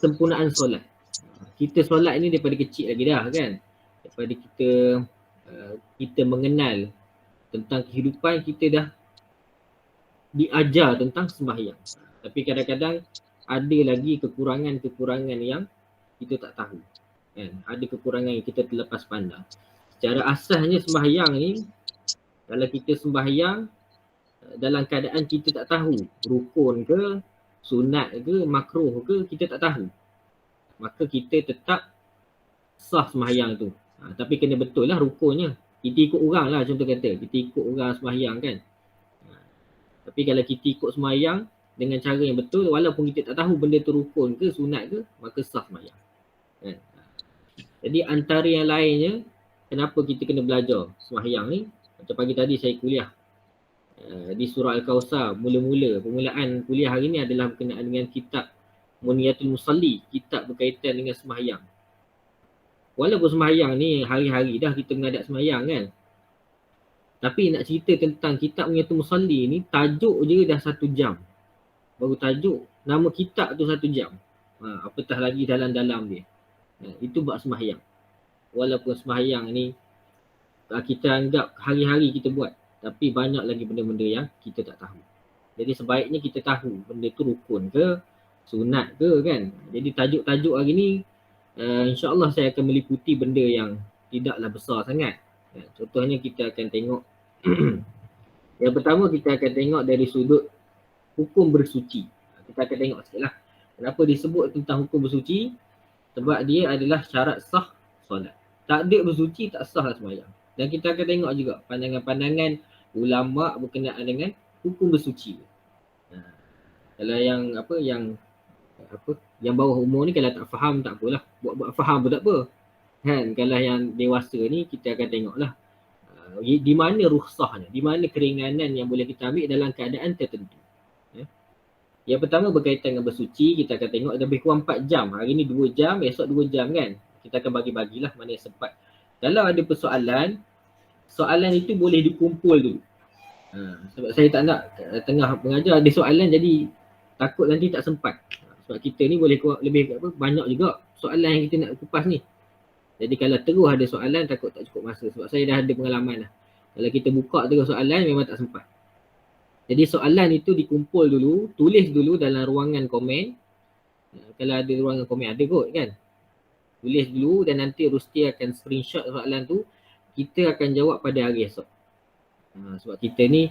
sempurnaan solat. Kita solat ni daripada kecil lagi dah kan. Daripada kita mengenal tentang kehidupan, kita dah diajar tentang sembahyang. Tapi kadang-kadang ada lagi kekurangan-kekurangan yang kita tak tahu. Kan? Ada kekurangan yang kita terlepas pandang. Secara asasnya sembahyang ni, kalau kita sembahyang dalam keadaan kita tak tahu rukun ke, sunat ke, makruh ke, kita tak tahu, maka kita tetap sah sembahyang tu. Tapi kena betul lah rukunnya. Kita ikut orang lah, contoh kata kita ikut orang sembahyang kan. Tapi kalau kita ikut sembahyang dengan cara yang betul, walaupun kita tak tahu benda tu rukun ke, sunat ke, maka sah sembahyang. Kan? Jadi antara yang lainnya, kenapa kita kena belajar sembahyang ni? Macam pagi tadi saya kuliah di surah Al-Kawthar, permulaan kuliah hari ni adalah berkenaan dengan kitab Muniyatul Musalli, kitab berkaitan dengan sembahyang. Walaupun sembahyang ni hari-hari dah kita menghadap sembahyang kan, tapi nak cerita tentang kitab Muniyatul Musalli ni, tajuk je dah 1 jam. Baru tajuk, nama kitab tu 1 jam. Apatah lagi dalam-dalam dia. Itu bab sembahyang. Walaupun sembahyang ni kita anggap hari-hari kita buat, tapi banyak lagi benda-benda yang kita tak tahu. Jadi sebaiknya kita tahu benda tu rukun ke, sunat ke kan. Jadi tajuk-tajuk hari ni insya-Allah saya akan meliputi benda yang tidaklah besar sangat. Contohnya kita akan tengok yang pertama kita akan tengok dari sudut hukum bersuci. Kita akan tengok sikit lah. Kenapa disebut tentang hukum bersuci? Sebab dia adalah syarat sah solat. Tak ada bersuci, tak sah lah sembahyang. Dan kita akan tengok juga pandangan-pandangan ulama' berkenaan dengan hukum bersuci. Kalau yang bawah umur ni kalau tak faham tak apalah. Buat faham pun tak apa. Kan? Kalau yang dewasa ni kita akan tengoklah di mana rukhsahnya, di mana keringanan yang boleh kita ambil dalam keadaan tertentu. Yang pertama berkaitan dengan bersuci, kita akan tengok lebih kurang 4 jam. Hari ni 2 jam, esok 2 jam kan. Kita akan bagi-bagilah mana yang sempat. Kalau ada persoalan, soalan itu boleh dikumpul dulu. Sebab saya tak nak tengah mengajar ada soalan jadi takut nanti tak sempat. Sebab kita ni boleh lebih banyak juga soalan yang kita nak kupas ni. Jadi kalau terus ada soalan takut tak cukup masa. Sebab saya dah ada pengalaman lah. Kalau kita buka terus soalan memang tak sempat. Jadi soalan itu dikumpul dulu, tulis dulu dalam ruangan komen. Kalau ada ruangan komen ada kot kan. Tulis dulu dan nanti Rusti akan screenshot soalan tu. Kita akan jawab pada hari esok. Sebab kita ni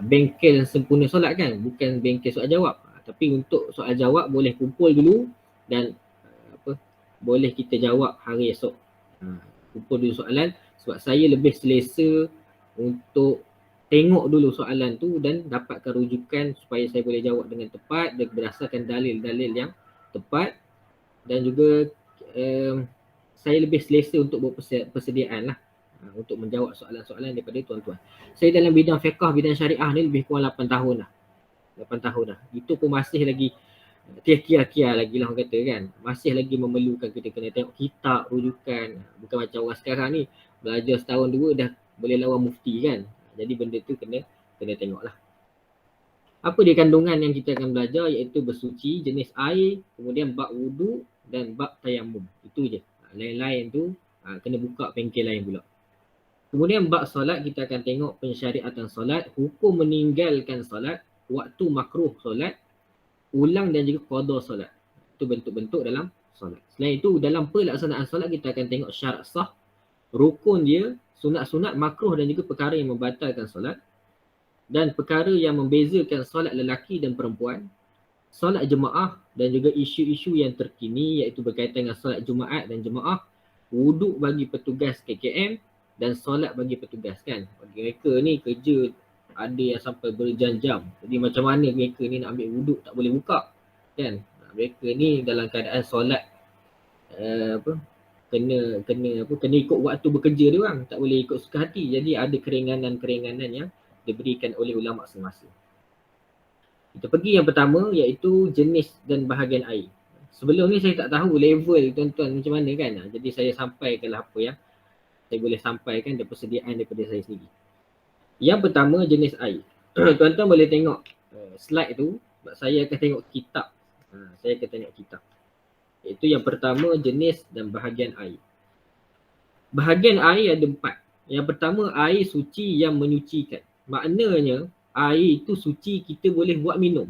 bengkel sempurna solat kan, bukan bengkel soal jawab. Tapi untuk soal jawab boleh kumpul dulu dan boleh kita jawab hari esok. Kumpul dulu soalan sebab saya lebih selesa untuk tengok dulu soalan tu dan dapatkan rujukan supaya saya boleh jawab dengan tepat dan berdasarkan dalil-dalil yang tepat. Dan juga saya lebih selesa untuk buat persediaan lah untuk menjawab soalan-soalan daripada tuan-tuan. Saya dalam bidang fiqh, bidang syariah ni lebih kurang 8 tahun dah. 8 tahun dah. Itu pun masih lagi kia-kia lagi lah orang kata kan. Masih lagi memerlukan kita kena tengok kitab, rujukan. Bukan macam orang sekarang ni belajar setahun dua dah boleh lawan mufti kan. Jadi benda tu kena tengok lah. Apa dia kandungan yang kita akan belajar iaitu bersuci, jenis air, kemudian bab wudu dan bab tayammum. Itu je. Lain-lain tu kena buka bengkel lain pula. Kemudian bab solat kita akan tengok pensyariatan solat, hukum meninggalkan solat, waktu makruh solat, ulang dan juga qada solat. Itu bentuk-bentuk dalam solat. Selain itu dalam pelaksanaan solat kita akan tengok syarat sah, rukun dia, sunat-sunat, makruh dan juga perkara yang membatalkan solat dan perkara yang membezakan solat lelaki dan perempuan, solat jemaah dan juga isu-isu yang terkini iaitu berkaitan dengan solat Jumaat dan jemaah, wuduk bagi petugas KKM dan solat bagi petugas kan. Bagi mereka ni kerja ada yang sampai berjam-jam. Jadi macam mana mereka ni nak ambil wuduk tak boleh buka kan. Mereka ni dalam keadaan solat kena ikut waktu bekerja dia orang, tak boleh ikut suka hati. Jadi ada keringanan-keringanan yang diberikan oleh ulama semasa. Kita pergi yang pertama iaitu jenis dan bahagian air. Sebelum ni saya tak tahu level tuan-tuan macam mana kan. Jadi saya sampaikanlah apa yang saya boleh sampaikan dan persediaan daripada saya sendiri. Yang pertama jenis air. Tuan-tuan boleh tengok slide tu. Sebab saya akan tengok kitab. Saya akan tengok kitab. Iaitu yang pertama jenis dan bahagian air. Bahagian air ada 4. Yang pertama air suci yang menyucikan. Maknanya air itu suci, kita boleh buat minum.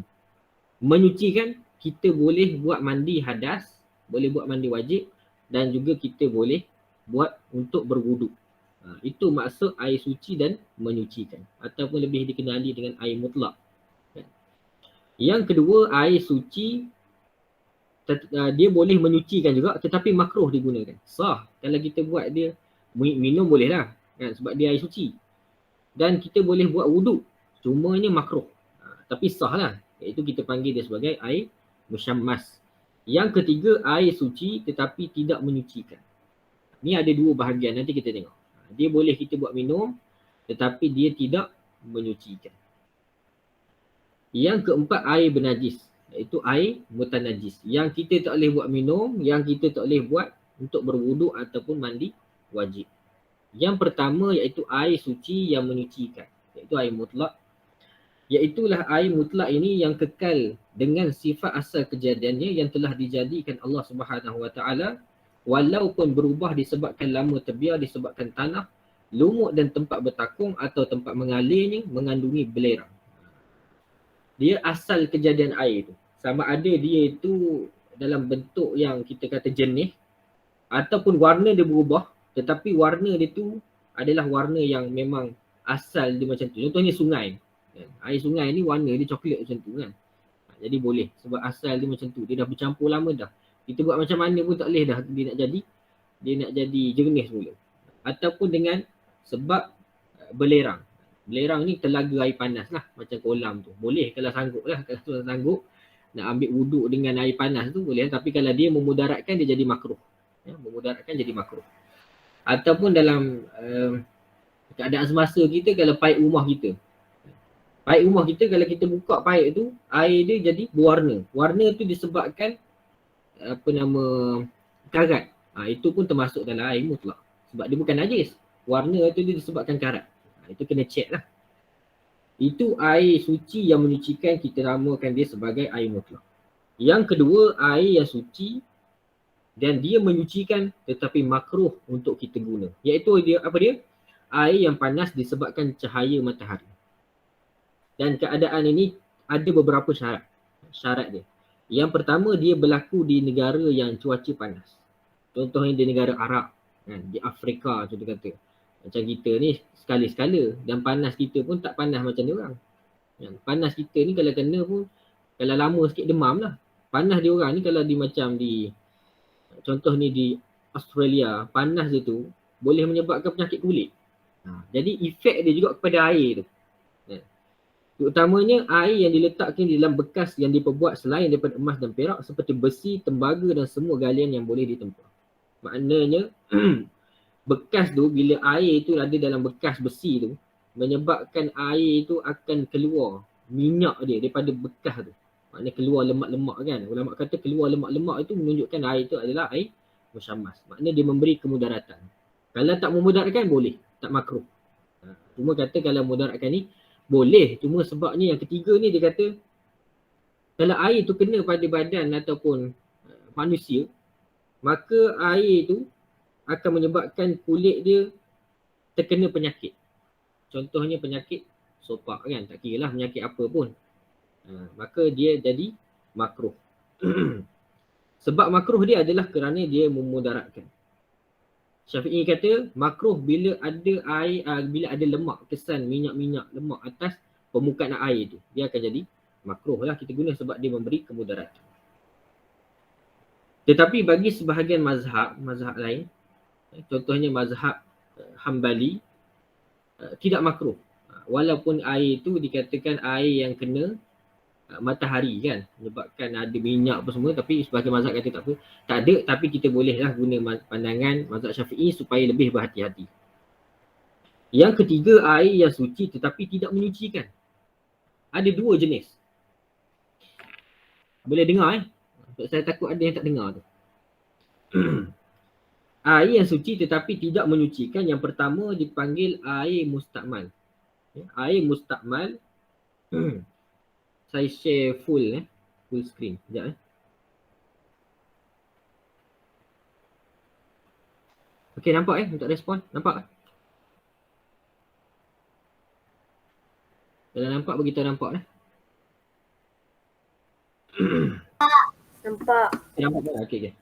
Menyucikan, kita boleh buat mandi hadas, boleh buat mandi wajib dan juga kita boleh buat untuk berwuduk. Itu maksud air suci dan menyucikan ataupun lebih dikenali dengan air mutlak. Yang kedua, air suci dia boleh menyucikan juga tetapi makruh digunakan. Sah kalau kita buat dia minum boleh lah kan, sebab dia air suci. Dan kita boleh buat wuduk, cumanya makruh. Tapi sah lah, iaitu kita panggil dia sebagai air musyammas. Yang ketiga, air suci tetapi tidak menyucikan. Ni ada dua bahagian, nanti kita tengok. Dia boleh kita buat minum tetapi dia tidak menyucikan. Yang keempat, air bernajis, iaitu air mutanajis. Yang kita tak boleh buat minum, yang kita tak boleh buat untuk berwuduk ataupun mandi wajib. Yang pertama iaitu air suci yang menyucikan, iaitu air mutlak. Iaitulah air mutlak ini yang kekal dengan sifat asal kejadiannya yang telah dijadikan Allah Subhanahu Wa Taala, walaupun berubah disebabkan lama terbiar, disebabkan tanah, lumut dan tempat bertakung atau tempat mengalirnya mengandungi belerang. Dia asal kejadian air tu. Sama ada dia itu dalam bentuk yang kita kata jernih ataupun warna dia berubah, tetapi warna dia tu adalah warna yang memang asal dia macam tu. Contohnya sungai. Air sungai ni warna dia coklat macam tu kan. Jadi boleh sebab asal dia macam tu. Dia dah bercampur lama dah. Kita buat macam mana pun tak boleh dah dia nak jadi jernih semula. Ataupun dengan sebab belerang. Belerang ni telaga air panas lah, macam kolam tu. Boleh kalau sanggup lah. Kalau sanggup nak ambil wuduk dengan air panas tu boleh. Tapi kalau dia memudaratkan, dia jadi makruh. Memudaratkan jadi makruh. Ataupun dalam keadaan semasa kita, kalau paip rumah kita. Paip rumah kita kalau kita buka paip tu, air dia jadi berwarna. Warna tu disebabkan karat. Itu pun termasuk dalam air mutlak. Sebab dia bukan najis. Warna tu dia disebabkan karat. Itu kena check lah. Itu air suci yang menyucikan, kita namakan dia sebagai air mutlak. Yang kedua, air yang suci dan dia menyucikan tetapi makruh untuk kita guna. Iaitu dia apa dia? Air yang panas disebabkan cahaya matahari. Dan keadaan ini ada beberapa syarat. Syarat dia. Yang pertama, dia berlaku di negara yang cuaca panas. Contohnya di negara Arab, kan? Di Afrika contoh kata. Macam kita ni sekali-sekala, dan panas kita pun tak panas macam dia orang. Panas kita ni kalau kena pun, kalau lama sikit demam lah. Panas dia orang ni kalau macam di contoh ni di Australia, panas dia tu boleh menyebabkan penyakit kulit. Jadi efek dia juga kepada air tu. Terutamanya air yang diletakkan di dalam bekas yang diperbuat selain daripada emas dan perak seperti besi, tembaga dan semua galian yang boleh ditempa. Maknanya bekas tu, bila air tu ada dalam bekas besi tu, menyebabkan air tu akan keluar minyak dia daripada bekas tu. Maknanya keluar lemak-lemak kan. Ulama kata keluar lemak-lemak itu menunjukkan air tu adalah air musyammas. Maknanya dia memberi kemudaratan. Kalau tak memudaratkan boleh, tak makruh. Cuma kata kalau mudaratkan ni boleh. Cuma sebabnya yang ketiga ni dia kata kalau air tu kena pada badan ataupun manusia, maka air tu akan menyebabkan kulit dia terkena penyakit. Contohnya penyakit sopak kan, tak kira lah penyakit apa pun. Maka dia jadi makruh. Sebab makruh dia adalah kerana dia memudaratkan. Syafi'i kata makruh bila ada air, bila ada lemak, kesan minyak-minyak lemak atas permukaan air tu. Dia akan jadi makruh lah kita guna sebab dia memberi kemudaratan. Tetapi bagi sebahagian mazhab lain, contohnya mazhab Hambali, tidak makruh. Walaupun air tu dikatakan air yang kena matahari kan, menyebabkan ada minyak apa semua, tapi sebagai mazhab kata tak apa, tak ada, tapi kita bolehlah guna pandangan mazhab Syafi'i supaya lebih berhati-hati. Yang ketiga, air yang suci tetapi tidak menyucikan. Ada dua jenis. Boleh dengar saya takut ada yang tak dengar tu. Air yang suci tetapi tidak menyucikan, yang pertama dipanggil air mustakmal. Air mustakmal saya share full screen sekejap. Okey, nampak untuk respon? Nampak? Kalau nampak beritahu nampak lah. Nampak. Nampak tak? Okey, okey.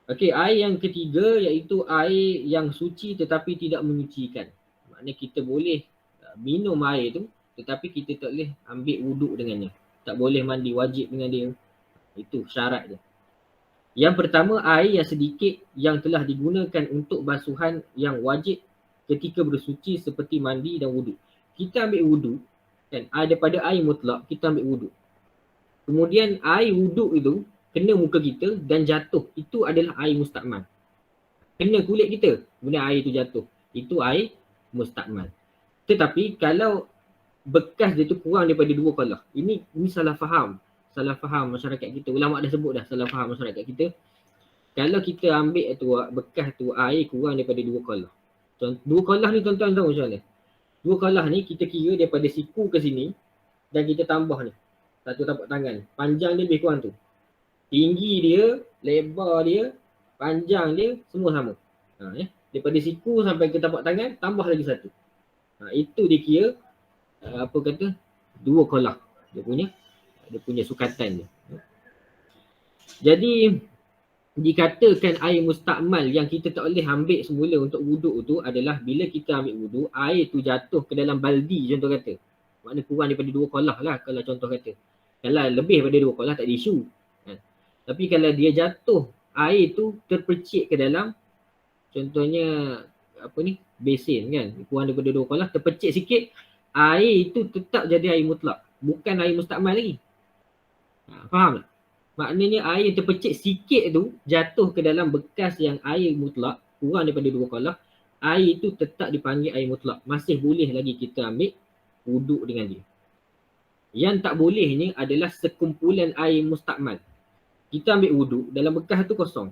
Okey, air yang ketiga iaitu air yang suci tetapi tidak menyucikan. Maknanya kita boleh minum air tu tetapi kita tak boleh ambil wuduk dengannya. Tak boleh mandi wajib dengan dia. Itu syarat dia. Yang pertama, air yang sedikit yang telah digunakan untuk basuhan yang wajib ketika bersuci seperti mandi dan wuduk. Kita ambil wuduk kan, daripada air mutlak kita ambil wuduk. Kemudian air wuduk itu kena muka kita dan jatuh. Itu adalah air mustakmal. Kena kulit kita, kemudian air itu jatuh. Itu air mustakmal. Tetapi kalau bekas dia tu kurang daripada 2 qalah. Ini salah faham. Salah faham masyarakat kita. Ulama dah sebut dah salah faham masyarakat kita. Kalau kita ambil tu bekas tu air kurang daripada 2 qalah. 2 qalah ni tuan-tuan tahu macam mana? 2 qalah ni kita kira daripada siku ke sini dan kita tambah ni. Satu tapak tangan. Panjang dia lebih kurang tu. Tinggi dia, lebar dia, panjang dia semua sama. Daripada siku sampai ke tapak tangan tambah lagi satu. Itu dia kira apa kata 2 qalah. Dia punya sukatan dia. Jadi dikatakan air mustakmal yang kita tak boleh ambil semula untuk wuduk tu adalah bila kita ambil wuduk, air tu jatuh ke dalam baldi contoh kata. Maknanya kurang daripada 2 qalah lah kalau contoh kata. Kalau lebih daripada 2 qalah tak ada isu. Tapi kalau dia jatuh, air tu terpercik ke dalam contohnya apa ni, besin kan, kurang daripada 2 qalah, terpercik sikit, air itu tetap jadi air mutlak, bukan air mustakmal lagi. Faham tak? Maknanya air yang terpercik sikit tu jatuh ke dalam bekas yang air mutlak, kurang daripada 2 qalah, air itu tetap dipanggil air mutlak. Masih boleh lagi kita ambil wuduk dengan dia. Yang tak bolehnya adalah sekumpulan air mustakmal. Kita ambil wuduk, dalam bekas tu kosong.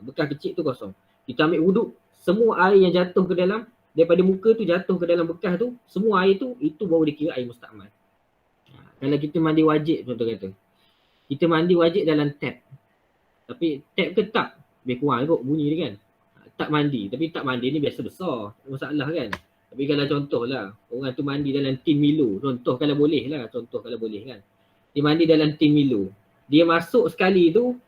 Bekas kecil tu kosong. Kita ambil wuduk, semua air yang jatuh ke dalam, daripada muka tu jatuh ke dalam bekas tu, semua air tu, itu baru dikira air mustakmal. Kalau kita mandi wajib contoh kata. Kita mandi wajib dalam tap. Tapi tap ke tak? Lebih kurang kot bunyi dia kan. Tak mandi. Tapi tak mandi ni biasa besar. Tak masalah kan. Tapi kalau contoh lah, orang tu mandi dalam tin Milo. Contoh kalau boleh lah. Contoh kalau boleh kan. Dia mandi dalam tin Milo. Dia masuk sekali tu,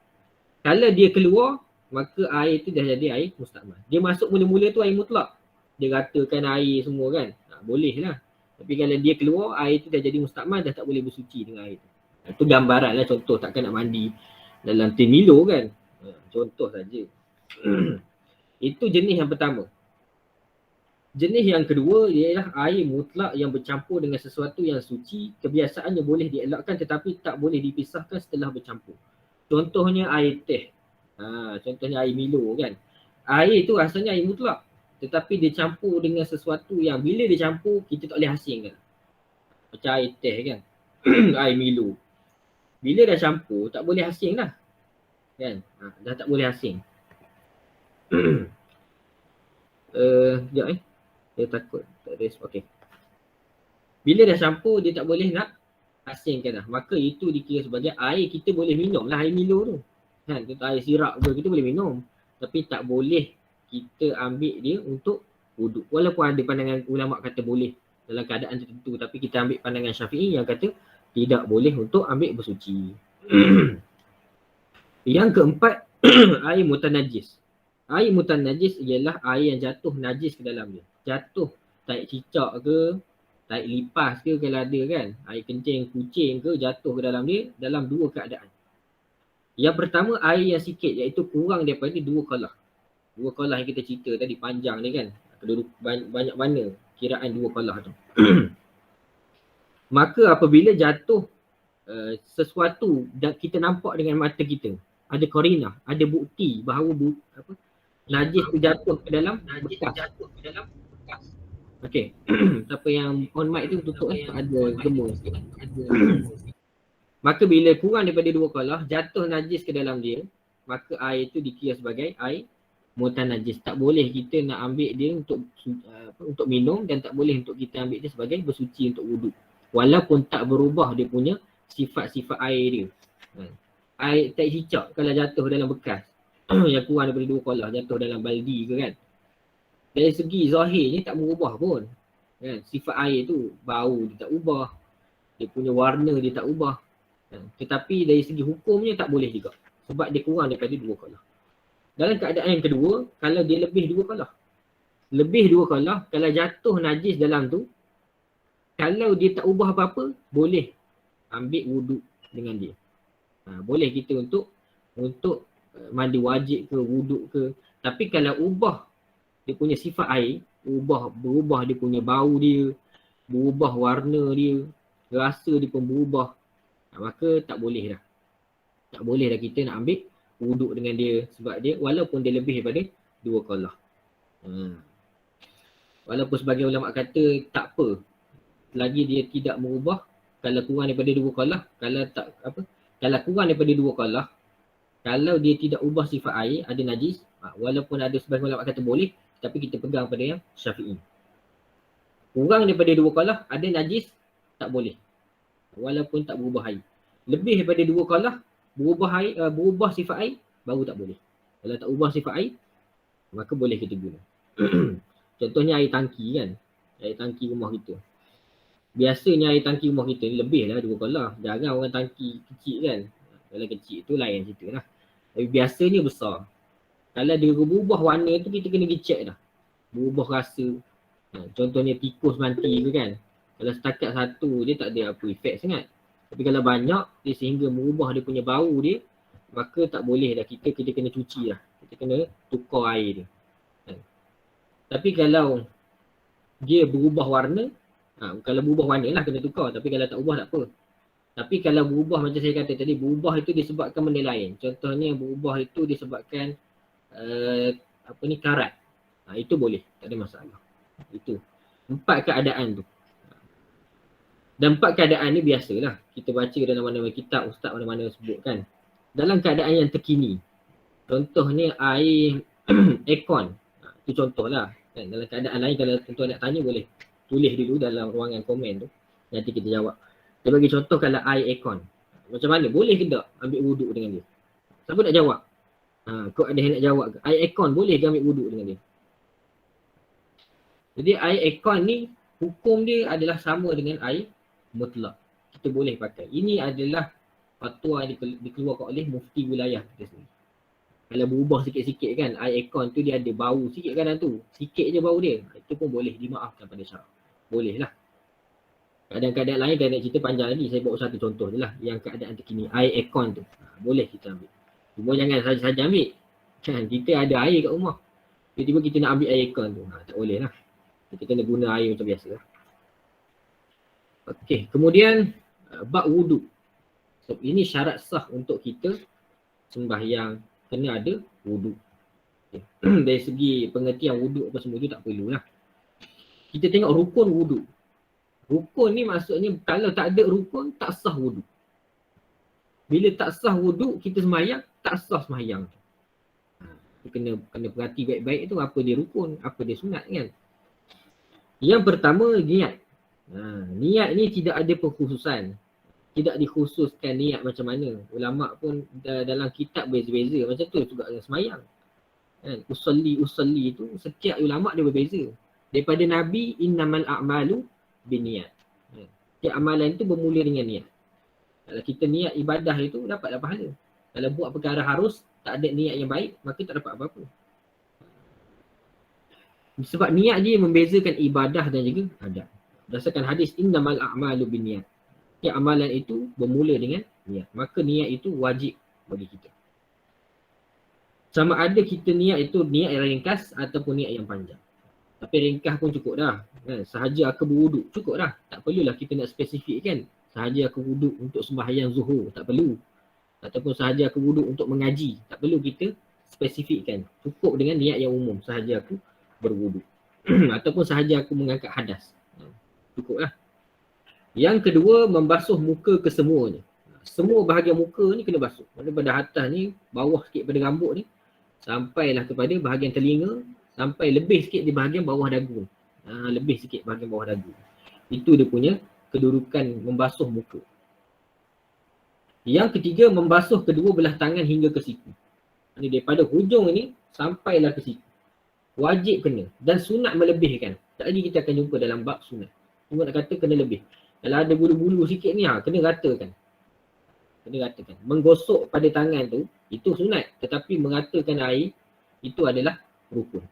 kalau dia keluar, maka air tu dah jadi air mustakmal. Dia masuk mula-mula tu air mutlak. Dia ratakan air semua kan. Boleh lah. Tapi kalau dia keluar, air tu dah jadi mustakmal, dah tak boleh bersuci dengan air tu. Itu gambaran lah, contoh, takkan nak mandi dalam tin Milo kan. Contoh saja. Itu jenis yang pertama. Jenis yang kedua ialah air mutlak yang bercampur dengan sesuatu yang suci. Kebiasaannya boleh dielakkan tetapi tak boleh dipisahkan setelah bercampur. Contohnya air teh. Contohnya air Milo kan. Air tu asalnya air mutlak. Tetapi dia campur dengan sesuatu yang bila dia campur, kita tak boleh asingkan. Macam air teh kan. Air Milo. Bila dah campur, tak boleh asing lah. Kan? Dah tak boleh asing. Sekejap Dia takut. Tak ada. Okay. Bila dah campur, dia tak boleh nak asingkan lah. Maka itu dikira sebagai air kita boleh minum lah, air Milo tu. Kan? Air sirap tu kita boleh minum. Tapi tak boleh kita ambil dia untuk wuduk. Walaupun ada pandangan ulama kata boleh dalam keadaan tertentu. Tapi kita ambil pandangan Syafi'i yang kata tidak boleh untuk ambil bersuci. Yang keempat, air mutanajis. Air mutanajis ialah air yang jatuh najis ke dalam dia. Jatuh taik cicak ke, taik lipas ke kalau ada kan. Air kencing kucing ke jatuh ke dalam dia dalam 2 keadaan. Yang pertama, air yang sikit iaitu kurang daripada 2 qalah. 2 qalah yang kita cerita tadi panjang ni kan. Banyak mana kiraan 2 qalah tu. Maka apabila jatuh sesuatu dan kita nampak dengan mata kita, ada korinah, ada bukti bahawa najis tu jatuh ke dalam bekas. Okey. Siapa yang on mic tu tutup ada gemur. Maka bila kurang daripada 2 qalah jatuh najis ke dalam dia, maka air itu dikira sebagai air mutanajis. Tak boleh kita nak ambil dia untuk minum dan tak boleh untuk kita ambil dia sebagai bersuci untuk wuduk. Walaupun tak berubah dia punya sifat-sifat air dia. Air tak cicak kalau jatuh dalam bekas. yang kurang daripada 2 kolah jatuh dalam baldi ke kan. Dari segi zahir ni tak berubah pun. Kan? Sifat air tu, bau dia tak ubah. Dia punya warna dia tak ubah. Kan? Tetapi dari segi hukumnya tak boleh juga. Sebab dia kurang daripada 2 kolah. Dalam keadaan yang kedua, kalau dia lebih 2 kolah. Lebih 2 kolah, kalau jatuh najis dalam tu, kalau dia tak ubah apa-apa, boleh ambil wuduk dengan dia. Boleh kita untuk mandi wajib ke, wuduk ke. Tapi kalau ubah dia punya sifat air, berubah dia punya bau dia, berubah warna dia, rasa dia pun berubah, maka tak boleh dah. Tak boleh dah kita nak ambil wuduk dengan dia sebab dia walaupun dia lebih daripada 2 kolah. Walaupun sebagian ulama kata tak apa, lagi dia tidak merubah kalau kurang daripada 2 kolah, kalau kurang daripada 2 kolah, kalau dia tidak ubah sifat air, ada najis, walaupun ada sebagian ulama kata boleh, tapi kita pegang pada yang Syafi'i. Kurang daripada 2 kolah, ada najis, tak boleh. Walaupun tak berubah air. Lebih daripada 2 kolah, berubah sifat air, baru tak boleh. Kalau tak ubah sifat air, maka boleh kita guna. Contohnya air tangki kan. Air tangki rumah kita. Biasanya air tangki rumah kita ni lebih lah 2 kolah. Jarang orang tangki kecil kan. Kalau kecil tu lain cerita lah. Tapi biasanya besar. Kalau dia berubah warna tu kita kena pergi check dah. Berubah rasa. Contohnya tikus mati ke kan. Kalau setakat satu dia tak ada apa efek sangat. Tapi kalau banyak dia sehingga merubah dia punya bau dia, maka tak boleh dah kita kena cuci lah. Kita kena tukar air dia. Tapi kalau dia berubah warna, kalau berubah warna lah kena tukar. Tapi kalau tak ubah tak apa. Tapi kalau berubah macam saya kata tadi, berubah itu disebabkan benda lain. Contohnya berubah itu disebabkan karat. Itu boleh, tak ada masalah. Itu 4 keadaan tu. Dan 4 keadaan ni biasalah. Kita baca dalam mana-mana kitab, ustaz mana-mana sebutkan. Dalam keadaan yang terkini. Contohnya air aircon. Itu contohlah. Dalam keadaan lain kalau tuan-tuan nak tanya boleh tulis dulu dalam ruangan komen tu. Nanti kita jawab. Dia bagi contoh kalau air aircon. Macam mana? Boleh ke tak ambil wuduk dengan dia? Siapa nak jawab? Kau ada yang nak jawab ke? Air aircon boleh ke ambil wuduk dengan dia? Jadi air aircon ni hukum dia adalah sama dengan air mutlak. Kita boleh pakai. Ini adalah fatwa yang dikeluarkan oleh mufti wilayah kita sendiri. Kalau berubah sikit-sikit kan, air aircon tu dia ada bau sikit kan tu. Sikit je bau dia. Itu pun boleh dimaafkan pada syarak. Boleh lah. Keadaan-keadaan lain kalau nak cerita panjang lagi. Saya bawa satu contoh je lah. Yang keadaan terkini. Air aircon tu. Boleh kita ambil. Cuma jangan saja-saja ambil. Kan kita ada air kat rumah. Tiba-tiba kita nak ambil air aircon tu. Tak boleh lah. Kita kena guna air macam biasa lah. Okey. Kemudian bab wuduk. So, ini syarat sah untuk kita sembahyang. Kena ada wuduk. Okay. Dari segi pengertian wuduk apa semua tu tak perlulah. Kita tengok rukun wuduk. Rukun ni maksudnya kalau tak ada rukun, tak sah wuduk. Bila tak sah wuduk, kita sembahyang, tak sah sembahyang. Kena perhati baik-baik tu apa dia rukun, apa dia sunat kan. Yang pertama, niat. Niat ni tidak ada perkhususan. Tidak dikhususkan niat macam mana. Ulama pun dalam kitab beza-beza. Macam tu juga dengan sembahyang. Kan? Usalli tu setiap ulama dia berbeza. Daripada Nabi, innamal a'malu biniat. Setiap amalan tu bermula dengan niat. Kalau kita niat ibadah itu, dapatlah pahala. Kalau buat perkara harus, tak ada niat yang baik, maka tak dapat apa-apa. Sebab niat dia membezakan ibadah dan juga adab. Berdasarkan hadis, innamal a'malu biniat. Setiap amalan itu bermula dengan niat. Maka niat itu wajib bagi kita. Sama ada kita niat itu niat yang ringkas ataupun niat yang panjang. Tapi ringkas pun cukup dah. Kan? Sahaja aku berwuduk, cukup dah. Tak perlulah kita nak spesifikkan. Sahaja aku wuduk untuk sembahyang zuhur, tak perlu. Ataupun sahaja aku wuduk untuk mengaji, tak perlu kita spesifikkan. Cukup dengan niat yang umum, sahaja aku berwuduk. Ataupun sahaja aku mengangkat hadas. Cukup lah. Yang kedua, membasuh muka kesemuanya. Semua bahagian muka ni kena basuh. Daripada atas ni, bawah sikit pada rambut ni, sampailah kepada bahagian telinga, sampai lebih sikit di bahagian bawah dagu. Lebih sikit bahagian bawah dagu. Itu dia punya kedudukan membasuh muka. Yang ketiga, membasuh kedua belah tangan hingga ke siku. Ini daripada hujung ni sampailah ke situ. Wajib kena. Dan sunat melebihkan. Tak lagi kita akan jumpa dalam bab sunat. Cuma nak kata kena lebih. Kalau ada bulu-bulu sikit ni, kena ratakan. Kena ratakan. Menggosok pada tangan tu, itu sunat. Tetapi meratakan air, itu adalah rukun.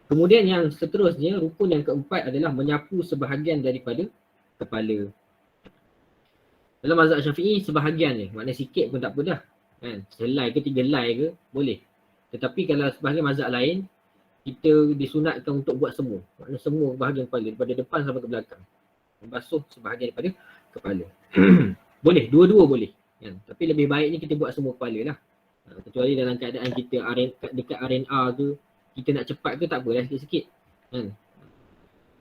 Kemudian yang seterusnya, rukun yang keempat adalah menyapu sebahagian daripada kepala. Dalam mazhab Syafi'i, sebahagian je. Maknanya sikit pun tak apa dah. Kan? Selai ke 3 helai ke, boleh. Tetapi kalau sebahagian mazhab lain, kita disunatkan untuk buat semua. Maknanya semua bahagian kepala, daripada depan sampai ke belakang. Membasuh sebahagian daripada kepala. Boleh, dua-dua boleh. Kan? Tapi lebih baiknya kita buat semua kepala lah. Kecuali dalam keadaan kita dekat RNA ke, kita nak cepat ke tak apalah sikit-sikit. Kan?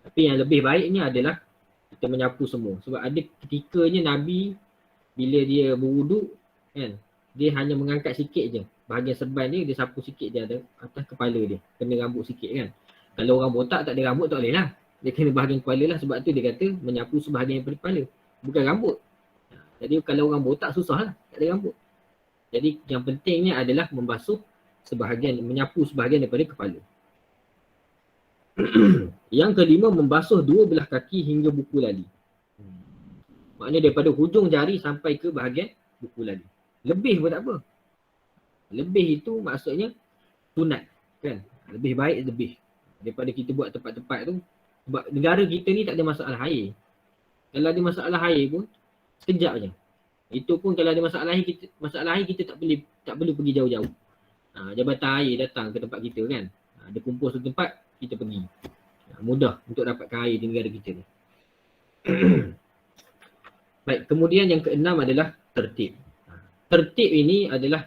Tapi yang lebih baiknya adalah kita menyapu semua. Sebab ada ketikanya Nabi bila dia berwuduk, kan, dia hanya mengangkat sikit je. Bahagian serban dia sapu sikit je ada atas kepala dia. Kena rambut sikit kan. Kalau orang botak tak ada rambut tak boleh lah. Dia kena bahagian kepala lah. Sebab tu dia kata menyapu sebahagian daripada kepala. Bukan rambut. Jadi kalau orang botak susah lah. Tak ada rambut. Jadi yang pentingnya adalah membasuh sebahagian, menyapu sebahagian daripada kepala. Yang kelima, membasuh dua belah kaki hingga buku lali. Maknanya daripada hujung jari sampai ke bahagian buku lali. Lebih pun tak apa. Lebih itu maksudnya sunat, kan? Lebih baik lebih daripada kita buat tempat-tempat tu. Sebab negara kita ni tak ada masalah air. Kalau ada masalah air pun sekejap je. Itu pun kalau ada masalah air kita tak perlu pergi jauh-jauh. Jabatan air datang ke tempat kita kan. Ada kumpul satu tempat, kita pergi. Mudah untuk dapatkan air di negara kita ni. Baik, kemudian yang keenam adalah tertib. Tertib ini adalah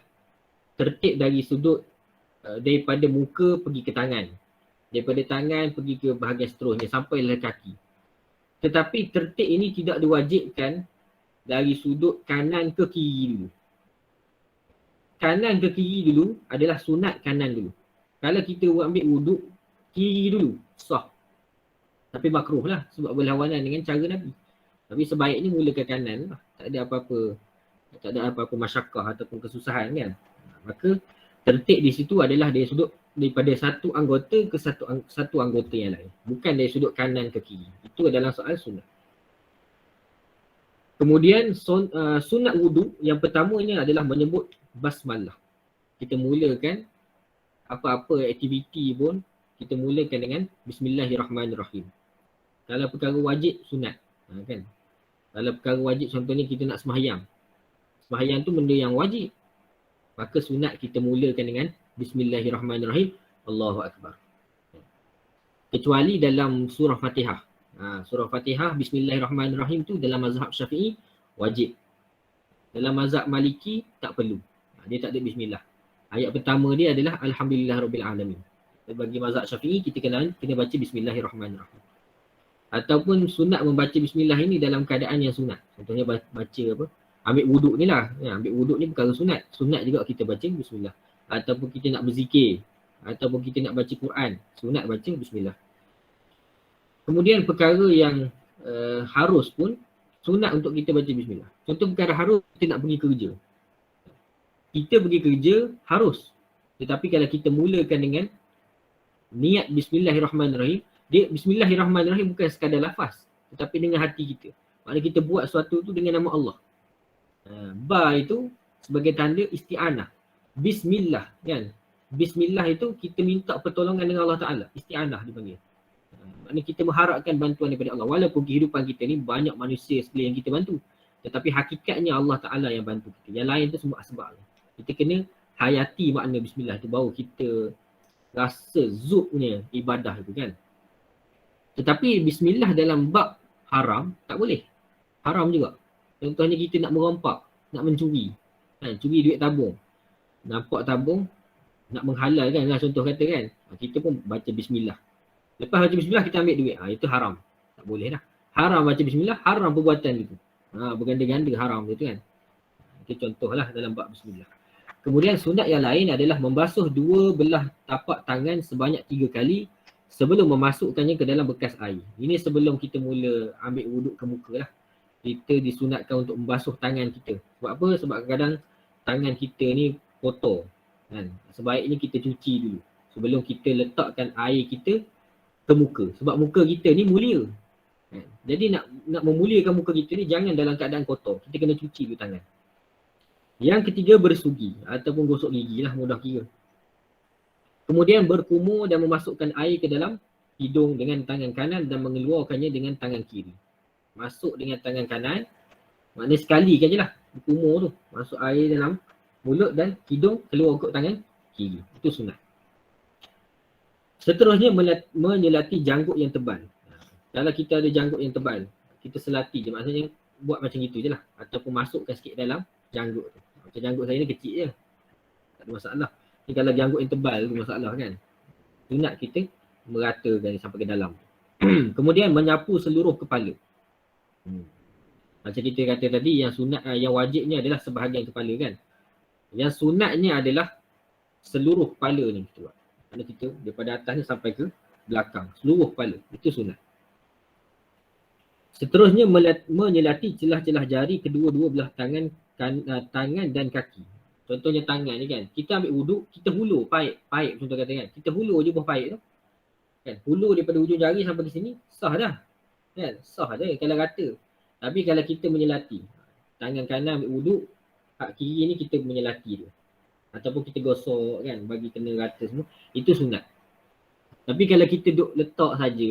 tertib dari sudut daripada muka pergi ke tangan. Daripada tangan pergi ke bahagian seterusnya sampailah kaki. Tetapi tertib ini tidak diwajibkan dari sudut kanan ke kiri dulu. Kanan ke kiri dulu adalah sunat kanan dulu. Kalau kita ambil wuduk, kiri dulu, sah. Tapi makruh lah sebab berlawanan dengan cara Nabi. Tapi sebaiknya mulakan kanan lah. Tak ada apa-apa masyakkah ataupun kesusahan kan. Maka tertib di situ adalah dari sudut daripada satu anggota ke satu anggota yang lain. Bukan dari sudut kanan ke kiri. Itu adalah soal sunat. Kemudian sunat wuduk yang pertamanya adalah menyebut basmalah. Kita mulakan apa-apa aktiviti pun kita mulakan dengan Bismillahirrahmanirrahim. Kalau perkara wajib sunat, kan? Kalau perkara wajib contohnya kita nak sembahyang. Sembahyang tu benda yang wajib. Maka sunat kita mulakan dengan Bismillahirrahmanirrahim, Allahu Akbar. Kecuali dalam surah Fatihah. Surah Fatihah Bismillahirrahmanirrahim tu dalam mazhab Syafi'i wajib. Dalam mazhab Maliki tak perlu. Dia tak ada bismillah. Ayat pertama dia adalah Alhamdulillahirabbil-alamin. Bagi mazhab Syafi'i kita kena baca Bismillahirrahmanirrahim. Ataupun sunat membaca bismillah ini dalam keadaan yang sunat. Contohnya baca apa? Ambil wuduk ni lah. Ambil wuduk ni perkara sunat. Sunat juga kita baca bismillah. Ataupun kita nak berzikir. Ataupun kita nak baca Quran. Sunat baca bismillah. Kemudian perkara yang harus pun sunat untuk kita baca bismillah. Contoh perkara harus kita nak pergi kerja. Kita pergi kerja harus. Tetapi kalau kita mulakan dengan niat Bismillahirrahmanirrahim, dia Bismillahirrahmanirrahim bukan sekadar lafaz. Tetapi dengan hati kita. Maknanya kita buat sesuatu tu dengan nama Allah. Ba itu sebagai tanda isti'anah. Bismillah kan. Bismillah itu kita minta pertolongan dengan Allah Ta'ala. Isti'anah dipanggil. Maknanya kita mengharapkan bantuan daripada Allah. Walaupun kehidupan kita ni banyak manusia sekalian yang kita bantu. Tetapi hakikatnya Allah Ta'ala yang bantu kita. Yang lain tu semua asbab. Kita kena hayati makna bismillah tu. Baru kita rasa zubnya ibadah itu kan. Tetapi bismillah dalam bab haram tak boleh. Haram juga. Contohnya kita nak merompak, nak mencuri. Curi duit tabung. Nampak tabung, nak menghalalkan lah contoh kata kan. Kita pun baca bismillah. Lepas baca bismillah kita ambil duit. Itu haram. Tak boleh dah. Haram baca bismillah, haram perbuatan itu. Berganda-ganda haram itu kan. Itu contohlah dalam bab bismillah. Kemudian sunat yang lain adalah membasuh dua belah tapak tangan sebanyak 3 kali sebelum memasukkannya ke dalam bekas air. Ini sebelum kita mula ambil wuduk ke muka lah. Kita disunatkan untuk membasuh tangan kita. Sebab apa? Sebab kadang tangan kita ni kotor. Kan? Sebaiknya kita cuci dulu sebelum kita letakkan air kita ke muka. Sebab muka kita ni mulia. Kan? Jadi nak memuliakan muka kita ni jangan dalam keadaan kotor. Kita kena cuci dulu tangan. Yang ketiga, bersugi ataupun gosok gigi lah, mudah kira. Kemudian berkumur dan memasukkan air ke dalam hidung dengan tangan kanan dan mengeluarkannya dengan tangan kiri. Masuk dengan tangan kanan, maknanya sekali kan je lah berkumur tu. Masuk air dalam mulut dan hidung, keluar ke tangan kiri. Itu sunat. Seterusnya, menyelati janggut yang tebal. Kalau kita ada janggut yang tebal, kita selati je, maksudnya buat macam gitu je lah. Ataupun masukkan sikit dalam janggut tu. Macam janggut saya ni kecil je, tak ada masalah. Ni kalau janggut yang tebal tu masalah kan. Sunat kita meratakan sampai ke dalam. Kemudian menyapu seluruh kepala. Macam kita kata tadi, yang sunat, yang wajibnya adalah sebahagian kepala kan. Yang sunatnya adalah seluruh kepala ni kita buat. Kerana kita daripada atas ni sampai ke belakang, seluruh kepala. Itu sunat. Seterusnya menyelati celah-celah jari kedua-dua belah tangan dan kaki. Contohnya tangan ni kan, kita ambil wuduk, kita hulur paip contoh kata kan. Kita hulur je buah paip tu. Kan, hulur daripada hujung jari sampai ke sini, sah dah. Kan, sah dah kalau rata. Tapi kalau kita menyelati, tangan kanan ambil wuduk, hak kiri ni kita menyelati dia. Ataupun kita gosok kan, bagi kena rata semua, itu sunat. Tapi kalau kita duk letak saja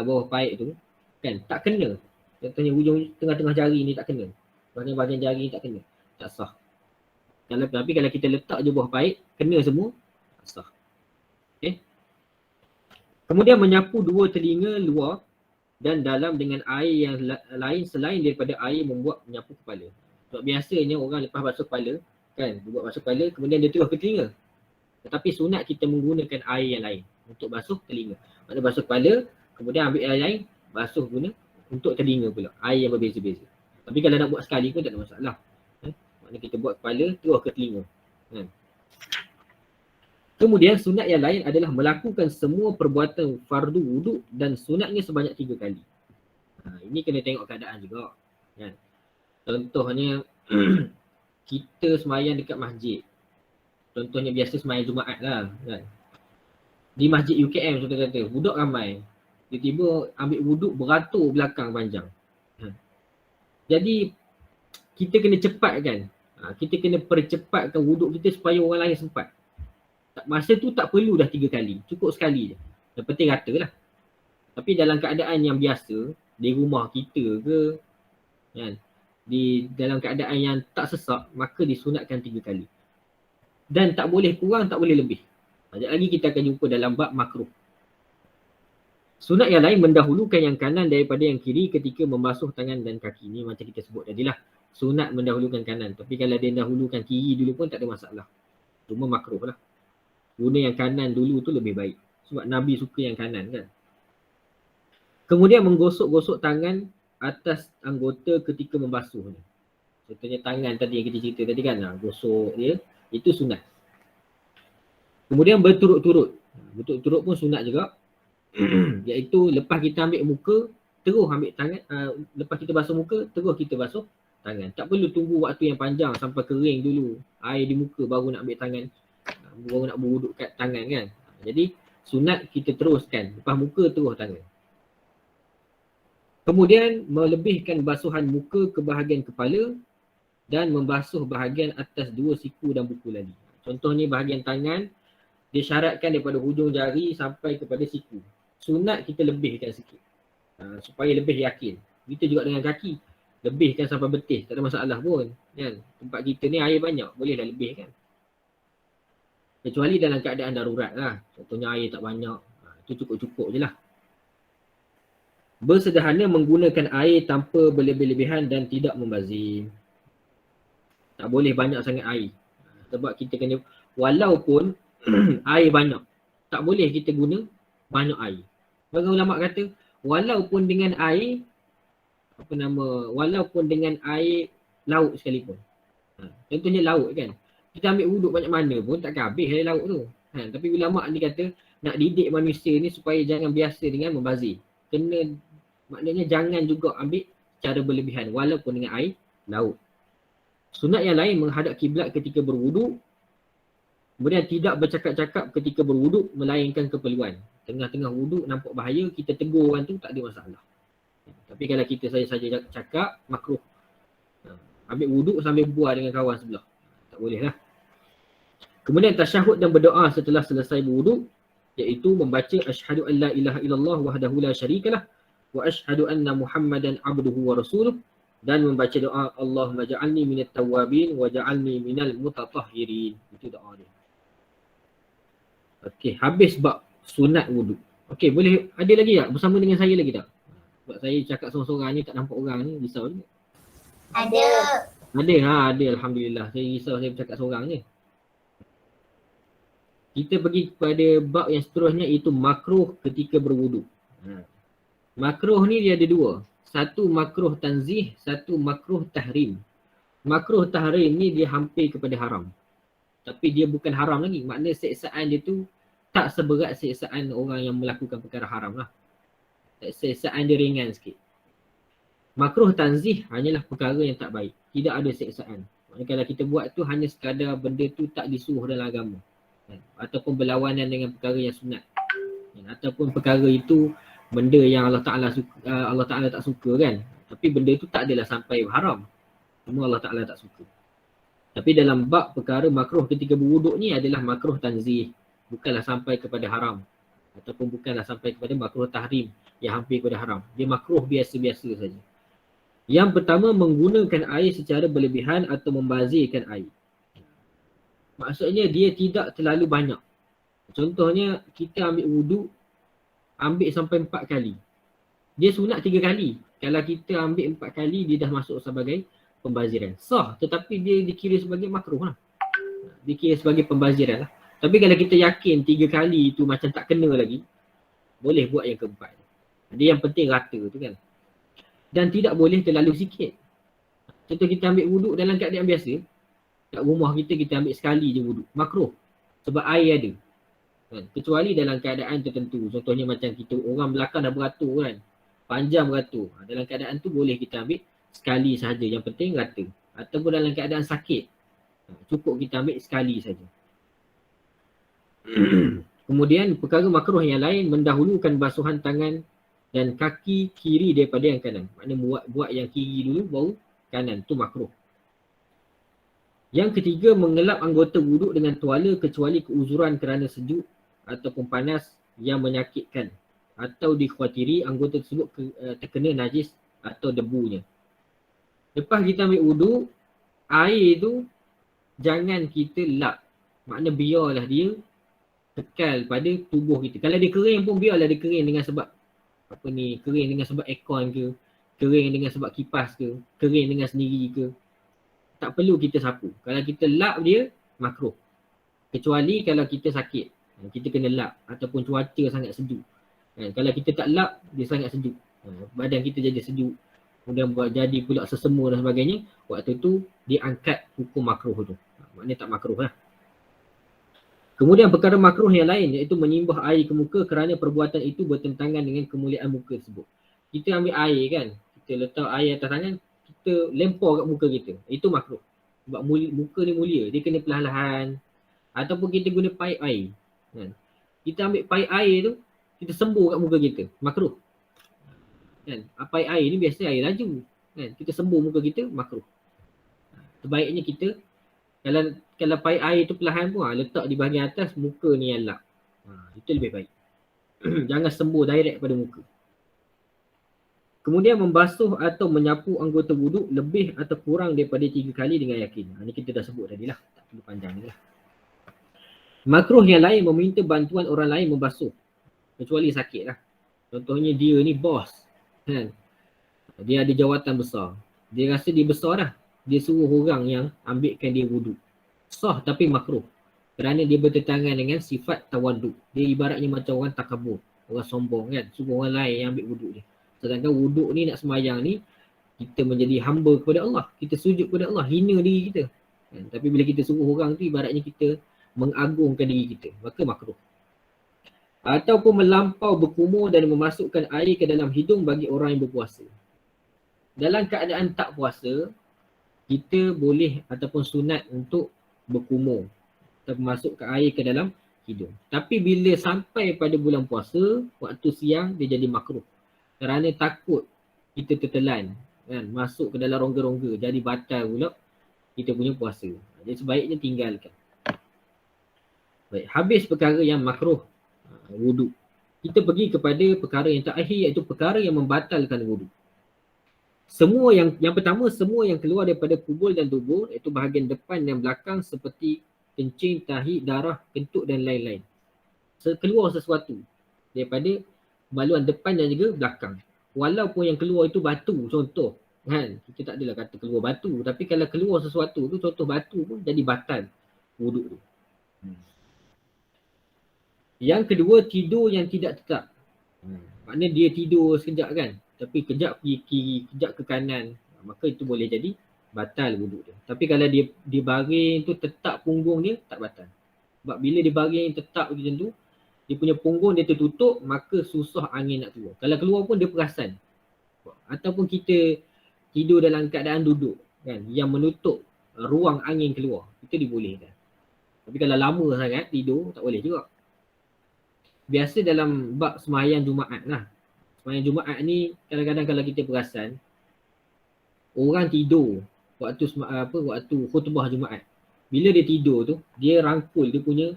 bawah paip tu, kan, tak kena. Contohnya hujung tengah-tengah jari ni tak kena. Bahagian jari ni tak kena. Tak sah. Tapi kalau kita letak je bawah paip, kena semua, tak sah. Okay. Kemudian menyapu dua telinga luar dan dalam dengan air yang lain selain daripada air membuat menyapu kepala. Sebab biasanya orang lepas basuh kepala, kan, buat basuh kepala, kemudian dia terus ke telinga. Tetapi sunat kita menggunakan air yang lain untuk basuh telinga. Maksudnya basuh kepala, kemudian ambil air lain, basuh guna untuk telinga pula. Air yang berbeza-beza. Tapi kalau nak buat sekali pun tak ada masalah. Maknanya kita buat kepala, terus ke telinga. Kemudian sunat yang lain adalah melakukan semua perbuatan fardu wuduk dan sunatnya sebanyak 3 kali. Ini kena tengok keadaan juga. Kan? Contohnya, kita semayang dekat masjid. Contohnya biasa semayang Jumaat lah. Kan? Di masjid UKM contoh kata, budak ramai. Tiba-tiba ambil wuduk beratur belakang panjang. Jadi, kita kena cepatkan. Kita kena percepatkan wuduk kita supaya orang lain sempat. Masa tu tak perlu dah 3 kali. Cukup sekali je. Yang penting rata lah. Tapi dalam keadaan yang biasa, di rumah kita ke, kan, dalam keadaan yang tak sesak, maka disunatkan 3 kali. Dan tak boleh kurang, tak boleh lebih. Sekejap lagi kita akan jumpa dalam bab makruh. Sunat yang lain mendahulukan yang kanan daripada yang kiri ketika membasuh tangan dan kaki. Ni macam kita sebut tadi lah. Sunat mendahulukan kanan. Tapi kalau dia dahulukan kiri dulu pun tak ada masalah. Cuma makruh lah. Guna yang kanan dulu tu lebih baik. Sebab Nabi suka yang kanan kan. Kemudian menggosok-gosok tangan atas anggota ketika membasuh ni. Contohnya tangan tadi yang kita cerita tadi kan. Gosok dia. Itu sunat. Kemudian berturut-turut. Berturut-turut pun sunat juga. Iaitu lepas kita ambil muka, terus ambil tangan. Lepas kita basuh muka, terus kita basuh tangan. Tak perlu tunggu waktu yang panjang sampai kering dulu. Air di muka baru nak ambil tangan. Baru nak berwuduk kat tangan kan. Jadi sunat kita teruskan. Lepas muka terus tangan. Kemudian melebihkan basuhan muka ke bahagian kepala dan membasuh bahagian atas 2 siku dan buku lali. Contohnya bahagian tangan, dia syaratkan daripada hujung jari sampai kepada siku. Sunat kita lebihkan sikit. Supaya lebih yakin. Begitu juga dengan kaki. Lebihkan sampai betis. Tak ada masalah pun. Kan? Tempat kita ni air banyak. Bolehlah lebihkan. Kecuali dalam keadaan darurat lah. Contohnya air tak banyak. Itu cukup-cukup je lah. Bersederhana menggunakan air tanpa berlebih-lebihan dan tidak membazir. Tak boleh banyak sangat air. Sebab kita kena, walaupun air banyak, tak boleh kita guna banyak air. Bagi ulama kata, walaupun dengan air, walaupun dengan air laut sekalipun. Contohnya laut kan. Kita ambil wuduk banyak mana pun takkan habis air laut tu. Tapi ulama ni kata nak didik manusia ni supaya jangan biasa dengan membazir. Maknanya jangan juga ambil cara berlebihan walaupun dengan air laut. Sunat yang lain menghadap kiblat ketika berwuduk Kemudian tidak bercakap-cakap ketika berwuduk melainkan keperluan. Tengah-tengah wuduk nampak bahaya, kita tegur orang tu tak ada masalah. Tapi kalau kita saja cakap, makruh. Ambil wuduk sambil berbual dengan kawan sebelah. Tak boleh lah. Kemudian tasyahud dan berdoa setelah selesai berwuduk, iaitu membaca asyhadu an la ilaha illallah wahdahu la syarikalah wa asyhadu anna Muhammadan abduhu wa rasuluh, dan membaca doa Allahumma ja'alni minat tawwabin wa ja'alni minal mutatahhirin. Itu doa dia. Okey, habis bab sunat wuduk. Okey, boleh ada lagi tak bersama dengan saya lagi tak? Sebab saya cakap seorang-seorang ni tak nampak orang ni, risau juga. Ada. Ada alhamdulillah. Saya risau saya bercakap seorang je. Kita pergi kepada bab yang seterusnya, iaitu makruh ketika berwuduk. Makruh ni dia ada dua. Satu makruh tanzih, satu makruh tahrim. Makruh tahrim ni dia hampir kepada haram. Tapi dia bukan haram lagi. Maknanya seksaan dia tu tak seberat seksaan orang yang melakukan perkara haram lah. Seksaan dia ringan sikit. Makruh tanzih hanyalah perkara yang tak baik. Tidak ada seksaan. Maknanya kalau kita buat tu hanya sekadar benda tu tak disuruh dalam agama. Ataupun berlawanan dengan perkara yang sunat. Ataupun perkara itu benda yang Allah Ta'ala tak suka kan. Tapi benda tu tak adalah sampai haram. Semua Allah Ta'ala tak suka. Tapi dalam bab perkara makruh ketika berwuduk ni adalah makruh tanzih. Bukanlah sampai kepada haram. Ataupun bukanlah sampai kepada makruh tahrim yang hampir kepada haram. Dia makruh biasa-biasa saja. Yang pertama, menggunakan air secara berlebihan atau membazirkan air. Maksudnya dia tidak terlalu banyak. Contohnya kita ambil wuduk, ambil sampai 4 kali. Dia sunat 3 kali. Kalau kita ambil 4 kali, dia dah masuk sebagai pembaziran. Sah, tetapi dia dikira sebagai makruh lah. Dikira sebagai pembaziran lah. Tapi kalau kita yakin 3 kali tu macam tak kena lagi, boleh buat yang keempat. Dia yang penting rata tu kan. Dan tidak boleh terlalu sikit. Contoh kita ambil wuduk dalam keadaan biasa, kat rumah kita ambil sekali je wuduk. Makruh. Sebab air ada. Kecuali dalam keadaan tertentu. Contohnya macam kita orang belakang dah beratur kan. Panjang beratur. Dalam keadaan tu boleh kita ambil sekali sahaja. Yang penting rata. Ataupun dalam keadaan sakit, cukup kita ambil sekali saja. Kemudian perkara makruh yang lain, mendahulukan basuhan tangan dan kaki kiri daripada yang kanan. Maknanya buat yang kiri dulu baru kanan. Tu makruh. Yang ketiga, mengelap anggota wuduk dengan tuala kecuali keuzuran kerana sejuk ataupun panas yang menyakitkan atau dikhawatiri anggota tersebut terkena najis atau debunya. Lepas kita ambil wuduk, air tu jangan kita lap. Makna biarlah dia kekal pada tubuh kita. Kalau dia kering pun biarlah dia kering dengan sebab kering dengan sebab aircon ke, kering dengan sebab kipas ke, kering dengan sendiri ke. Tak perlu kita sapu. Kalau kita lap dia, makruh. Kecuali kalau kita sakit, kita kena lap ataupun cuaca sangat sejuk. Kalau kita tak lap, dia sangat sejuk. Badan kita jadi sejuk. Kemudian jadi pula sesemu dan sebagainya. Waktu tu dia angkat hukum makruh tu. Maknanya tak makruh lah. Kemudian perkara makruh yang lain, iaitu menyimbah air ke muka kerana perbuatan itu bertentangan dengan kemuliaan muka tersebut. Kita ambil air kan, kita letak air atas tangan, kita lempar kat muka kita. Itu makruh. Sebab muka ni mulia, dia kena perlahan-lahan. Ataupun kita guna paip air. Kan? Kita ambil paip air tu, kita sembur kat muka kita. Makruh. Kan? Paip air ni biasa air laju. Kan? Kita sembur muka kita, makruh. Sebaiknya kita, kalau paip air tu perlahan pun, letak di bahagian atas, muka ni yang lap. Itu lebih baik. Jangan sembur direct pada muka. Kemudian membasuh atau menyapu anggota wuduk lebih atau kurang daripada 3 kali dengan yakin. Ini kita dah sebut tadi lah. Tak perlu panjang ni lah. Makruh yang lain, meminta bantuan orang lain membasuh. Kecuali sakit lah. Contohnya dia ni bos. Kan? Dia ada jawatan besar. Dia rasa dia besar dah. Dia suruh orang yang ambilkan dia wuduk. Sah tapi makruh. Kerana dia bertentangan dengan sifat tawaduk. Dia ibaratnya macam orang takabur. Orang sombong kan. Suruh orang lain yang ambil wuduk dia. Sedangkan wuduk ni nak sembahyang ni, kita menjadi hamba kepada Allah. Kita sujud kepada Allah. Hina diri kita. Kan? Tapi bila kita suruh orang tu, ibaratnya kita mengagungkan diri kita. Maka makruh. Ataupun melampau berkumur dan memasukkan air ke dalam hidung bagi orang yang berpuasa. Dalam keadaan tak puasa, kita boleh ataupun sunat untuk berkumur. atau masuk ke air ke dalam hidung. Tapi bila sampai pada bulan puasa, waktu siang dia jadi makruh. Kerana takut kita tertelan kan, masuk ke dalam rongga-rongga, jadi batal pula kita punya puasa. Jadi sebaiknya tinggalkan. Baik, habis perkara yang makruh wuduk. Kita pergi kepada perkara yang terakhir, iaitu perkara yang membatalkan wuduk. Semua yang pertama, semua yang keluar daripada kubul dan dubur, iaitu bahagian depan dan belakang seperti kencing, tahi, darah, kentut dan lain-lain. Keluar sesuatu daripada maluan depan dan juga belakang. Walaupun yang keluar itu batu, contoh kan, kita tak adalah kata keluar batu, tapi kalau keluar sesuatu tu, contoh batu pun jadi batal wuduk tu. Yang kedua, tidur yang tidak tetap. Maknanya dia tidur sekejap kan, tapi kejap pergi kiri, kejap ke kanan, maka itu boleh jadi batal wuduk dia. Tapi kalau dia baring tu tetap punggung dia, tak batal. Sebab bila dia baring tetap macam tu, dia punya punggung dia tertutup, maka susah angin nak keluar. Kalau keluar pun dia perasan. Ataupun kita tidur dalam keadaan duduk kan, yang menutup ruang angin keluar, itu dibolehkan. Tapi kalau lama sangat tidur, tak boleh juga. Biasa dalam bab sembahyang Jumaat lah. Sembahyang Jumaat ni kadang-kadang kalau kita perasan, orang tidur waktu khutbah Jumaat. Bila dia tidur tu, dia rangkul dia punya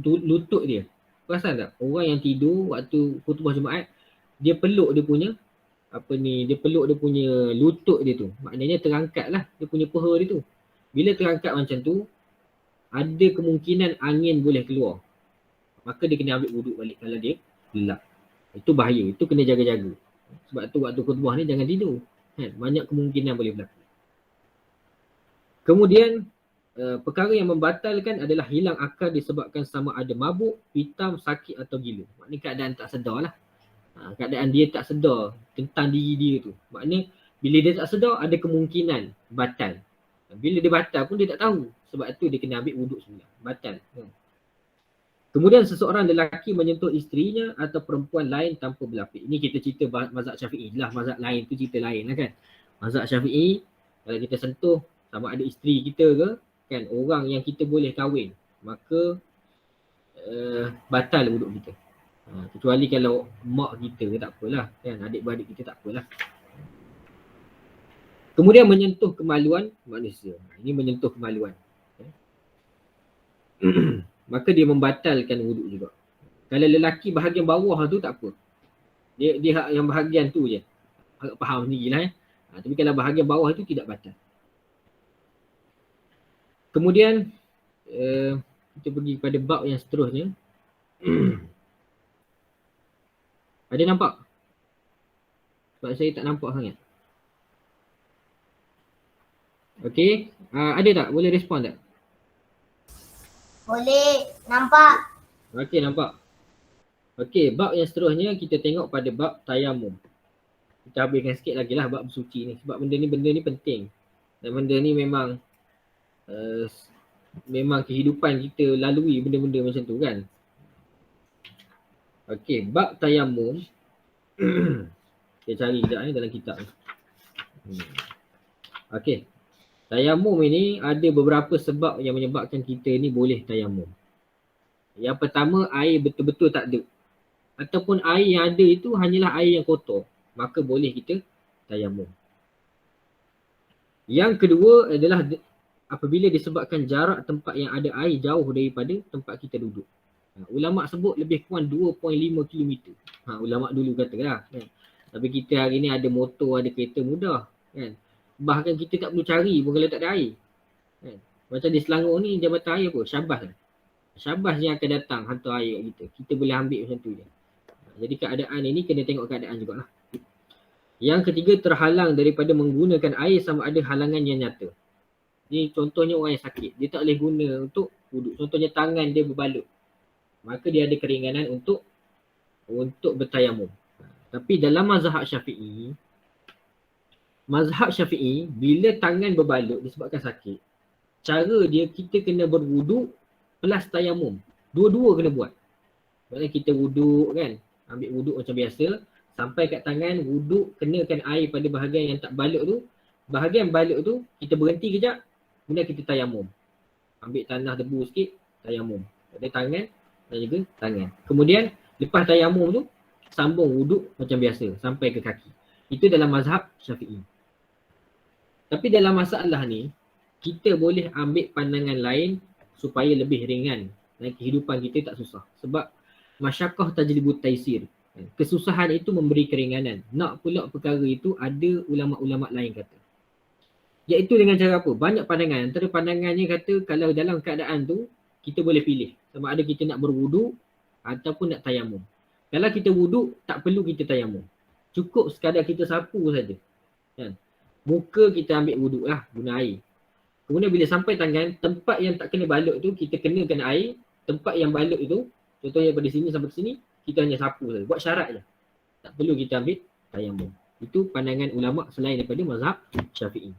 lutut dia. Perasan tak? Orang yang tidur waktu khutbah Jumaat, dia peluk dia punya dia peluk dia punya lutut dia tu. Maknanya terangkat lah dia punya peha dia tu. Bila terangkat macam tu, ada kemungkinan angin boleh keluar. Maka dia kena ambil wuduk balik kalau dia lelap. Itu bahaya, itu kena jaga-jaga. Sebab tu waktu khutbah ni jangan tidur. Banyak kemungkinan boleh berlaku. Kemudian perkara yang membatalkan adalah hilang akal disebabkan sama ada mabuk, pitam, sakit atau gila. Maknanya keadaan tak sedar lah. Keadaan dia tak sedar tentang diri dia tu. Maknanya bila dia tak sedar ada kemungkinan batal. Bila dia batal pun dia tak tahu. Sebab tu dia kena ambil wuduk semula. Batal. Kemudian seseorang lelaki menyentuh isterinya atau perempuan lain tanpa berlapik. Ini kita cerita mazhab Syafi'i lah. Mazhab lain tu cerita lain lah kan. Mazhab Syafi'i, kalau kita sentuh sama ada isteri kita ke, kan, orang yang kita boleh kahwin, maka batal wuduk kita. Kecuali kalau mak kita ke tak apalah, kan, adik-beradik kita tak apalah. Kemudian menyentuh kemaluan manusia. Ini menyentuh kemaluan. Maka dia membatalkan wuduk juga. Kalau lelaki bahagian bawah tu tak apa. Dia yang bahagian tu je. Agak faham sendirilah. Tapi kalau bahagian bawah tu tidak batal. Kemudian kita pergi kepada bab yang seterusnya. Ada nampak? Sebab saya tak nampak sangat. Okey, ada tak? Boleh respon tak? Boleh, nampak. Okey, nampak. Okey, bab yang seterusnya kita tengok pada bab tayamum. Kita habiskan sikit lagi lah bab bersuci ni. Sebab benda ni penting. Dan benda ni memang memang kehidupan kita lalui benda-benda macam tu kan. Okey, bab tayamum. Kita cari sekejap ni dalam kitab ni. Okey. Tayamum ini ada beberapa sebab yang menyebabkan kita ni boleh tayamum. Yang pertama, air betul-betul tak ada. Ataupun air yang ada itu hanyalah air yang kotor. Maka boleh kita tayamum. Yang kedua adalah apabila disebabkan jarak tempat yang ada air jauh daripada tempat kita duduk. Ulama sebut lebih kurang 2.5 km. Ulama dulu kata lah. Kan? Tapi kita hari ni ada motor, ada kereta mudah. Kan? Bahkan kita tak perlu cari pun kalau tak ada air. Kan? Macam di Selangor ni jabatan air apa? Syabas. Syabas yang akan datang hantar air kat kita. Kita boleh ambil macam tu je. Jadi keadaan ini kena tengok keadaan jugalah. Yang ketiga, terhalang daripada menggunakan air sama ada halangan yang nyata. Ni contohnya orang yang sakit. Dia tak boleh guna untuk wuduk. Contohnya tangan dia berbalut. Maka dia ada keringanan untuk bertayamum. Tapi dalam mazhab Syafi'i, bila tangan berbalut disebabkan sakit, cara dia kita kena berwuduk plus tayamum. Dua-dua kena buat. Maksudnya kita wuduk kan, ambil wuduk macam biasa, sampai kat tangan wuduk, kenakan air pada bahagian yang tak balut tu. Bahagian balut tu kita berhenti kejap, kemudian kita tayamum. ambil tanah debu sikit, tayamum. Pada tangan dan juga tangan. Kemudian lepas tayamum tu, sambung wuduk macam biasa sampai ke kaki. Itu dalam mazhab Syafi'i. Tapi dalam masalah ni, kita boleh ambil pandangan lain supaya lebih ringan dan kehidupan kita tak susah. Sebab masyaqqah tajlibut taisir. Kesusahan itu memberi keringanan. Nak pula perkara itu ada ulama-ulama lain kata. Iaitu dengan cara apa? Banyak pandangan. Antara pandangannya kata kalau dalam keadaan tu, kita boleh pilih. Sama ada kita nak berwuduk ataupun nak tayamum. Kalau kita wuduk, tak perlu kita tayamum. Cukup sekadar kita sapu saja. Kan? Muka kita ambil wuduk lah, guna air. Kemudian bila sampai tangan, tempat yang tak kena balut tu, kita kenakan air. Tempat yang balut itu, contohnya pada sini sampai ke sini, kita hanya sapu saja. Buat syarat je. Tak perlu kita ambil tayamum. Itu pandangan ulama selain daripada mazhab Syafi'i.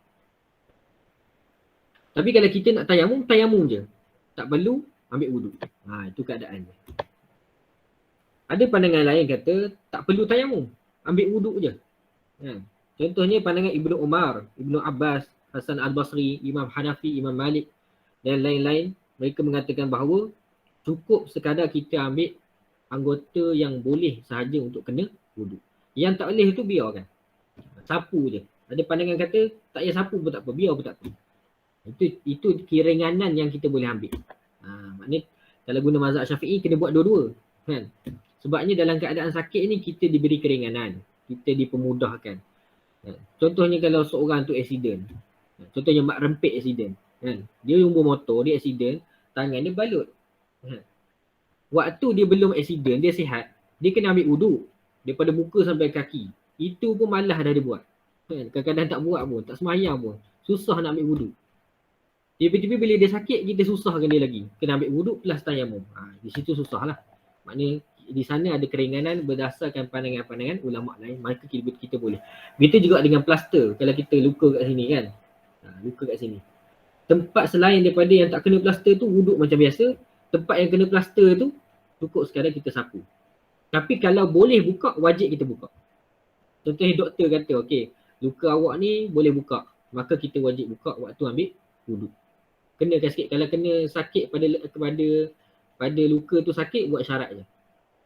Tapi kalau kita nak tayamum, tayamum je. Tak perlu ambil wuduk. Itu keadaannya. Ada pandangan lain kata, tak perlu tayamum. Ambil wuduk je. Contohnya pandangan Ibnu Umar, Ibnu Abbas, Hasan Al-Basri, Imam Hanafi, Imam Malik dan lain-lain. Mereka mengatakan bahawa cukup sekadar kita ambil anggota yang boleh sahaja untuk kena wuduk. Yang tak boleh itu biarkan. Sapu je. Ada pandangan kata tak payah sapu pun tak apa, biar pun tak apa. Itu keringanan yang kita boleh ambil. Maknanya kalau guna mazhab Syafi'i kena buat dua-dua. Kan? Sebabnya dalam keadaan sakit ni kita diberi keringanan. Kita dipermudahkan. Contohnya kalau seorang tu accident. Contohnya mak rempit accident. Dia lumba motor, dia accident, tangan dia balut. Waktu dia belum accident, dia sihat, dia kena ambil wuduk. Daripada muka sampai kaki. Itu pun malas dah dia buat. Kadang-kadang tak buat pun, tak semayang pun. Susah nak ambil wuduk. Tiba-tiba bila dia sakit, kita susahkan dia lagi. Kena ambil wuduk plus tayamum. Di situ susah lah. Maknanya di sana ada keringanan berdasarkan pandangan-pandangan ulama lain. Maka kita boleh. Begitu juga dengan plaster. Kalau kita luka kat sini kan. Luka kat sini. Tempat selain daripada yang tak kena plaster tu, wuduk macam biasa. Tempat yang kena plaster tu, cukup sekadar kita sapu. Tapi kalau boleh buka, wajib kita buka. Contohnya doktor kata, okey, luka awak ni boleh buka. Maka kita wajib buka waktu ambil wuduk. Kenakan sikit. Kalau kena sakit pada luka tu sakit, buat syarat je.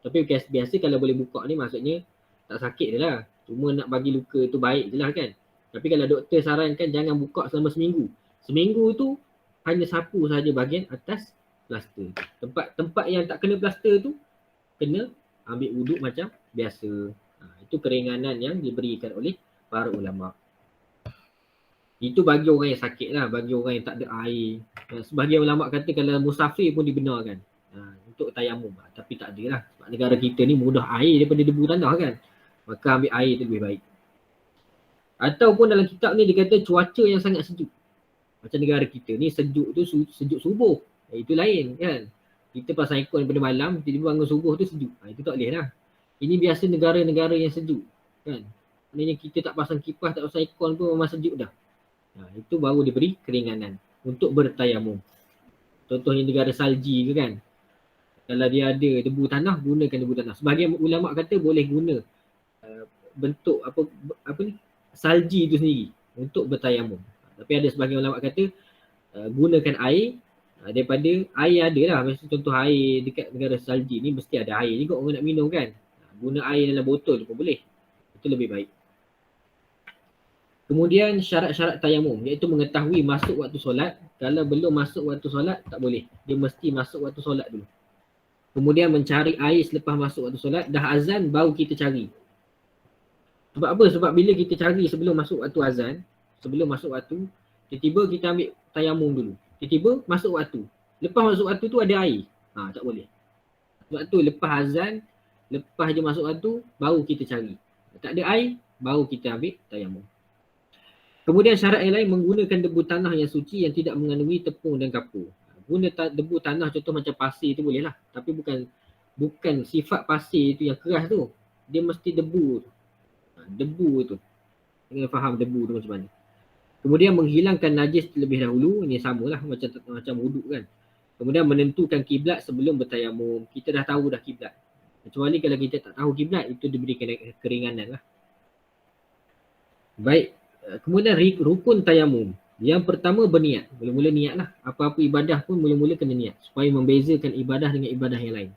Tapi biasa kalau boleh buka ni maksudnya tak sakit je lah. Cuma nak bagi luka tu baik je lah kan. Tapi kalau doktor sarankan jangan buka selama seminggu. Seminggu tu hanya sapu saja bahagian atas plaster. Tempat yang tak kena plaster tu kena ambil wuduk macam biasa. Itu keringanan yang diberikan oleh para ulama. Itu bagi orang yang sakit lah, bagi orang yang tak ada air. Sebahagian ulama kata kalau musafir pun dibenarkan untuk tayamum. Tapi tak ada lah. Sebab negara kita ni mudah air daripada debu tanah kan. Maka ambil air tu lebih baik. Ataupun dalam kitab ni dia kata cuaca yang sangat sejuk. Macam negara kita ni sejuk tu sejuk subuh. Itu lain kan. Kita pasang aircon pada malam, tiba-tiba bangun subuh tu sejuk. Itu tak boleh lah. Ini biasa negara-negara yang sejuk kan. Maknanya kita tak pasang kipas, tak pasang aircon pun memang sejuk dah. Itu baru diberi keringanan untuk bertayamum. Contohnya negara salji ke kan. Kalau dia ada debu tanah, gunakan debu tanah. Sebahagian ulama kata boleh guna bentuk apa ni salji itu sendiri untuk bertayamum. Tapi ada sebahagian ulama kata gunakan air daripada air ada lah. Macam contoh air dekat negara salji ni mesti ada air juga orang nak minum kan. Guna air dalam botol pun boleh. Itu lebih baik. Kemudian syarat-syarat tayamum iaitu mengetahui masuk waktu solat. Kalau belum masuk waktu solat tak boleh. Dia mesti masuk waktu solat dulu. Kemudian mencari air selepas masuk waktu solat. Dah azan baru kita cari. Sebab apa? Sebab bila kita cari sebelum masuk waktu azan, sebelum masuk waktu, tiba-tiba kita ambil tayamum dulu. Tiba-tiba masuk waktu. Lepas masuk waktu tu ada air. Tak boleh. Sebab tu lepas azan, lepas je masuk waktu, baru kita cari. Tak ada air, baru kita ambil tayamum. Kemudian syarat yang lain menggunakan debu tanah yang suci yang tidak mengandungi tepung dan kapur. Guna debu tanah contoh macam pasir tu boleh lah. Tapi bukan sifat pasir tu yang keras tu. Dia mesti debu tu. Debu tu. Kena faham debu tu macam mana. Kemudian menghilangkan najis terlebih dahulu. Ini samalah macam wuduk kan. Kemudian menentukan kiblat sebelum bertayamum. Kita dah tahu dah kiblat. Kecuali kalau kita tak tahu kiblat, itu diberikan keringanan lah. Baik. Kemudian rukun tayamum. Yang pertama berniat. Mula-mula niat lah. Apa-apa ibadah pun mula-mula kena niat. Supaya membezakan ibadah dengan ibadah yang lain.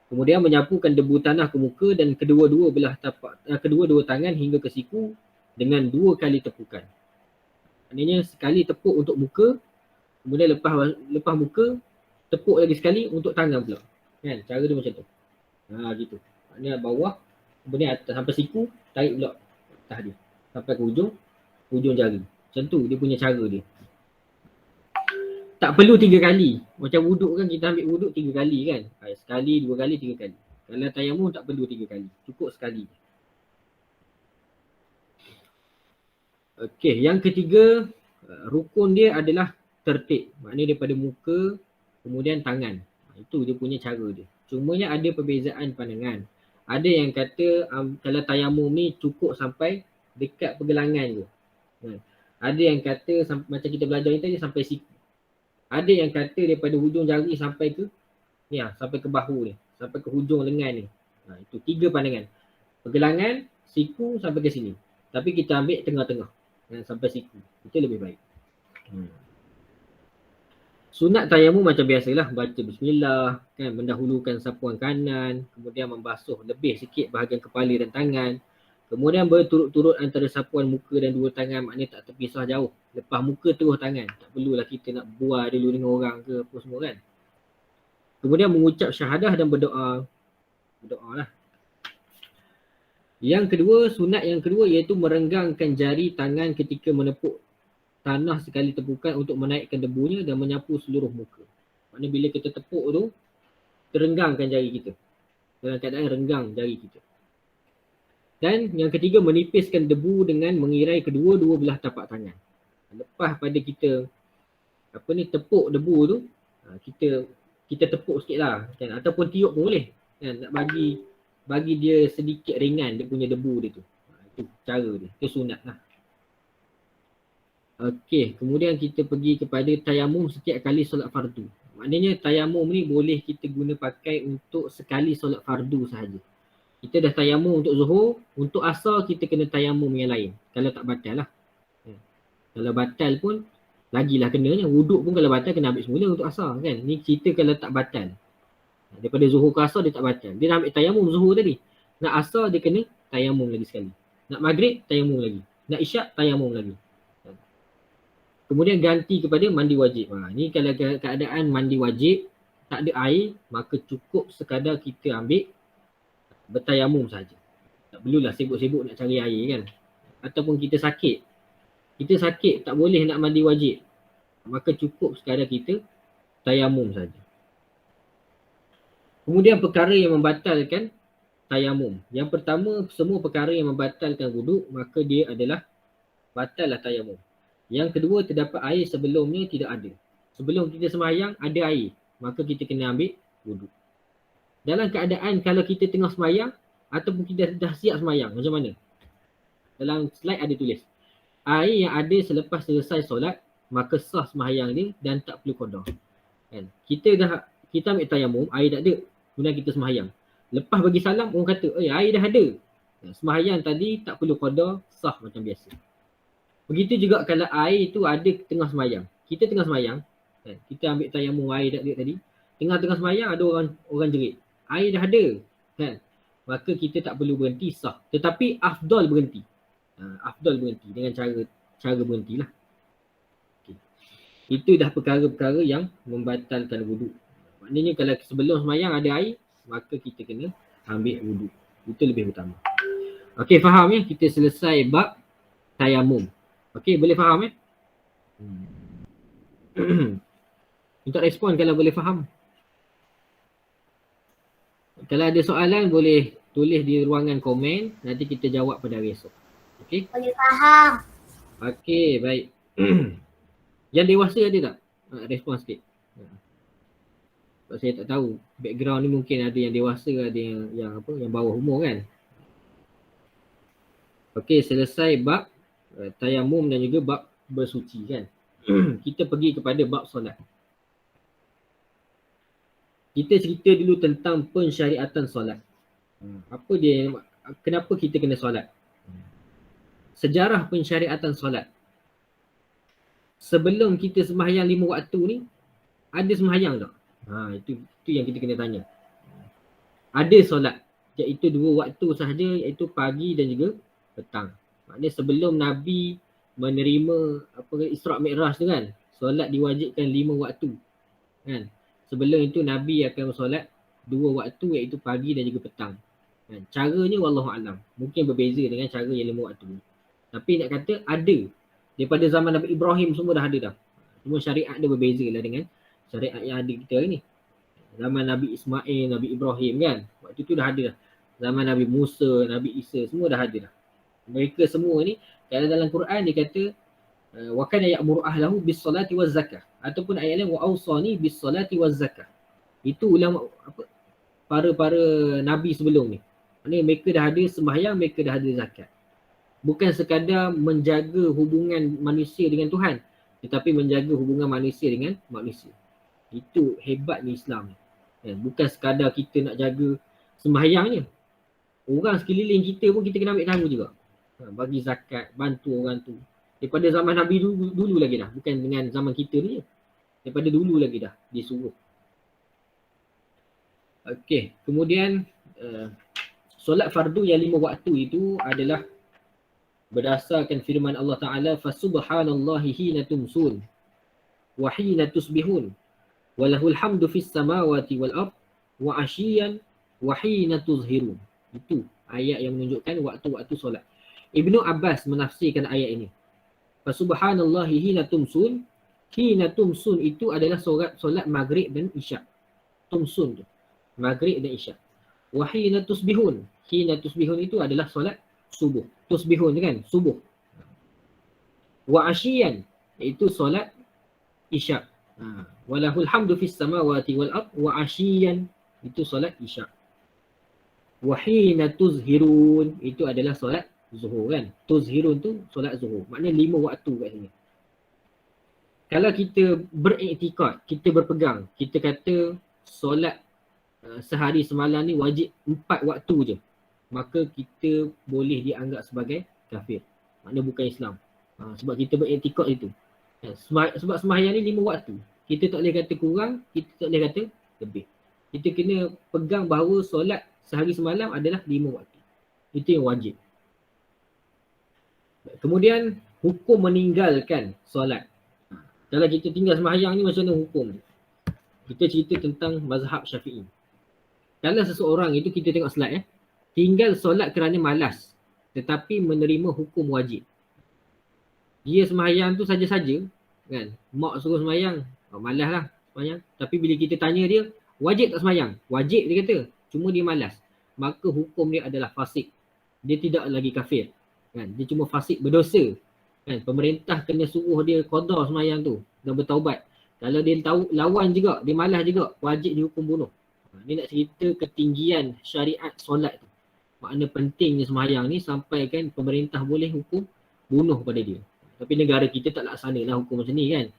Kemudian menyapukan debu tanah ke muka dan kedua-dua tangan hingga ke siku dengan 2 kali tepukan. Maknanya sekali tepuk untuk muka, kemudian lepas muka, tepuk lagi sekali untuk tangan pula. Kan? Cara dia macam tu. Gitu. Maknanya bawah, kemudian atas sampai siku, tarik pula atas dia. Sampai ke hujung jari. Macam tu dia punya cara dia. Tak perlu 3 kali. Macam wuduk kan, kita ambil wuduk 3 kali kan. Sekali, 2 kali, 3 kali. Kalau tayamum tak perlu 3 kali. Cukup sekali. Okey, yang ketiga, rukun dia adalah tertib. Maknanya daripada muka, kemudian tangan. Itu dia punya cara dia. Cumanya ada perbezaan pandangan. Ada yang kata kalau tayamum ni cukup sampai dekat pergelangan je. Ada yang kata macam kita belajar ni tadi sampai siku. Ada yang kata daripada hujung jari sampai ke sampai ke bahu ni, sampai ke hujung lengan ni. Itu 3 pandangan. Pergelangan, siku sampai ke sini. Tapi kita ambil tengah-tengah sampai siku. Itu lebih baik. Sunat tayamum macam biasalah, baca bismillah, kan, mendahulukan sapuan kanan, kemudian membasuh lebih sikit bahagian kepala dan tangan. Kemudian berturut-turut antara sapuan muka dan 2 tangan, maknanya tak terpisah jauh. Lepas muka terus tangan. Tak perlulah kita nak bual dulu dengan orang ke apa semua kan. Kemudian mengucap syahadah dan berdoa. Berdoa lah. Yang kedua, sunat yang kedua iaitu merenggangkan jari tangan ketika menepuk tanah sekali tepukan untuk menaikkan debunya dan menyapu seluruh muka. Maknanya bila kita tepuk tu, terenggangkan jari kita. Dalam keadaan renggang jari kita. Dan yang ketiga, menipiskan debu dengan mengirai kedua-dua belah tapak tangan. Lepas pada kita tepuk debu tu, kita tepuk sikit lah. Kan? Ataupun tiup pun boleh. Kan? Nak bagi dia sedikit ringan dia punya debu dia tu. Itu cara dia. Itu sunat lah. Okey, kemudian kita pergi kepada tayamum setiap kali solat fardu. Maknanya tayamum ni boleh kita guna pakai untuk sekali solat fardu sahaja. Kita dah tayamum untuk zuhur, untuk asar kita kena tayamum yang lain. Kalau tak batal lah. Kalau batal pun, lagilah kenanya. Wuduk pun kalau batal kena ambil semula untuk asar kan. Ni cerita kalau tak batal. Daripada zuhur ke asar dia tak batal. Dia dah ambil tayamum zuhur tadi. Nak asar dia kena tayamum lagi sekali. Nak maghrib, tayamum lagi. Nak isyak, tayamum lagi. Kemudian ganti kepada mandi wajib. Ni kalau keadaan mandi wajib, tak ada air, maka cukup sekadar kita ambil bertayamum saja. Tak perlulah sibuk-sibuk nak cari air kan. Ataupun kita sakit. Kita sakit tak boleh nak mandi wajib. Maka cukup sekadar kita tayamum saja. Kemudian perkara yang membatalkan tayamum. Yang pertama, semua perkara yang membatalkan wuduk, maka dia adalah batallah tayamum. Yang kedua, terdapat air sebelumnya tidak ada. Sebelum kita sembahyang ada air, maka kita kena ambil wuduk. Dalam keadaan kalau kita tengah sembahyang ataupun kita dah siap sembahyang, macam mana? Dalam slide ada tulis. Air yang ada selepas selesai solat, maka sah sembahyang dia dan tak perlu qada. Kan? Kita ambil tayamum, air tak ada, kemudian kita sembahyang. Lepas bagi salam, orang kata, air dah ada. Sembahyang tadi tak perlu qada, sah macam biasa. Begitu juga kalau air tu ada tengah sembahyang. Kita tengah sembahyang, kan? Kita ambil tayamum air tak ada tadi. Tengah-tengah sembahyang ada orang jerit. Air dah ada, kan? Maka kita tak perlu berhenti, sah. Tetapi afdal berhenti. Afdal berhenti dengan cara berhentilah. Okay. Itu dah perkara-perkara yang membatalkan wuduk. Maknanya kalau sebelum sembahyang ada air, maka kita kena ambil wuduk. Itu lebih utama. Okey, faham ya? Kita selesai bab tayamum. Okey, boleh faham ya? Untuk respon kalau boleh faham. Kalau ada soalan boleh tulis di ruangan komen. Nanti kita jawab pada hari esok. Okey? Boleh faham. Okey, baik. Yang dewasa ada tak? Respon sikit. Sebab saya tak tahu. Background ni mungkin ada yang dewasa, ada yang bawah umur kan. Okey, selesai bab tayamum dan juga bab bersuci kan. Kita pergi kepada bab solat. Kita cerita dulu tentang pensyariatan solat. Apa dia, kenapa kita kena solat? Sejarah pensyariatan solat. sebelum kita sembahyang 5 waktu ni, ada sembahyang tak? Itu yang kita kena tanya. Ada solat, iaitu 2 waktu sahaja, iaitu pagi dan juga petang. Maknanya sebelum Nabi menerima Isra' Mi'raj tu kan, solat diwajibkan 5 waktu kan. Sebelum itu Nabi akan solat 2 waktu, iaitu pagi dan juga petang kan. Caranya wallahualam mungkin berbeza dengan cara yang 5 waktu. Tapi nak kata ada, daripada zaman Nabi Ibrahim semua dah ada dah. Cuma syariat dia berbeza lah dengan syariat yang ada kita hari ni. Zaman Nabi Ismail, Nabi Ibrahim kan, waktu tu dah ada dah. Zaman Nabi Musa, Nabi Isa, semua dah ada dah. Mereka semua ni, kalau dalam Quran dia kata wa kana ya'muru ahlahu bis salati waz zakah, ataupun ayat lain wa awsani bis salati waz zakah. Itu ulama para nabi sebelum ni. Maksudnya mereka dah ada sembahyang, mereka dah ada zakat. Bukan sekadar menjaga hubungan manusia dengan Tuhan, tetapi menjaga hubungan manusia dengan manusia. Itu hebatnya Islam ni. Bukan sekadar kita nak jaga sembahyangnya. Orang sekeliling kita pun kita kena ambil tanggung juga. Bagi zakat, bantu orang tu. Daripada zaman Nabi dulu lagi dah. Bukan dengan zaman kita ni je. Daripada dulu lagi dah dia suruh. Okey, kemudian solat fardu yang 5 waktu itu adalah berdasarkan firman Allah Ta'ala, fasubhanallahi hina tumsun wa hina tusbihun walahul hamdu fis samawati wal ard wa asyiyan wa hina tuzhirun. Itu ayat yang menunjukkan waktu-waktu solat. Ibnu Abbas menafsirkan ayat ini. Fasubhanallahi hina tumsun. Hina tumsun itu adalah solat maghrib dan isyak. Tumsun tu maghrib dan isyak. Wa hina tusbihun. Hina tusbihun itu adalah solat subuh. Tusbihun kan, subuh. Wa asyiyan itu solat isyak. Walahul hamdu fis samawati wal ard wa asyiyan itu solat isyak. Wa hina tuzhirun itu adalah solat zuhur kan. Tuzhirun tu solat zuhur. Maknanya 5 waktu kat sini. Kalau kita beriktikad, kita berpegang, kita kata solat sehari semalam ni wajib 4 waktu je, maka kita boleh dianggap sebagai kafir. Maknanya bukan Islam. Sebab kita beriktikad itu. Sebab sembahyang ni 5 waktu. Kita tak boleh kata kurang, kita tak boleh kata lebih. Kita kena pegang bahawa solat sehari semalam adalah 5 waktu. Itu yang wajib. Kemudian hukum meninggalkan solat. Kalau kita tinggal sembahyang ni macam mana hukum? Kita cerita tentang mazhab Syafi'i. Kalau seseorang itu, kita tengok slide tinggal solat kerana malas tetapi menerima hukum wajib. Dia sembahyang tu saja-saja kan. Mak suruh sembahyang, malas lah sembahyang. Tapi bila kita tanya dia, wajib tak sembahyang? Wajib dia kata, cuma dia malas. Maka hukum dia adalah fasik. Dia tidak lagi kafir kan. Dia cuma fasik, berdosa kan. Pemerintah kena suruh dia qada sembahyang tu dan bertaubat. Kalau dia tahu lawan juga, dia malas juga, wajib dihukum bunuh. Ni nak cerita ketinggian syariat solat tu. Makna pentingnya sembahyang ni sampai kan pemerintah boleh hukum bunuh pada dia. Tapi negara kita tak laksanalah hukum macam ni kan.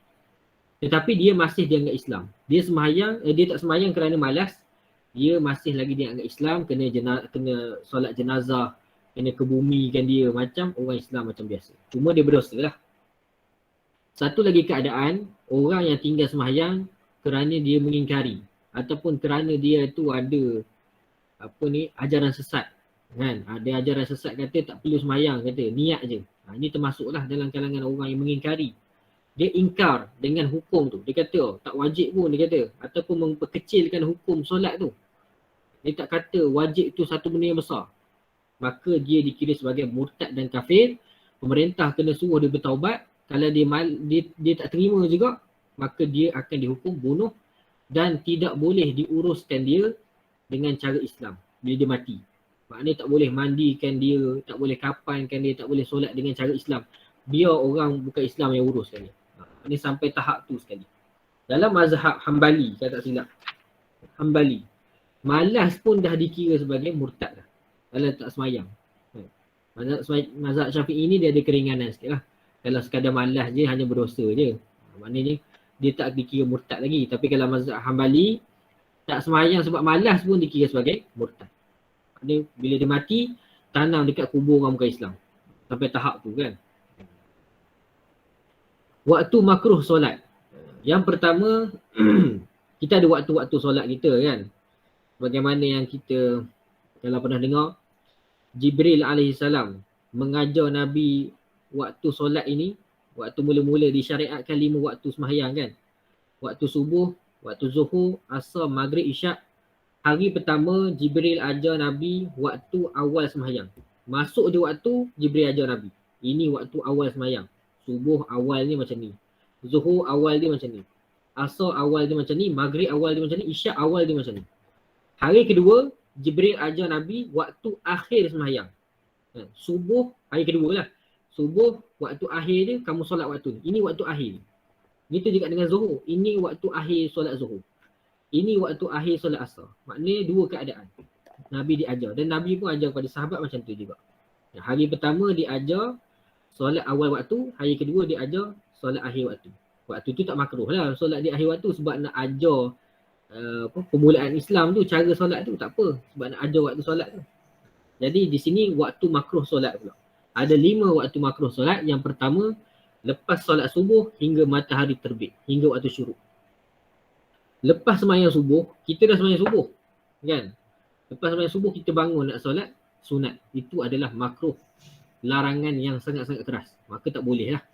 Tetapi dia masih dianggap Islam. Dia sembahyang, dia tak sembahyang kerana malas. Dia masih lagi dianggap Islam, kena solat jenazah, kena kebumikan dia macam orang Islam macam biasa. Cuma dia berdosa lah. Satu lagi keadaan, orang yang tinggal sembahyang kerana dia mengingkari ataupun kerana dia tu ada ajaran sesat kan. Ada ajaran sesat kata tak perlu sembahyang, kata niat je. Ini termasuklah dalam kalangan orang yang mengingkari. Dia ingkar dengan hukum tu. Dia kata tak wajib pun, dia kata, ataupun memperkecilkan hukum solat tu. Dia tak kata wajib tu satu benda yang besar. Maka dia dikira sebagai murtad dan kafir. Pemerintah kena suruh dia bertaubat. Kalau dia tak terima juga, maka dia akan dihukum bunuh dan tidak boleh diuruskan dia dengan cara Islam bila dia mati. Maknanya tak boleh mandikan dia, tak boleh kapankan dia, tak boleh solat dengan cara Islam. Biar orang bukan Islam yang uruskan dia. Ini sampai tahap tu sekali. Dalam mazhab Hambali, saya tak silap, Hambali, malas pun dah dikira sebagai murtad lah kalau tak semayang. Mazhab Syafi'i ni dia ada keringanan sikit lah. Kalau sekadar malas je, hanya berdosa je, maknanya dia tak dikira murtad lagi. Tapi kalau mazhab Hambali, tak semayang sebab malas pun dikira sebagai murtad. Maknanya bila dia mati, tanam dekat kubur orang bukan Islam. Sampai tahap tu kan. Waktu makruh solat. Yang pertama, kita ada waktu-waktu solat kita kan. Bagaimana yang kita kalau pernah dengar, Jibril alaihissalam mengajar Nabi waktu solat ini, waktu mula-mula disyariatkan 5 waktu sembahyang kan. Waktu subuh, waktu zuhur, asar, maghrib, isyak. Hari pertama Jibril ajar Nabi waktu awal sembahyang. Masuk je waktu, Jibril ajar Nabi. Ini waktu awal sembahyang. Subuh awal ni macam ni. Zuhur awal dia macam ni. Asar awal dia macam ni. Maghrib awal dia macam ni. Isyak awal dia macam ni. Hari kedua, Jibril ajar Nabi waktu akhir sembahyang. Subuh, hari kedua lah. Subuh, waktu akhir dia, kamu solat waktu ni. Ini waktu akhir. Gitu juga dengan zuhur. Ini waktu akhir solat zuhur. Ini waktu akhir solat asar. Maknanya dua keadaan. Nabi diajar. Dan Nabi pun ajar kepada sahabat macam tu juga. Hari pertama dia ajar solat awal waktu. Hari kedua dia ajar solat akhir waktu. Waktu tu tak makruh lah solat di akhir waktu sebab nak ajar permulaan Islam tu, cara solat tu tak apa. Sebab nak ajar waktu solat tu. Jadi di sini waktu makruh solat pula. Ada 5 waktu makruh solat. Yang pertama, lepas solat subuh hingga matahari terbit. Hingga waktu syuruk. Lepas sembahyang subuh, kita dah sembahyang subuh. Kan? Lepas sembahyang subuh kita bangun nak solat sunat. Itu adalah makruh. Larangan yang sangat-sangat keras. Maka tak boleh lah.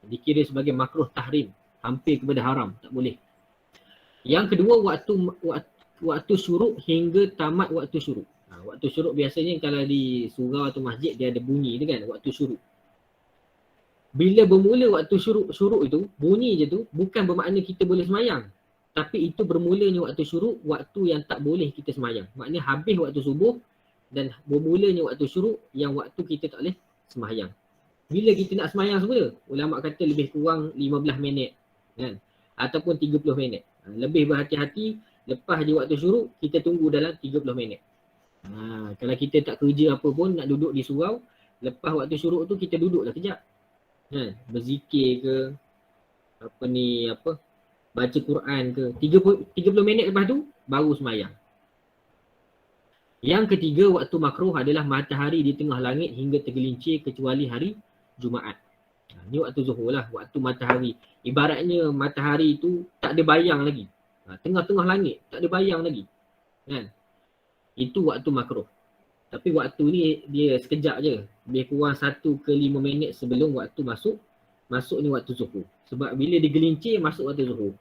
Dikira sebagai makruh tahrim. Hampir kepada haram. Tak boleh. Yang kedua, waktu syuruk hingga tamat waktu syuruk. Waktu syuruk biasanya kalau di surau atau masjid dia ada bunyi tu kan. Waktu syuruk. Bila bermula waktu syuruk itu, bunyi je tu bukan bermakna kita boleh sembahyang. Tapi itu bermulanya waktu syuruk, waktu yang tak boleh kita sembahyang. Maknanya habis waktu subuh dan bermulanya waktu syuruk yang waktu kita tak boleh sembahyang. Bila kita nak sembahyang semula, ulama kata lebih kurang 15 minit kan? Ataupun 30 minit. Lebih berhati-hati, lepas je waktu syuruk, kita tunggu dalam 30 minit. Kalau kita tak kerja apa pun, nak duduk di surau, lepas waktu syuruk tu kita duduklah kejap. Berzikir ke, baca Quran ke, 30 minit lepas tu baru sembahyang. Yang ketiga, waktu makruh adalah matahari di tengah langit hingga tergelincir kecuali hari Jumaat. Ni waktu zuhur lah, waktu matahari. Ibaratnya matahari tu tak ada bayang lagi. Tengah-tengah langit, tak ada bayang lagi. Kan? Itu waktu makruh. Tapi waktu ni dia sekejap je. Lebih kurang 1 ke 5 minit sebelum waktu masuk ni waktu zuhur. Sebab bila digelincir masuk waktu zuhur.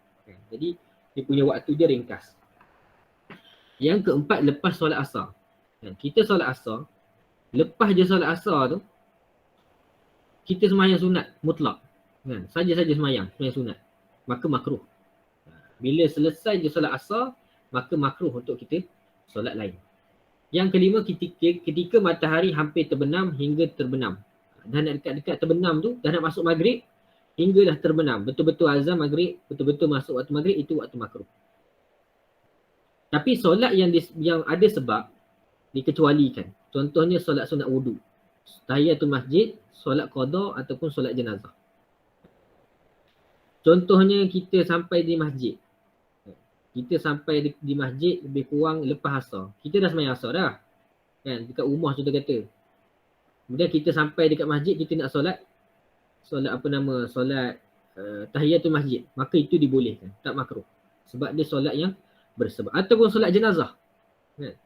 Jadi dia punya waktu dia ringkas. Yang keempat, lepas solat asar. Kita solat asar, lepas je solat asar tu, kita sembahyang sunat mutlak. Saja-saja sembahyang sunat. Maka makruh. Bila selesai je solat asar, maka makruh untuk kita solat lain. Yang kelima, ketika matahari hampir terbenam hingga terbenam. Dan nak dekat-dekat terbenam tu, dah nak masuk maghrib, hinggalah terbenam. Betul-betul azan maghrib, betul-betul masuk waktu maghrib, itu waktu makruh. Tapi solat yang ada sebab, dikecualikan. Contohnya solat sunat wudu, tahiyatul masjid, solat qada ataupun solat jenazah. Contohnya kita sampai di masjid. Kita sampai di masjid lebih kurang lepas asar. Kita dah sembahyang asar dah. Kan? Dekat rumah contoh kata. Kemudian kita sampai dekat masjid, kita nak solat tahiyatul masjid. Maka itu dibolehkan. Tak makruh. Sebab dia solat yang bersebab. Ataupun solat jenazah. Kan?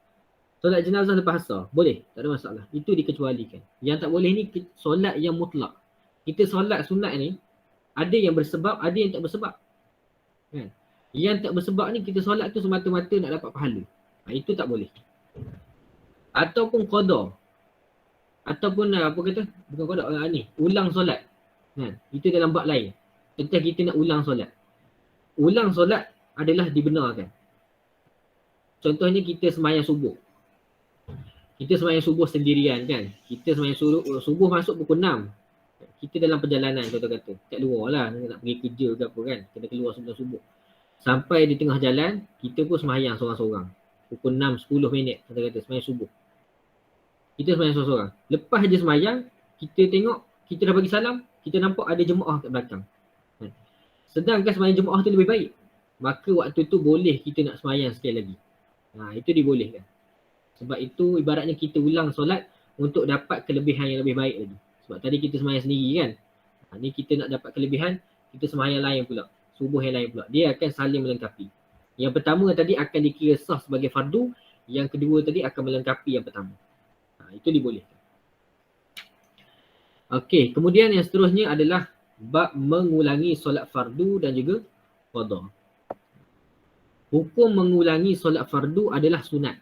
Solat jenazah lepas asar. Boleh. Tak ada masalah. Itu dikecualikan. Yang tak boleh ni solat yang mutlak. Kita solat sunat ni, ada yang bersebab, ada yang tak bersebab. Kan? Yang tak bersebab ni kita solat tu semata-mata nak dapat pahala. Itu tak boleh. Ataupun qada. Ataupun bukan qada ni, ulang solat. Itu dalam bab lain. Tentang kita nak ulang solat. Ulang solat adalah dibenarkan. Contohnya kita sembahyang subuh. Kita sembahyang subuh sendirian kan. Kita sembahyang subuh masuk pukul 6. Kita dalam perjalanan kata-kata. Kat luar lah. Nak pergi kerja ke apa kan. Kena keluar sebelum subuh. Sampai di tengah jalan, kita pun sembahyang seorang-seorang. Pukul 6, 10 minit kata-kata sembahyang subuh. Kita sembahyang seorang-seorang. Lepas je sembahyang, kita tengok, kita dah bagi salam, kita nampak ada jemaah kat belakang. Sedangkan sembahyang jemaah tu lebih baik. Maka waktu tu boleh kita nak sembahyang sekali lagi. Itu dibolehkan. Sebab itu ibaratnya kita ulang solat untuk dapat kelebihan yang lebih baik lagi. Sebab tadi kita sembahyang sendiri kan. Ni kita nak dapat kelebihan, kita sembahyang lain pula, subuh yang lain pula. Dia akan saling melengkapi. Yang pertama tadi akan dikira sah sebagai fardu, yang kedua tadi akan melengkapi yang pertama. Itu dibolehkan. Okey, kemudian yang seterusnya adalah bab mengulangi solat fardu dan juga qada. Hukum mengulangi solat fardu adalah sunat.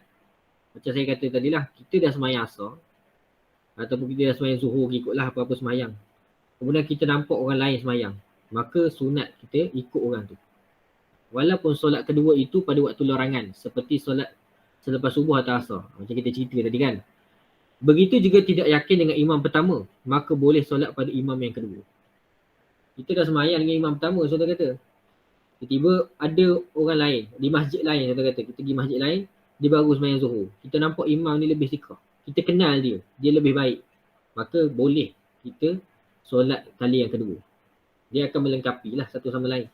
Macam saya kata tadilah, kita dah sembahyang asar ataupun kita dah sembahyang zuhur, ikutlah apa-apa sembahyang. Kemudian kita nampak orang lain sembahyang, maka sunat kita ikut orang tu. Walaupun solat kedua itu pada waktu larangan, seperti solat selepas subuh atau asar. Macam kita cerita tadi kan. Begitu juga tidak yakin dengan imam pertama, maka boleh solat pada imam yang kedua. Kita dah sembahyang dengan imam pertama, saudara kata. Tiba-tiba ada orang lain, di masjid lain, saudara kata. Kita pergi masjid lain, dia baru sembahyang zuhur. Kita nampak imam ni lebih siqah. Kita kenal dia, dia lebih baik. Maka boleh kita solat kali yang kedua. Dia akan melengkapi lah satu sama lain.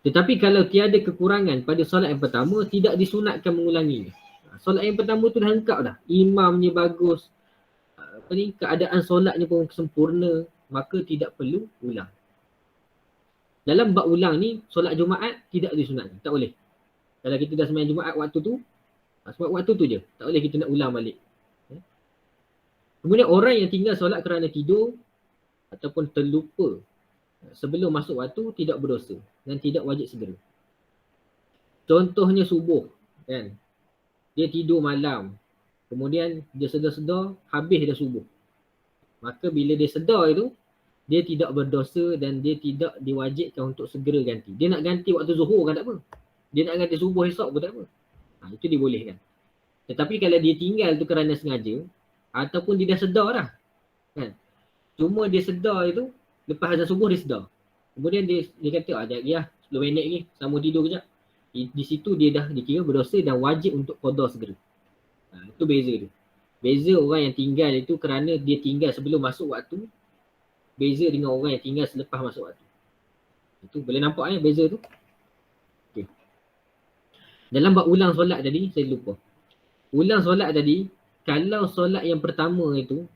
Tetapi kalau tiada kekurangan pada solat yang pertama, tidak disunatkan mengulanginya. Solat yang pertama tu dah lengkap dah. Imamnya bagus. Keadaan solatnya pun sempurna. Maka tidak perlu ulang. Dalam bab ulang ni, solat Jumaat tidak disunatkan. Tak boleh. Kalau kita dah sembahyang Jumaat waktu tu, sebab waktu tu je. Tak boleh kita nak ulang balik. Kemudian orang yang tinggal solat kerana tidur ataupun terlupa sebelum masuk waktu tidak berdosa dan tidak wajib segera. Contohnya subuh kan. Dia tidur malam. Kemudian dia sedar-sedar habis dah subuh. Maka bila dia sedar itu, dia tidak berdosa dan dia tidak diwajibkan untuk segera ganti. Dia nak ganti waktu zuhur kan tak apa. Dia nak ganti subuh esok pun tak apa. Itu dibolehkan. Tetapi kalau dia tinggal tu kerana sengaja ataupun dia dah sedar dah. Kan? Cuma dia sedar itu, lepas azan subuh dia sedar. Kemudian dia kata, sekejap lagi lah, 10 minit lagi, sambung tidur kejap. Di situ dia dah dikira berdosa dan wajib untuk qada segera. Itu beza dia. Beza orang yang tinggal itu kerana dia tinggal sebelum masuk waktu. Beza dengan orang yang tinggal selepas masuk waktu. Itu boleh nampak beza tu. Okay. Dalam bab ulang solat tadi, saya lupa. Ulang solat tadi, kalau solat yang pertama itu,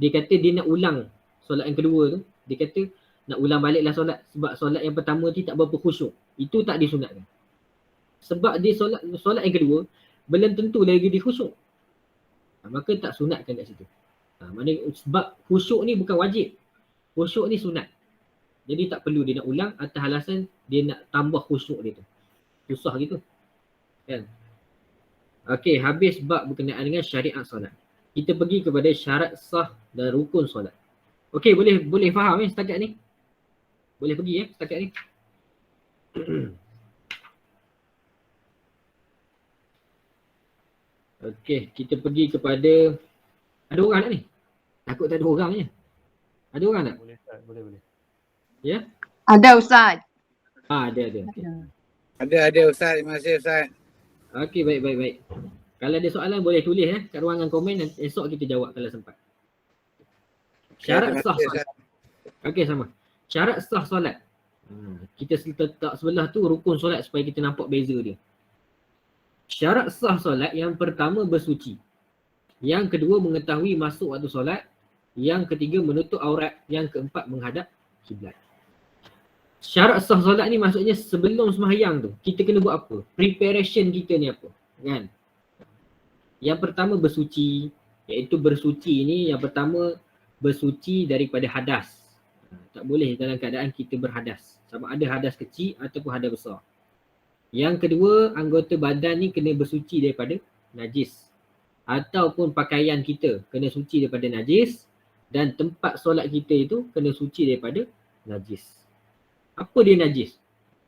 dia kata dia nak ulang solat yang kedua tu, dia kata nak ulang baliklah solat. Sebab solat yang pertama tu tak berapa khusyuk. Itu tak disunatkan. Sebab dia solat yang kedua, belum tentu lagi dia khusyuk. Maka tak sunatkan kat situ. Maknanya sebab khusyuk ni bukan wajib. Khusyuk ni sunat. Jadi tak perlu dia nak ulang atas alasan dia nak tambah khusyuk dia tu. Susah gitu. Kan? Okey, habis bab berkenaan dengan syariat solat. Kita pergi kepada syarat sah dan rukun solat. Okey, boleh faham setakat ni? Boleh pergi setakat ni? Okey, kita pergi kepada, ada orang tak ni? Takut tak ada orang je. Ada orang tak? Boleh Ustaz, boleh. Ya? Ada Ustaz. Ada. Okay. Ada Ustaz. Terima kasih Ustaz. Okey, baik. Kalau ada soalan boleh tulis kat ruangan komen, dan esok kita jawab kalau sempat. Syarat sah solat. Okey, sama. Syarat sah solat. Kita letak sebelah tu rukun solat supaya kita nampak beza dia. Syarat sah solat yang pertama bersuci. Yang kedua mengetahui masuk waktu solat. Yang ketiga menutup aurat. Yang keempat menghadap kiblat. Syarat sah solat ni maksudnya sebelum sembahyang tu kita kena buat apa? Preparation kita ni apa? Kan? Yang pertama bersuci. Iaitu bersuci ni yang pertama bersuci daripada hadas. Tak boleh dalam keadaan kita berhadas. Sama ada hadas kecil ataupun hadas besar. Yang kedua, anggota badan ni kena bersuci daripada najis. Ataupun pakaian kita kena suci daripada najis. Dan tempat solat kita itu kena suci daripada najis. Apa dia najis?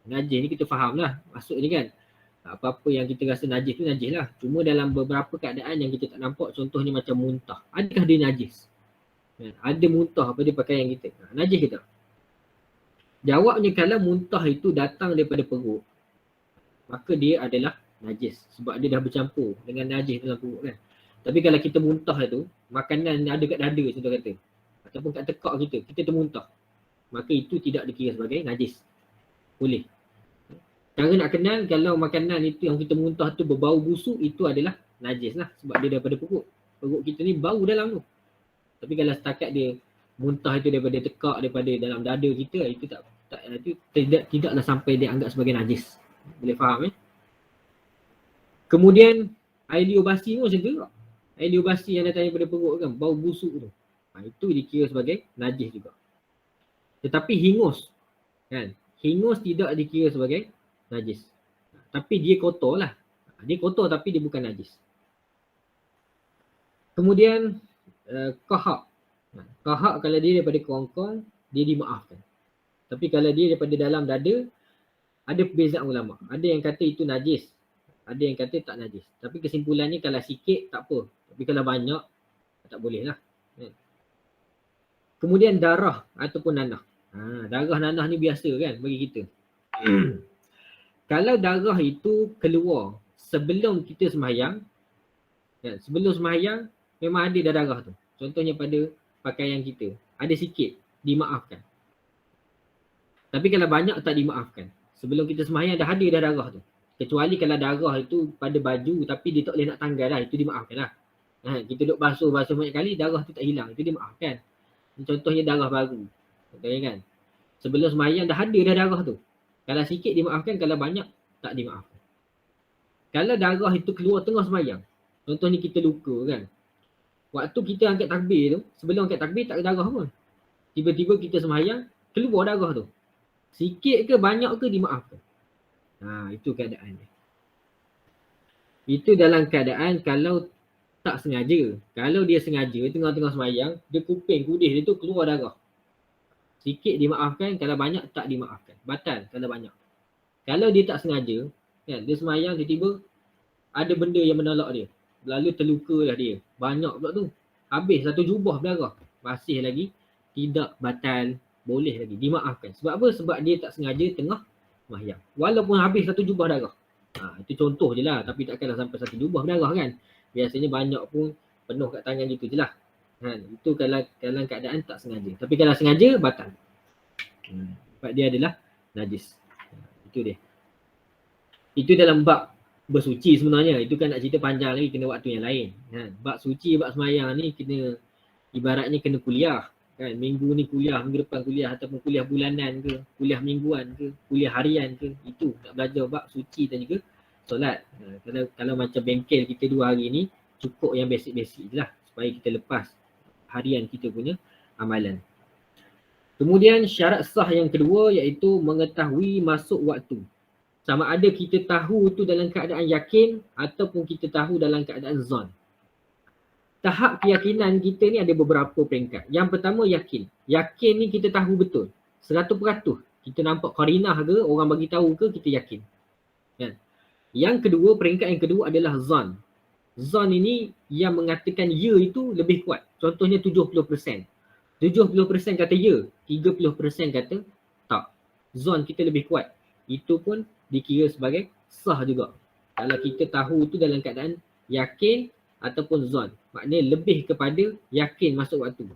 Najis ni kita faham lah maksud ni kan. Apa-apa yang kita rasa najis tu najis lah. Cuma dalam beberapa keadaan yang kita tak nampak, contohnya macam muntah. Adakah dia najis? Ada muntah pada pakaian kita. Najis ke tak? Jawabnya kalau muntah itu datang daripada perut, maka dia adalah najis. Sebab dia dah bercampur dengan najis dalam perut kan. Tapi kalau kita muntah tu, makanan ada kat dada contoh kata. Ataupun kat tekak kita termuntah. Maka itu tidak dikira sebagai najis. Boleh. Cara nak kenal kalau makanan itu yang kita muntah tu berbau busuk, itu adalah najis lah. Sebab dia daripada perut. Perut kita ni bau dalam tu. Tapi kalau setakat dia muntah itu daripada tekak, daripada dalam dada kita, itu itu tidaklah sampai dianggap sebagai najis. Boleh faham Kemudian air liur basi pun macam tu juga. Air liur basi yang datang daripada perut kan, bau busuk tu. Itu dikira sebagai najis juga. Tetapi hingus kan, hingus tidak dikira sebagai najis. Tapi dia kotor lah. Dia kotor tapi dia bukan najis. Kemudian kahak. Kahak kalau dia daripada kerongkong, dia dimaafkan. Tapi kalau dia daripada dalam dada, ada perbezaan ulama. Ada yang kata itu najis, ada yang kata tak najis. Tapi kesimpulannya kalau sikit tak apa. Tapi kalau banyak, tak boleh lah. Kemudian darah ataupun nanah. Darah nanah ni biasa kan bagi kita. Kalau darah itu keluar sebelum kita sembahyang, kan, sebelum sembahyang memang ada dah darah tu. Contohnya pada pakaian kita, ada sikit, dimaafkan. Tapi kalau banyak tak dimaafkan. Sebelum kita sembahyang dah ada dah darah tu. Kecuali kalau darah itu pada baju tapi dia tak boleh nak tanggal lah, itu dimaafkan lah. Kita duduk basuh banyak kali, darah tu tak hilang, itu dimaafkan. Contohnya darah baru. Contohnya kan. Sebelum sembahyang dah ada dah darah tu. Kalau sikit dimaafkan, kalau banyak tak dimaafkan. Kalau darah itu keluar tengah sembahyang, contohnya kita luka kan. Waktu kita angkat takbir tu, sebelum angkat takbir tak ada darah pun. Tiba-tiba kita sembahyang, keluar darah tu. Sikit ke banyak ke dimaafkan. Itu keadaan dia. Itu dalam keadaan kalau tak sengaja. Kalau dia sengaja, tengah-tengah sembahyang, dia kuping, kudis dia tu keluar darah. Sikit dimaafkan, kalau banyak tak dimaafkan. Batal kalau banyak. Kalau dia tak sengaja, kan, dia sembahyang tiba-tiba ada benda yang menolak dia. Lalu terlukalah dia. Banyak pula tu. Habis satu jubah berdarah. Masih lagi tidak batal, boleh lagi dimaafkan. Sebab apa? Sebab dia tak sengaja tengah sembahyang. Walaupun habis satu jubah darah. Itu contoh je lah. Tapi takkanlah sampai satu jubah berdarah kan. Biasanya banyak pun penuh kat tangan gitu je lah. Itu kalau dalam keadaan tak sengaja. Tapi kalau sengaja, batal. Sebab dia adalah najis. Itu dia. Itu dalam bab bersuci sebenarnya. Itu kan nak cerita panjang lagi, kena waktu yang lain. Bab suci, bab sembahyang ni kena, ibaratnya kena kuliah. Kan? Minggu ni kuliah, minggu depan kuliah, ataupun kuliah bulanan ke, kuliah mingguan ke, kuliah harian ke. Itu nak belajar bab suci dan juga solat. Kalau macam bengkel kita 2 hari ni, cukup yang basic-basic je lah. Supaya kita lepas harian kita punya amalan. Kemudian syarat sah yang kedua iaitu mengetahui masuk waktu. Sama ada kita tahu tu dalam keadaan yakin ataupun kita tahu dalam keadaan zon. Tahap keyakinan kita ni ada beberapa peringkat. Yang pertama yakin. Yakin ni kita tahu betul. 100%. Kita nampak qarinah ke, orang bagi tahu ke, kita yakin. Kan? Yang kedua, peringkat yang kedua adalah zon. Zon ini yang mengatakan ya itu lebih kuat. Contohnya 70%. 70% kata ya, 30% kata tak. Zon kita lebih kuat. Itu pun dikira sebagai sah juga. Kalau kita tahu tu dalam keadaan yakin ataupun zon. Maknanya lebih kepada yakin masuk waktu.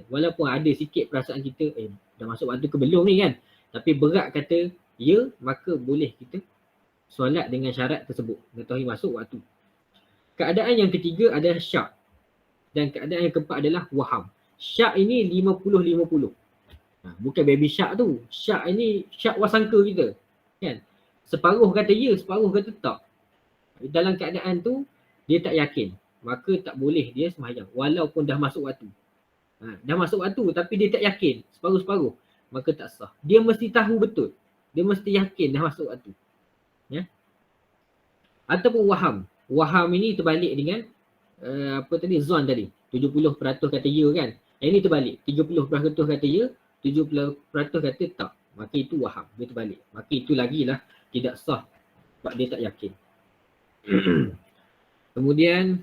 Walaupun ada sikit perasaan kita, dah masuk waktu ke belum ni kan. Tapi berat kata ya, maka boleh kita solat dengan syarat tersebut. Mengetahui masuk waktu. Keadaan yang ketiga adalah syak. Dan keadaan yang keempat adalah waham. Syak ini 50-50. Bukan baby syak tu. Syak ini syak wasangka kita. Kan? Separuh kata ya, separuh kata tak. Dalam keadaan tu, dia tak yakin. Maka tak boleh dia sembahyang. Walaupun dah masuk waktu. Dah masuk waktu tapi dia tak yakin. Separuh-separuh. Maka tak sah. Dia mesti tahu betul. Dia mesti yakin dah masuk waktu. Ya? Ataupun waham. Waham ini terbalik dengan zon tadi. 70% kata ya kan. Yang ini terbalik. 30% kata ya, 70% kata tak. Maka itu waham. Dia terbalik. Maka itu lagilah tidak sah sebab dia tak yakin. Kemudian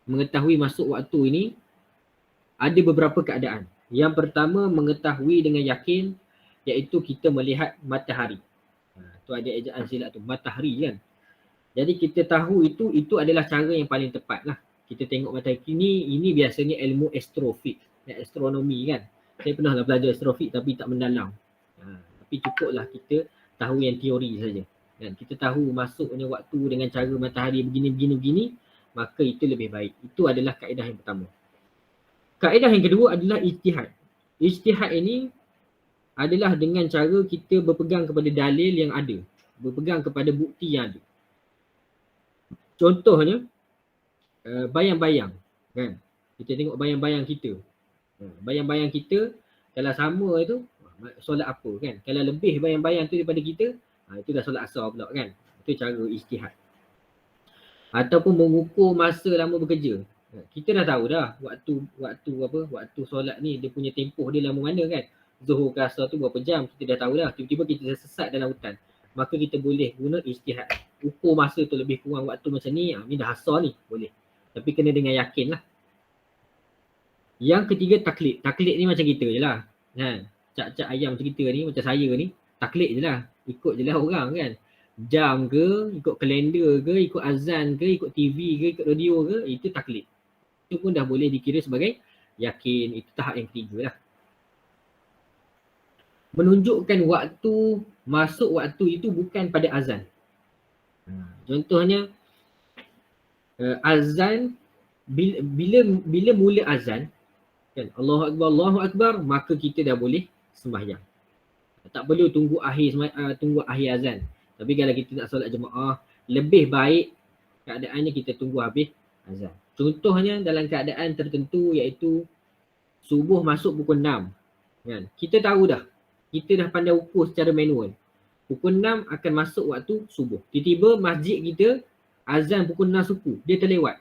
mengetahui masuk waktu ini ada beberapa keadaan. Yang pertama mengetahui dengan yakin iaitu kita melihat matahari. Tu ada ejaan silap tu, matahari kan. Jadi kita tahu itu adalah cara yang paling tepat lah. Kita tengok matahari ini biasanya ilmu astrofik, astronomi kan. Saya pernah lah belajar astrofik tapi tak mendalam. Tapi cukuplah kita tahu yang teori saja. Dan kita tahu masuknya waktu dengan cara matahari begini, maka itu lebih baik. Itu adalah kaedah yang pertama. Kaedah yang kedua adalah ijtihad. Ijtihad ini adalah dengan cara kita berpegang kepada dalil yang ada, berpegang kepada bukti yang ada. Contohnya bayang-bayang, kan? Kita tengok bayang-bayang kita. Bayang-bayang kita kalau sama itu solat apa, kan? Kalau lebih bayang-bayang tu daripada kita, itu dah solat asar pula, kan? Itu cara ijtihad. Ataupun mengukur masa lama bekerja. Kita dah tahu dah waktu solat ni dia punya tempoh dia lama mana, kan? Zuhur ke asar tu berapa jam, kita dah tahu dah. Tiba-tiba kita sesat dalam hutan, maka kita boleh guna ijtihad. Ukur masa tu lebih kurang waktu macam ni, ni dah asar ni, boleh. Tapi kena dengan yakin lah. Yang ketiga taklid. Taklid ni macam kita je lah, kan? Cak-cak ayam macam kita ni, macam saya ni, taklid je lah. Ikut je lah orang, kan? Jam ke, ikut kalender ke, ikut azan ke, ikut TV ke, ikut radio ke, itu taklid. Itu pun dah boleh dikira sebagai yakin. Itu tahap yang ketiga lah. Menunjukkan waktu, masuk waktu itu bukan pada azan. Contohnya azan, bila mula azan, kan, Allahu Akbar, maka kita dah boleh sembahyang. Tak perlu tunggu akhir azan. Tapi kalau kita nak solat jemaah, lebih baik keadaannya kita tunggu habis azan. Contohnya dalam keadaan tertentu, iaitu subuh masuk pukul 6, kan? Kita tahu dah, kita dah pandai ukur secara manual. Pukul 6 akan masuk waktu subuh. Tiba-tiba masjid kita azan pukul 6 suku, dia terlewat.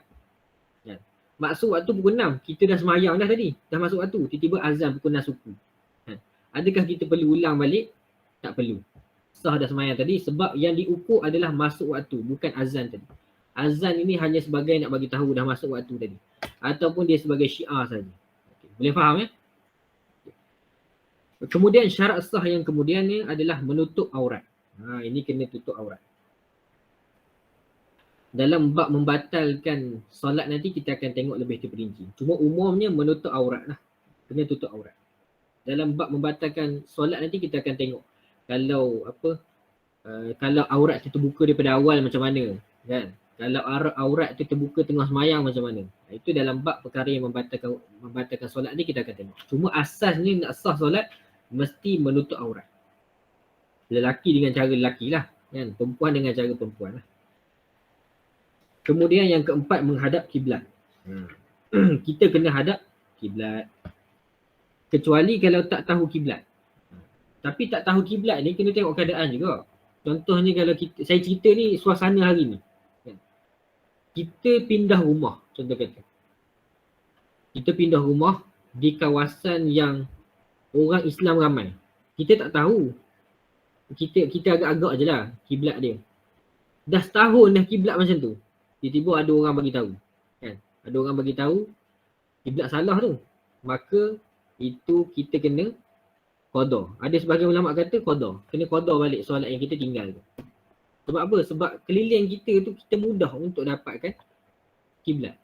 Kan? Maksud waktu pukul 6, kita dah semayang dah tadi, dah masuk waktu, tiba-tiba azan pukul 6 suku. Kan? Adakah kita perlu ulang balik? Tak perlu. Sah dah semayang tadi, sebab yang diukur adalah masuk waktu, bukan azan tadi. Azan ini hanya sebagai nak bagi tahu dah masuk waktu tadi. Ataupun dia sebagai syiar saja. Okay. Boleh faham ya? Kemudian syarat sah yang kemudian ni adalah menutup aurat. Ini kena tutup aurat. Dalam bab membatalkan solat nanti kita akan tengok lebih terperinci. Cuma umumnya menutup aurat lah. Kena tutup aurat. Dalam bab membatalkan solat nanti kita akan tengok kalau aurat tu terbuka daripada awal macam mana, kan? Kalau aurat tu terbuka tengah semayang macam mana. Itu dalam bab perkara yang membatalkan solat ni kita akan tengok. Cuma asasnya nak sah solat mesti menutup aurat. Lelaki dengan cara lelaki lah, kan? Perempuan dengan cara perempuan lah. Kemudian yang keempat, menghadap kiblat. Kita kena hadap kiblat. Kecuali kalau tak tahu kiblat. Tapi tak tahu kiblat ni kena tengok keadaan juga. Contohnya kalau saya cerita ni suasana hari ni. Kita pindah rumah, contoh kata. Kita pindah rumah di kawasan yang orang Islam ramai. Kita tak tahu. Kita agak-agak je lah kiblat dia. Dah setahun dah kiblat macam tu. Tiba-tiba ada orang bagi tahu. Kan? Ada orang bagi tahu kiblat salah tu. Maka itu kita kena qada. Ada sebahagian ulama kata qada. Kena qada balik solat yang kita tinggal tu. Sebab apa? Sebab keliling kita tu kita mudah untuk dapatkan kiblat.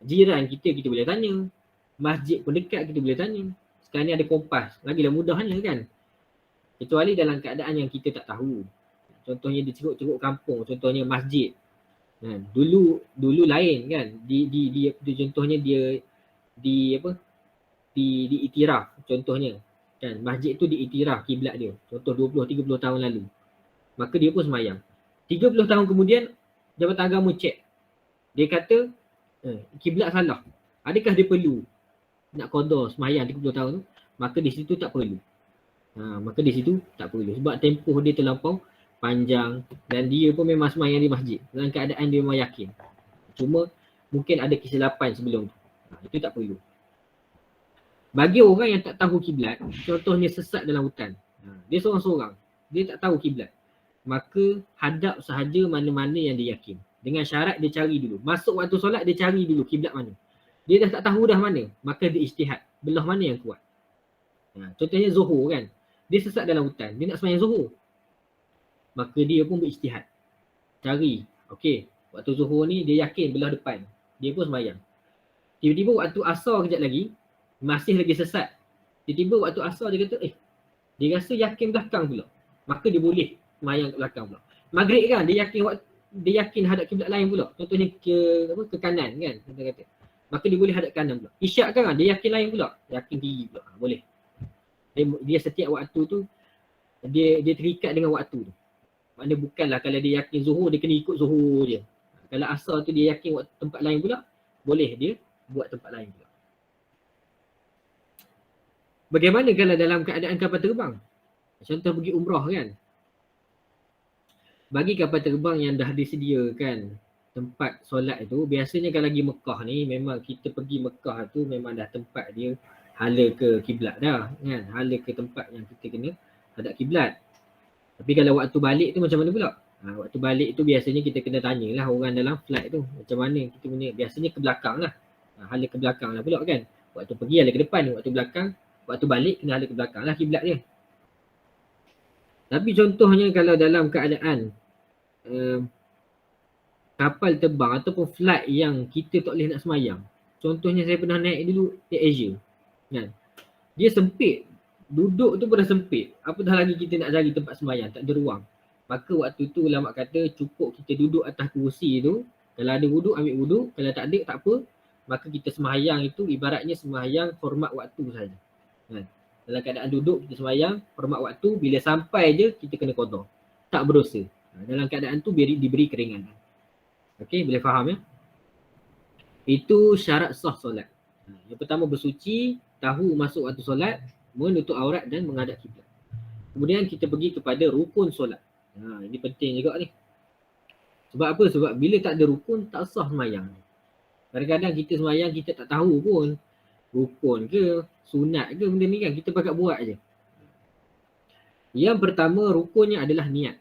Jiran kita boleh tanya. Masjid pun dekat kita boleh tanya. Sekarang ni ada kompas. Lagilah mudahnya, kan? Kecuali dalam keadaan yang kita tak tahu. Contohnya di ceruk-ceruk kampung, contohnya masjid. Dulu lain, kan? Contohnya dia diiktiraf, contohnya. Kan, masjid tu diiktiraf kiblat dia. Contoh 20-30 tahun lalu. Maka dia pun semayang. 30 tahun kemudian Jabatan Agama cek. Dia kata kiblat salah. Adakah dia perlu nak qada semayang 30 tahun tu? Maka di situ tak perlu. Sebab tempoh dia terlampau panjang dan dia pun memang semayang di masjid. Dalam keadaan dia memang yakin. Cuma mungkin ada kesilapan sebelum tu. Itu tak perlu. Bagi orang yang tak tahu kiblat, contohnya sesat dalam hutan. Dia seorang-seorang. Dia tak tahu kiblat. Maka hadap sahaja mana-mana yang dia yakin. Dengan syarat dia cari dulu. Masuk waktu solat dia cari dulu kiblat mana. Dia dah tak tahu dah mana. Maka dia ijtihad. Belah mana yang kuat. Contohnya Zuhur, kan. Dia sesat dalam hutan. Dia nak sembahyang Zuhur. Maka dia pun berijtihad. Cari. Okey. Waktu Zuhur ni dia yakin belah depan. Dia pun sembahyang. Tiba-tiba waktu asar kejap lagi. Masih lagi sesat. Tiba-tiba waktu asar dia kata dia rasa yakin belakang pula. Maka dia boleh sembahyang kat belakang pula. Maghrib, kan, dia yakin hadap kiblat lain pula. Contohnya ke kanan, kan, kita kata. maka dia boleh hadap kanan pula. Isyak kan, dia yakin lain pula. Yakin kiri pula. Boleh. Dia setiap waktu tu, dia terikat dengan waktu tu. Maknanya bukanlah kalau dia yakin zuhur, dia kena ikut zuhur je. Kalau asar tu dia yakin waktu tempat lain pula, boleh dia buat tempat lain pula. Bagaimana kalau dalam keadaan kapal terbang? Contoh pergi umrah kan. Bagi kapal terbang yang dah disediakan tempat solat itu, biasanya kalau lagi Mekah ni, memang kita pergi Mekah tu memang dah tempat dia hala ke kiblat dah kan. Hala ke tempat yang kita kena hadap kiblat. Tapi kalau waktu balik tu macam mana pula? Waktu balik tu biasanya kita kena tanyalah orang dalam flight tu. Macam mana kita punya, biasanya ke belakang lah. Hala ke belakang lah pula kan. Waktu pergi hala ke depan, waktu belakang, waktu balik kena hala ke belakang lah kiblat dia. Tapi contohnya kalau dalam keadaan kapal terbang ataupun flight yang kita tak boleh nak semayang. Contohnya saya pernah naik dulu Air Asia kan. Dia sempit. Duduk tu pun dah sempit. Apa dah lagi kita nak cari tempat semayang, tak ada ruang. Maka waktu tu ulama kata cukup kita duduk atas kerusi tu. Kalau ada wuduk, ambil wuduk. Kalau tak ada, tak apa. Maka kita semayang itu ibaratnya semayang hormat waktu saja. Kan? Dalam keadaan duduk, kita semayang hormat waktu. Bila sampai je, kita kena qada. Tak berdosa. Dalam keadaan tu diberi keringanan. Okey, boleh faham ya? Itu syarat sah solat. Yang pertama bersuci, tahu masuk waktu solat, menutup aurat dan menghadap kiblat. Kemudian kita pergi kepada rukun solat. Ini penting juga ni. Sebab apa? Sebab bila tak ada rukun, tak sah semayang. Kadang-kadang kita semayang, kita tak tahu pun rukun ke, sunat ke benda ni kan. Kita pakat buat je. Yang pertama rukunnya adalah niat.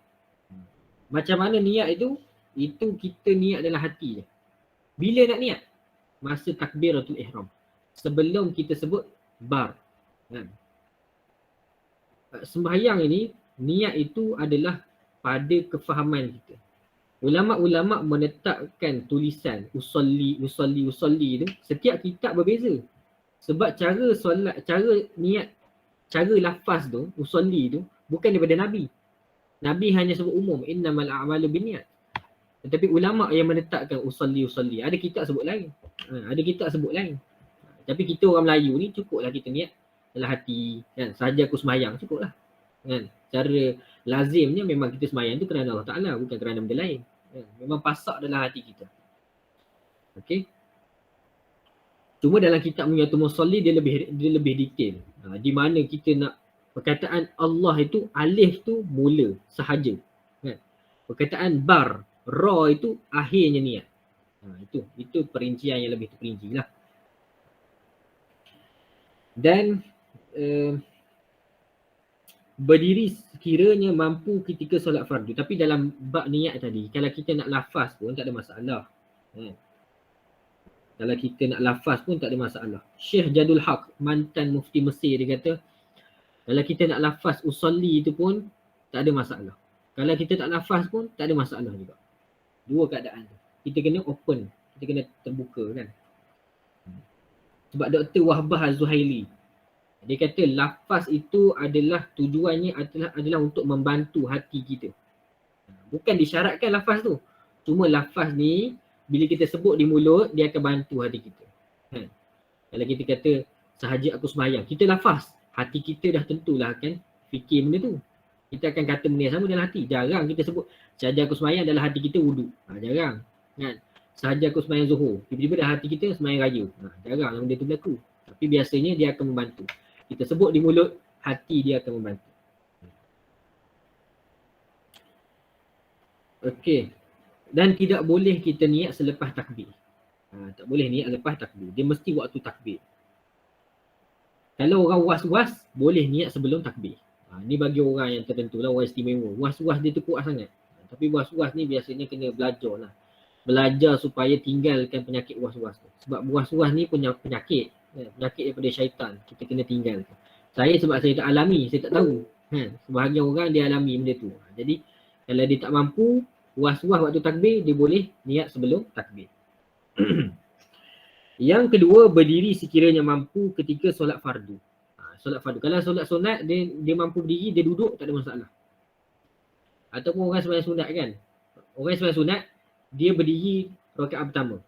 Macam mana niat itu? Itu kita niat dalam hati je. Bila nak niat? Masa takbiratul ihram. Sebelum kita sebut bar. Kan? Sembahyang ini, niat itu adalah pada kefahaman kita. Ulama-ulama menetapkan tulisan usolli tu, setiap kitab berbeza. Sebab cara solat, cara niat, cara lafaz tu, usolli tu, bukan daripada Nabi. Nabi hanya sebut umum, innamal a'malu binniat. Tetapi ulama yang menetapkan usolli. Ada kitab sebut lain. Ada kitab sebut lain. Tapi kita orang Melayu ni cukuplah kita niat dalam hati kan, sahaja aku sembahyang cukuplah kan. Cara lazimnya memang kita sembahyang tu kerana Allah Taala, bukan kerana benda lain kan? Memang pasak dalam hati kita. Okey, cuma dalam kitab Munyatul Musalli dia lebih detail. Di mana kita nak perkataan Allah itu, alif tu mula sahaja kan? Perkataan bar, ra itu akhirnya niat. Itu perincian yang lebih terperinci lah. Dan berdiri sekiranya mampu ketika solat fardu. Tapi dalam bab niat tadi, kalau kita nak lafaz pun tak ada masalah. Kalau kita nak lafaz pun tak ada masalah. Syekh Jadul Haq, mantan mufti Mesir, dia kata kalau kita nak lafaz usolli itu pun tak ada masalah. Kalau kita tak lafaz pun tak ada masalah juga. Dua keadaan tu. Kita kena open, kita kena terbuka kan. Sebab Dr. Wahbah Az-Zuhaili, dia kata lafaz itu adalah tujuannya adalah untuk membantu hati kita. Bukan disyaratkan lafaz tu. Cuma lafaz ni bila kita sebut di mulut, dia akan bantu hati kita. Kalau kita kata sahaja aku sembahyang, kita lafaz, hati kita dah tentulah akan fikir benda tu. Kita akan kata benda yang sama dalam hati. Jarang kita sebut sahaja aku sembahyang dalam hati kita wuduk. Jarang kan. Sahaja aku sembahyang zuhur, tiba-tiba dalam hati kita sembahyang raya. Jarang benda tu berlaku. Tapi biasanya dia akan membantu. Kita sebut di mulut, hati dia akan membantu. Okey. Dan tidak boleh kita niat selepas takbir. Tak boleh niat lepas takbir. Dia mesti waktu takbir. Kalau orang was-was, boleh niat sebelum takbir. Ni bagi orang yang tertentu lah, orang istimewa. Was-was dia tu kuat sangat. Tapi was-was ni biasanya kena belajar lah. Belajar supaya tinggalkan penyakit was-was tu. Sebab was-was ni punya penyakit. Penyakit daripada syaitan. Kita kena tinggalkan. Saya sebab saya tak alami, saya tak tahu. Sebahagian orang dia alami benda tu. Jadi kalau dia tak mampu, was-was waktu takbir, dia boleh niat sebelum takbir. Yang kedua, berdiri sekiranya mampu ketika solat fardu. Solat fardu. Kalau solat sunat, dia mampu berdiri, dia duduk, tak ada masalah. Ataupun orang sembahyang sunat kan. Orang sembahyang sunat, dia berdiri rakaat pertama.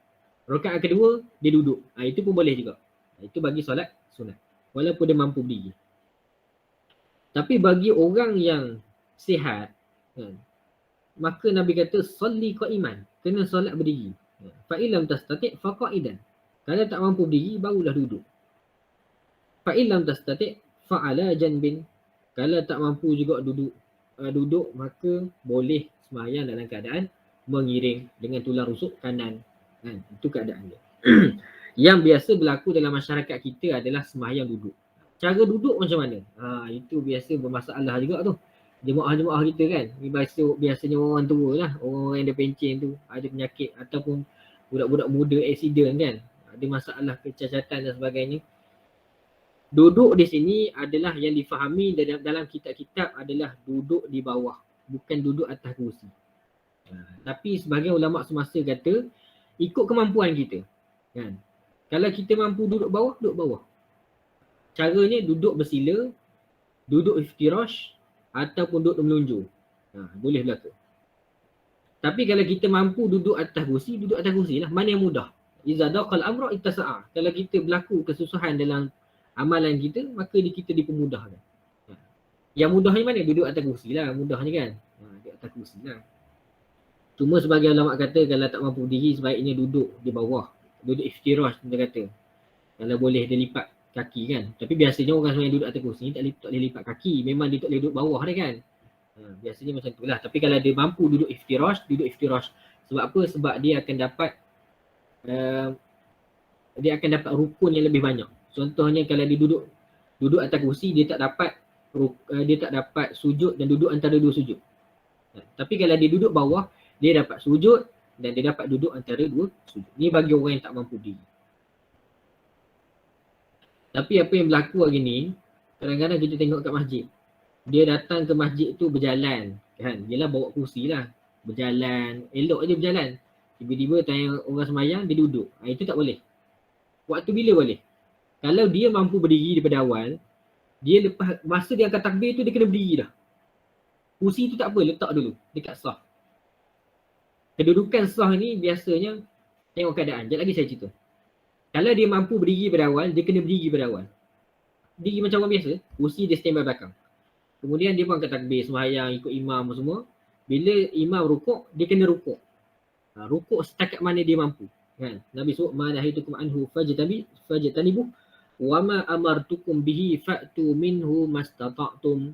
Rakaat kedua dia duduk. Itu pun boleh juga. Itu bagi solat sunat. Walaupun dia mampu berdiri. Tapi bagi orang yang sihat, kan, maka Nabi kata salli qa'iman, kena solat berdiri. Fa illam tastati' fa qa'idan. Kalau tak mampu berdiri barulah duduk. Fa illam tastati' fa ala janbin. Kalau tak mampu juga duduk maka boleh sembahyang dalam keadaan mengiring dengan tulang rusuk kanan. Kan? Itu keadaan dia. Yang biasa berlaku dalam masyarakat kita adalah sembahyang duduk. Cara duduk macam mana? Itu biasa bermasalah juga tu. Jemaah-jemaah kita kan, biasanya orang tua lah, orang-orang yang ada pencen tu, ada penyakit ataupun budak-budak muda accident kan, ada masalah kecacatan dan sebagainya. Duduk di sini adalah yang difahami dalam kitab-kitab adalah duduk di bawah, bukan duduk atas kerusi. Tapi sebahagian ulama semasa kata ikut kemampuan kita. Kan? Kalau kita mampu duduk bawah. Caranya duduk bersila, duduk iftirash ataupun duduk melunjur. Boleh berlaku. Tapi kalau kita mampu duduk atas kursi lah. Mana yang mudah? Iza daqal amra ittasa'a. Kalau kita berlaku kesusahan dalam amalan kita, maka kita dipermudahkan. Yang mudahnya mana? Duduk atas kursi lah. Mudahnya kan? Duduk atas kursi lah. Cuma sebagai ulama kata kalau tak mampu diri sebaiknya duduk di bawah. Duduk iftirash kita kata. Kalau boleh dia lipat kaki kan. Tapi biasanya orang yang duduk atas kursi tak boleh lipat kaki. Memang dia tak boleh duduk bawah dia kan. Biasanya macam tu lah. Tapi kalau dia mampu duduk iftirash. Sebab apa? Sebab dia akan dapat rukun yang lebih banyak. Contohnya kalau dia duduk atas kursi, dia tak dapat sujud dan duduk antara dua sujud. Tapi kalau dia duduk bawah, dia dapat sujud dan dia dapat duduk antara dua sujud. Ni bagi orang yang tak mampu diri. Tapi apa yang berlaku hari ni, kadang-kadang kita tengok kat masjid. Dia datang ke masjid tu berjalan. Kan? Yelah bawa kursi lah. Berjalan. Elok je berjalan. Tiba-tiba tanya orang semayang, dia duduk. Itu tak boleh. Waktu bila boleh? Kalau dia mampu berdiri daripada awal, dia lepas masa dia angkat takbir tu, dia kena berdiri dah. Kursi tu tak apa, letak dulu dekat sah. Kedudukan sah ni biasanya tengok keadaan. Sekejap lagi saya cerita. Kalau dia mampu berdiri pada awal, dia kena berdiri pada awal. Berdiri macam orang biasa, kursi dia standby belakang. Kemudian dia pun angkat takbir, sembahyang, ikut imam semua. Bila imam rukuk, dia kena rukuk. Rukuk setakat mana dia mampu. Kan? Nabi sebut, ma nahitukum anhu fajtanibuh wa ma amartukum bihi fa'tu minhu mastata'tum.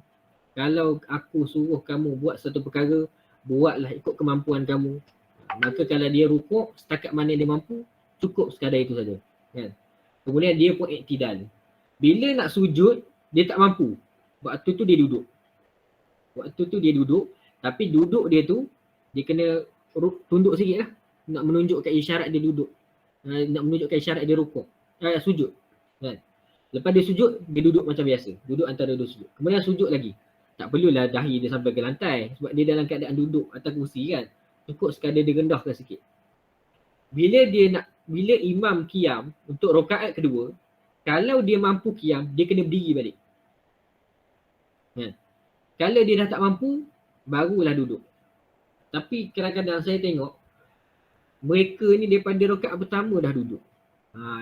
Kalau aku suruh kamu buat satu perkara, buatlah ikut kemampuan kamu. Maka kalau dia rukuk, setakat mana dia mampu, cukup sekadar itu saja. Kan? Kemudian dia pun iktidal. Bila nak sujud, dia tak mampu. Waktu tu dia duduk. Tapi duduk dia tu, dia kena tunduk sikit lah. Nak menunjukkan isyarat dia duduk. Nak menunjukkan isyarat dia rukuk. Sujud. Kan? Lepas dia sujud, dia duduk macam biasa. Duduk antara dua sujud. Kemudian sujud lagi. Tak perlulah dahi dia sampai ke lantai. Sebab dia dalam keadaan duduk atas kursi kan. Cukup sekadar dia rendahkan sikit. Bila imam qiyam untuk rakaat kedua, kalau dia mampu qiyam, dia kena berdiri balik. Kalau dia dah tak mampu, barulah duduk. Tapi kadang-kadang saya tengok, mereka ni daripada rakaat pertama dah duduk.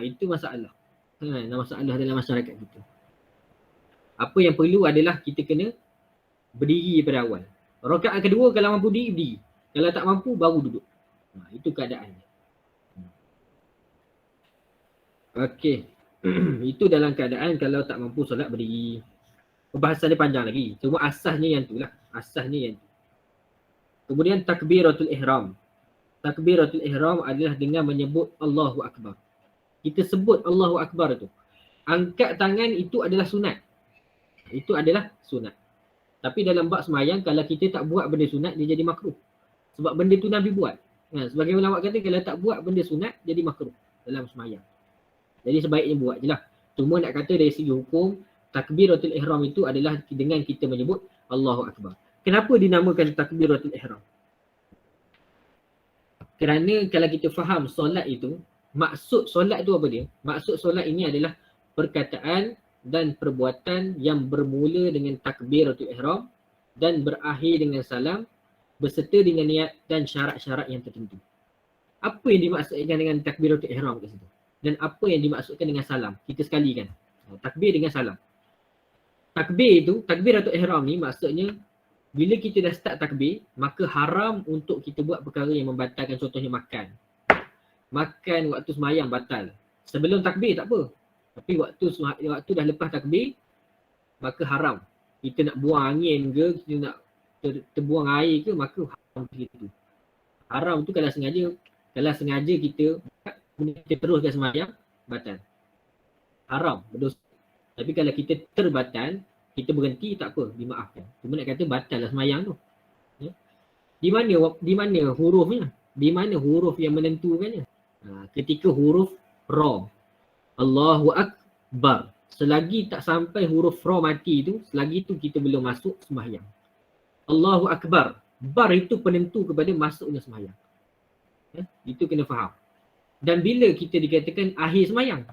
Itu masalah. Masalah dalam masyarakat kita. Apa yang perlu adalah kita kena berdiri pada awal. Rakaat kedua kalau mampu berdiri. Kalau tak mampu, baru duduk. Itu keadaannya. Okey. Itu dalam keadaan kalau tak mampu solat berdiri. Pembahasan dia panjang lagi. Cuma asasnya yang tu lah. Kemudian takbiratul ihram. Takbiratul ihram adalah dengan menyebut Allahu Akbar. Kita sebut Allahu Akbar tu. Angkat tangan itu adalah sunat. Tapi dalam bab semayang, kalau kita tak buat benda sunat, dia jadi makruh. Sebab benda tu Nabi buat. Sebagai ulama kata, kalau tak buat benda sunat, jadi makruh dalam semayang. Jadi sebaiknya buat je lah. Cuma nak kata dari segi hukum, takbiratul ihram itu adalah dengan kita menyebut Allahu Akbar. Kenapa dinamakan takbiratul ihram? Kerana kalau kita faham solat itu, maksud solat itu apa dia? Maksud solat ini adalah perkataan dan perbuatan yang bermula dengan takbiratul ihram dan berakhir dengan salam beserta dengan niat dan syarat-syarat yang tertentu. Apa yang dimaksudkan dengan takbiratul ihram kat situ? Dan apa yang dimaksudkan dengan salam? Kita sekalikan. Takbir dengan salam. Takbiratul ihram ni maksudnya bila kita dah start takbir, maka haram untuk kita buat perkara yang membatalkan, contohnya makan. Makan waktu semayang batal. Sebelum takbir tak apa. Tapi waktu dah lepas takbir, maka haram. Kita nak buang angin ke, kita nak terbuang air ke, maka haram begitu. Haram tu kalau sengaja kita teruskan semayang, batal. Haram, berdosa. Tapi kalau kita terbatal, kita berhenti, tak apa, dimaafkan. Cuma nak kata batal lah semayang tu. Ya? Di mana hurufnya? Di mana huruf yang menentukannya? Ketika huruf ra. Allahu Akbar. Selagi tak sampai huruf ra mati tu, selagi tu kita belum masuk semayang. Allahu Akbar. Bar itu penentu kepada masuknya semayang. Ya? Itu kena faham. Dan bila kita dikatakan akhir semayang?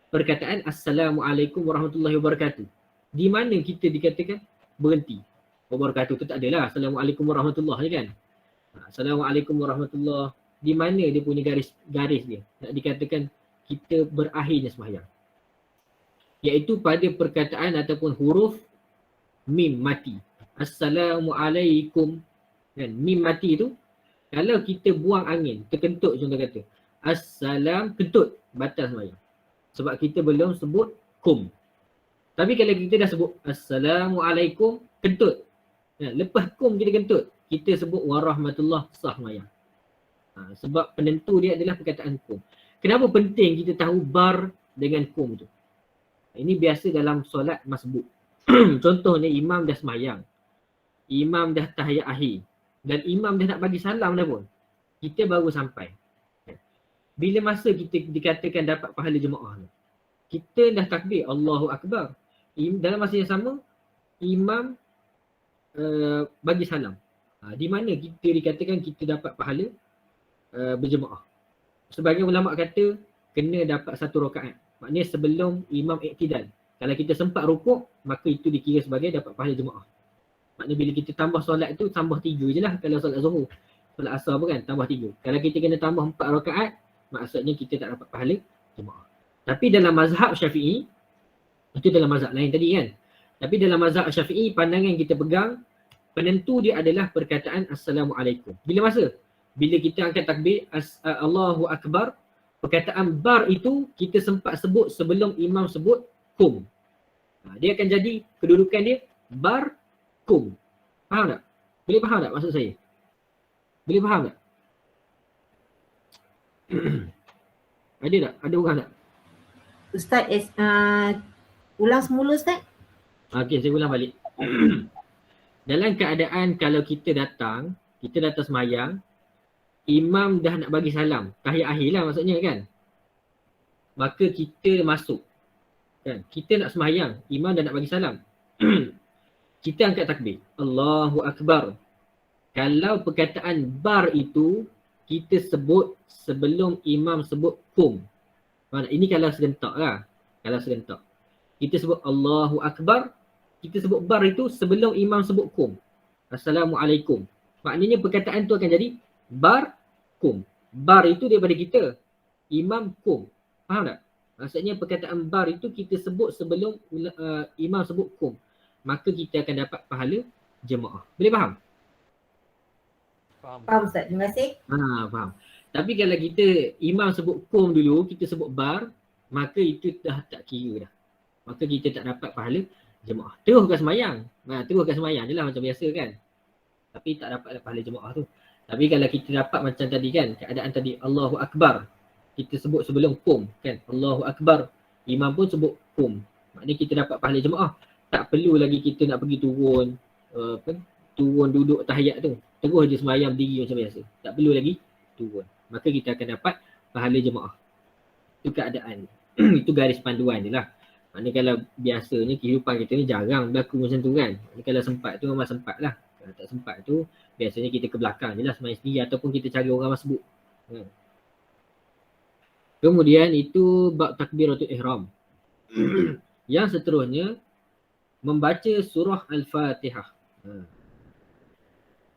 Perkataan Assalamualaikum warahmatullahi wabarakatuh. Di mana kita dikatakan berhenti? Wabarakatuh tu tak adalah. Assalamualaikum warahmatullahi kan? Assalamualaikum warahmatullahi. Di mana dia punya garis dia? Nak dikatakan kita berakhirnya semayang. Iaitu pada perkataan ataupun huruf mim mati. Assalamualaikum. Kan? Mim mati tu, kalau kita buang angin, terkentut contoh kata. Assalam, kentut, batal semayang. Sebab kita belum sebut kum. Tapi kalau kita dah sebut Assalamualaikum, kentut. Lepas kum kita kentut, kita sebut warahmatullah, sah semayang. Sebab penentu dia adalah perkataan kum. Kenapa penting kita tahu bar dengan kum tu? Ini biasa dalam solat masbuk. Contohnya imam dah semayang. Imam dah tahiyat akhir. Dan imam dah nak bagi salam dah pun. Kita baru sampai. Bila masa kita dikatakan dapat pahala jemaah ni? Kita dah takbir Allahu Akbar. Dalam masa yang sama, imam bagi salam. Di mana kita dikatakan kita dapat pahala berjemaah? Sebagian ulama kata kena dapat 1 rakaat. Maknanya sebelum imam iktidal. Kalau kita sempat rukuk, maka itu dikira sebagai dapat pahala jemaah. Maknanya bila kita tambah solat tu, tambah 3 je lah kalau solat zuhur. Solat asar pun kan, tambah 3. Kalau kita kena tambah 4 rakaat, maksudnya kita tak dapat pahala jemaah. Tapi dalam mazhab Syafi'i, itu dalam mazhab lain tadi kan. Tapi dalam mazhab Syafi'i, pandangan yang kita pegang, penentu dia adalah perkataan Assalamualaikum. Bila masa? Bila kita angkat takbir Allahu Akbar, perkataan bar itu kita sempat sebut sebelum imam sebut kum. Dia akan jadi kedudukan dia bar kum. Faham tak? Boleh faham tak maksud saya? Boleh faham tak? Ada tak? Ada orang tak? Ustaz, ulang semula Ustaz. Okey, saya ulang balik. Dalam keadaan kalau kita datang semayang, imam dah nak bagi salam, tahiyat akhir lah maksudnya kan. Maka kita masuk. Kan? Kita nak semayang, imam dah nak bagi salam. Kita angkat takbir. Allahu Akbar. Kalau perkataan bar itu kita sebut sebelum imam sebut kum. Ini kalau serentak lah. Kalau serentak. Kita sebut Allahu Akbar. Kita sebut bar itu sebelum imam sebut kum. Assalamualaikum. Maknanya perkataan tu akan jadi bar kum. Bar itu daripada kita. Imam kum. Faham tak? Maksudnya perkataan bar itu kita sebut sebelum imam sebut kum. Maka kita akan dapat pahala jemaah. Boleh faham? Faham Ustaz, terima kasih. Faham. Tapi kalau kita imam sebut kum dulu, kita sebut bar, maka itu dah tak kira dah. Maka kita tak dapat pahala jemaah. Teruskan semayang. Teruskan semayang je lah macam biasa kan. Tapi tak dapat pahala jemaah tu. Tapi kalau kita dapat macam tadi kan, keadaan tadi Allahu Akbar. Kita sebut sebelum kum kan. Allahu Akbar. Imam pun sebut kum. Maknanya kita dapat pahala jemaah. Tak perlu lagi kita nak pergi turun turun duduk tahiyat tu. Terus je semayang berdiri macam biasa. Tak perlu lagi turun. Maka kita akan dapat pahala jemaah. Itu keadaan. Itu garis panduan je lah. Maknanya kalau biasanya kehidupan kita ni jarang berlaku macam tu kan. Maknanya kalau sempat tu memang sempat lah. Kalau tak sempat tu biasanya kita ke belakang je lah semayang sendiri ataupun kita cari orang masbuk. Kemudian itu bab takbiratul ihram. Yang seterusnya membaca surah Al-Fatihah.